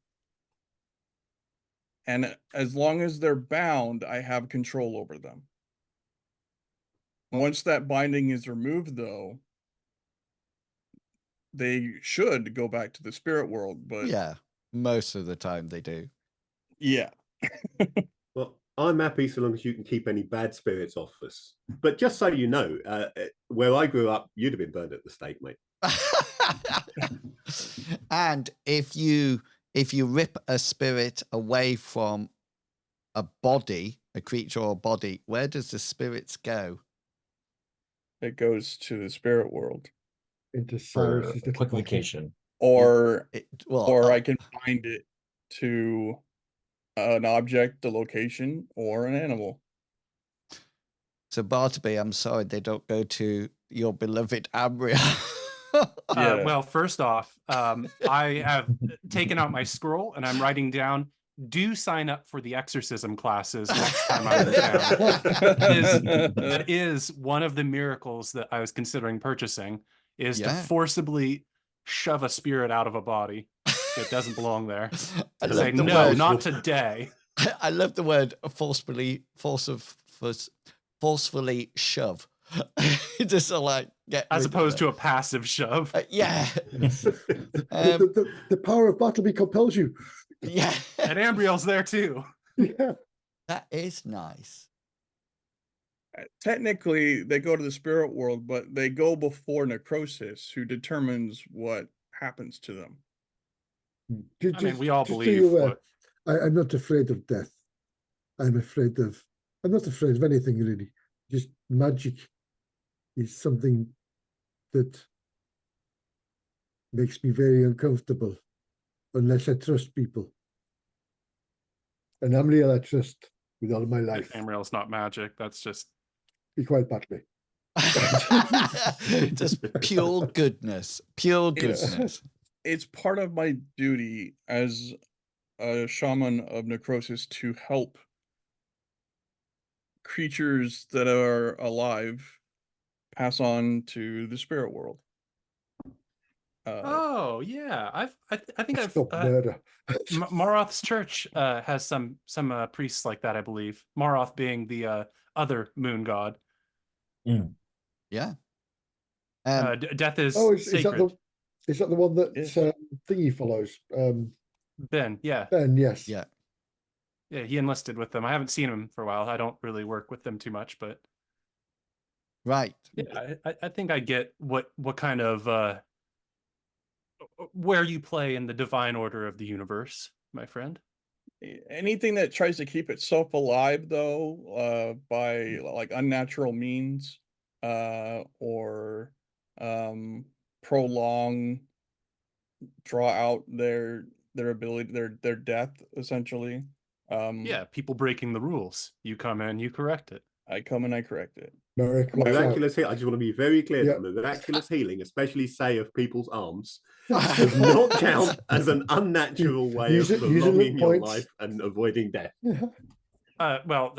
And as long as they're bound, I have control over them. Once that binding is removed, though, they should go back to the spirit world, but Yeah, most of the time they do. yeah. Well, I'm happy so long as you can keep any bad spirits off us. But just so you know, where I grew up, you'd have been burned at the stake, mate. And if you rip a spirit away from a body, a creature or body, where does the spirits go? It goes to the spirit world. Into For Cyrus's a little quick bottle. vacation. Or Well, I can bind it to an object, a location, or an animal. so Bartleby, I'm sorry they don't go to your beloved Ambria. Yeah. Well, first off, I have taken out my scroll and I'm writing down, do sign up for the exorcism classes next time I'm in town. That is one of the miracles that I was considering purchasing, is to forcibly shove a spirit out of a body. It doesn't belong there. I Say, love the no, word. not today. I love the word forcefully shove. Just to like get As rid of opposed it. to a passive shove. Yeah. The power of Bartleby compels you. Yeah. And Ambriel's there too. Yeah. That is nice. Technically, they go to the spirit world, but they go before Necrosis, who determines what happens to them. I mean, we all just so believe you're aware, what... I'm not afraid of death. I'm not afraid of anything really. Just magic is something that makes me very uncomfortable unless I trust people. And Amriel I trust with all of my life. Amriel's not magic. That's just... Be quiet, Bartleby. Just pure goodness. Pure goodness. It's part of my duty as a shaman of Necrosis to help creatures that are alive pass on to the spirit world. Oh yeah, I think I've Stop murder. Maroth's church has some priests like that, I believe. Maroth being the other moon god. Yeah. Death is sacred. Is that the one that Yes. Thingy follows? Ben, yeah. Ben, yes. Yeah. Yeah, he enlisted with them. I haven't seen him for a while. I don't really work with them too much, but Right. yeah, I think I get what kind of where you play in the divine order of the universe, my friend. Anything that tries to keep itself alive, though, by like unnatural means, or prolong, draw out their ability, their death, essentially, Yeah, people breaking the rules. You come in, you correct it. I come and I correct it. Merrick, watch out. Miraculous healing. I just want to be very clear Yep. that miraculous healing, especially say of people's arms, does not count as an unnatural way of prolonging your life and avoiding death. Well,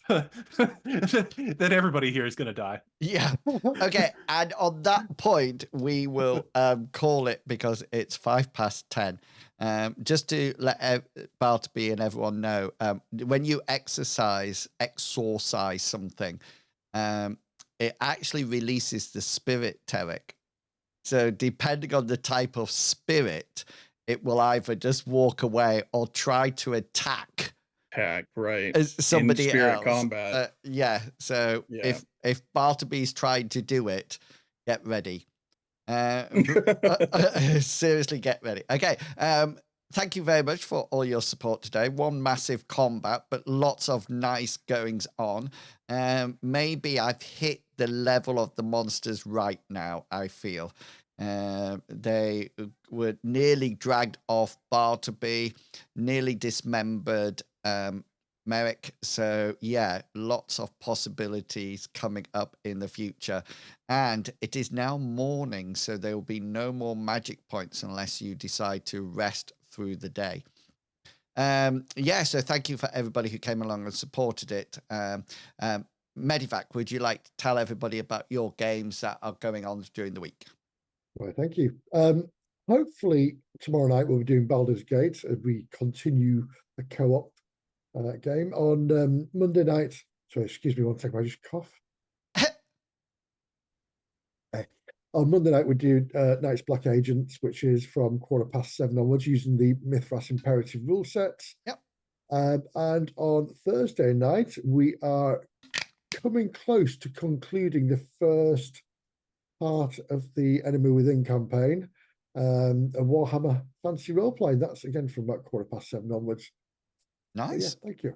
then everybody here is going to die. Yeah. Okay. And on that point, we will call it, because it's 10:05. Just to let Bartleby and everyone know, when you exorcise something, it actually releases the spirit, Tarek. So depending on the type of spirit, it will either just walk away or try to attack. Right. Somebody in spirit else. combat. Yeah. So if Bartleby's trying to do it, get ready. Seriously, get ready. Okay. Thank you very much for all your support today. One massive combat, but lots of nice goings on. Maybe I've hit the level of the monsters right now, I feel. They were nearly dragged off Bartleby, nearly dismembered Merrick. So yeah, lots of possibilities coming up in the future. And it is now morning, so there will be no more magic points unless you decide to rest through the day. So thank you for everybody who came along and supported it. Medivac, would you like to tell everybody about your games that are going on during the week? Well, thank you. Hopefully tomorrow night we'll be doing Baldur's Gate as we continue the co-op game on Monday night. Sorry, excuse me one second, I just cough. On Monday night we do Night's Black Agents, which is from 7:15 onwards, using the Mythras Imperative rule sets. Yep. And on Thursday night we are coming close to concluding the first part of the Enemy Within campaign, a Warhammer Fantasy Roleplay. That's again from about 7:15 onwards. Nice. So, yeah, thank you.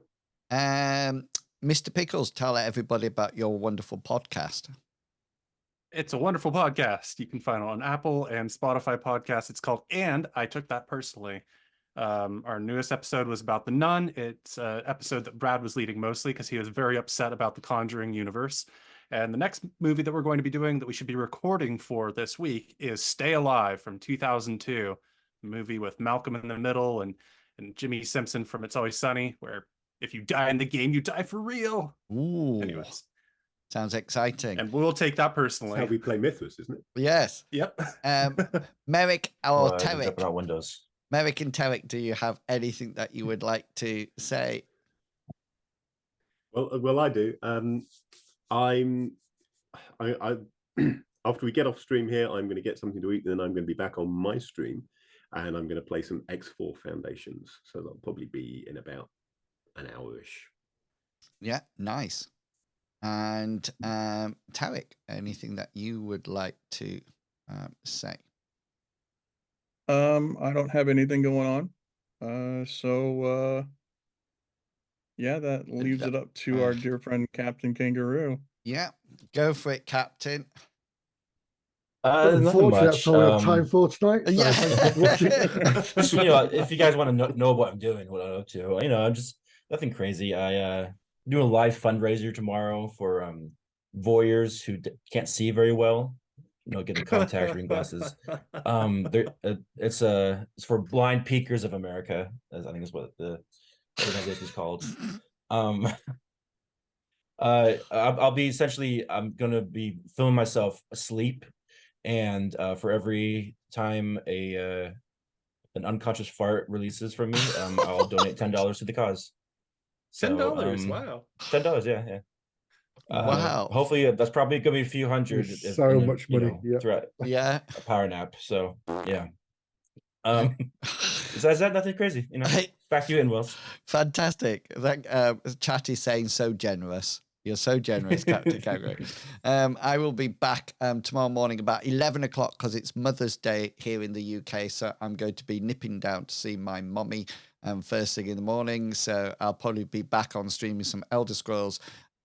Mr. Pickles, tell everybody about your wonderful podcast. It's a wonderful podcast. You can find it on Apple and Spotify podcasts. It's called And I Took That Personally. Our newest episode was about The Nun. It's an episode that Brad was leading mostly because he was very upset about the Conjuring universe. And the next movie that we're going to be doing that we should be recording for this week is Stay Alive from 2002, a movie with Malcolm in the Middle and Jimmy Simpson from It's Always Sunny, where if you die in the game, you die for real. Ooh. Anyways. Sounds exciting. And we'll take that personally. That's how we play Mythras, isn't it? Yes. Yep. Merrick or Tarek? Jumping out windows. Merrick and Tarek, do you have anything that you would like to say? Well, I do. I after we get off stream here, I'm going to get something to eat, and then I'm going to be back on my stream, and I'm going to play some X4 Foundations. So that'll probably be in about an hour-ish. Yeah, nice. And Tarek, anything that you would like to say? I don't have anything going on. Yeah, that leaves it up to our dear friend Captain Kangaroo. Yeah, go for it, Captain. Nothing much. That's all we have time for tonight. So Yeah. Just, if you guys want to know what I'm doing, what I'm up to, I'm just nothing crazy. I do a live fundraiser tomorrow for voyeurs who can't see very well. Get the contact reading glasses. It's for Blind Peakers of America, as I think is what the organization is called. I'll be I'm gonna be filming myself asleep, and for every time an unconscious fart releases from me, I'll donate $10 to the cause. $10. Wow. $10. Yeah. Wow. Hopefully that's probably gonna be a few hundred. So much money. Throughout Yeah. a power nap. So yeah. Besides that, nothing crazy. Back to you in, Wills. Fantastic. Chat is saying so generous. You're so generous, Captain Kangaroo. I will be back tomorrow morning about 11 o'clock because it's Mother's Day here in the UK. So I'm going to be nipping down to see my mummy first thing in the morning. So I'll probably be back on streaming some Elder Scrolls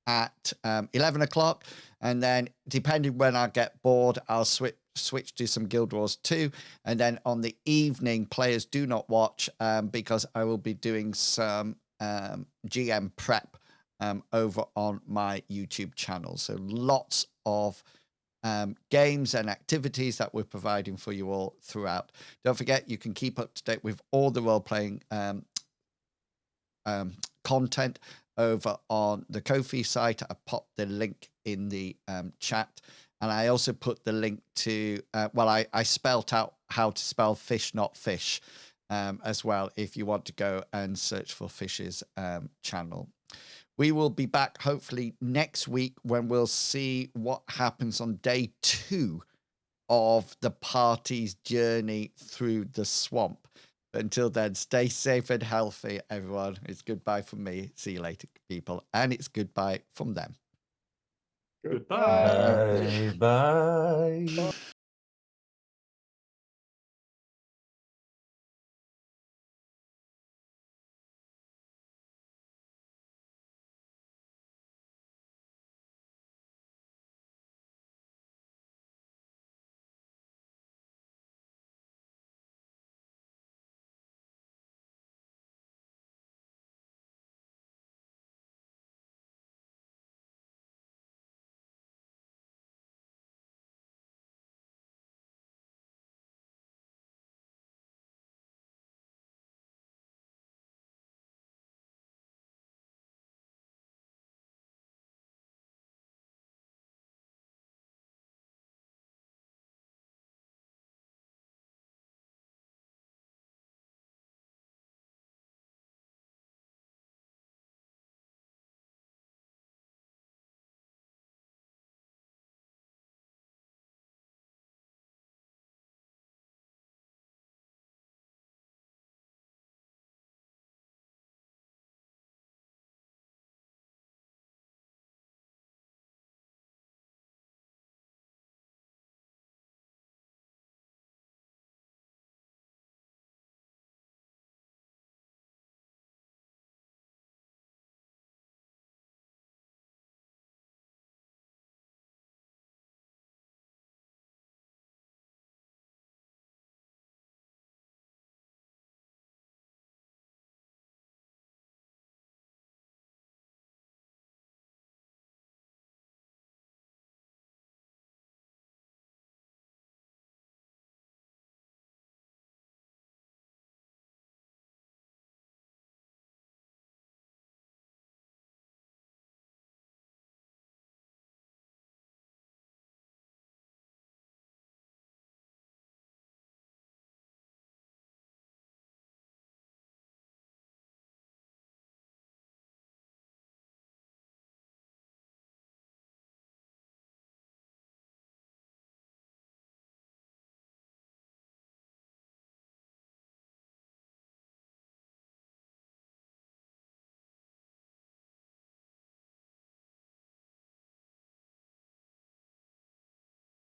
at 11 o'clock. And then depending when I get bored, I'll switch switch to some Guild Wars 2. And then on the evening, players do not watch because I will be doing some GM prep over on my YouTube channel. So lots of games and activities that we're providing for you all throughout. Don't forget, you can keep up to date with all the role-playing content over on the Ko-fi site. I popped the link in the chat, and I also put the link to I spelt out how to spell fish, not fish, as well, if you want to go and search for Fish's channel. We will be back hopefully next week when we'll see what happens on day 2 of the party's journey through the swamp. But until then, stay safe and healthy, everyone. It's goodbye from me. See you later, people. And it's goodbye from them. Goodbye. Bye. Bye.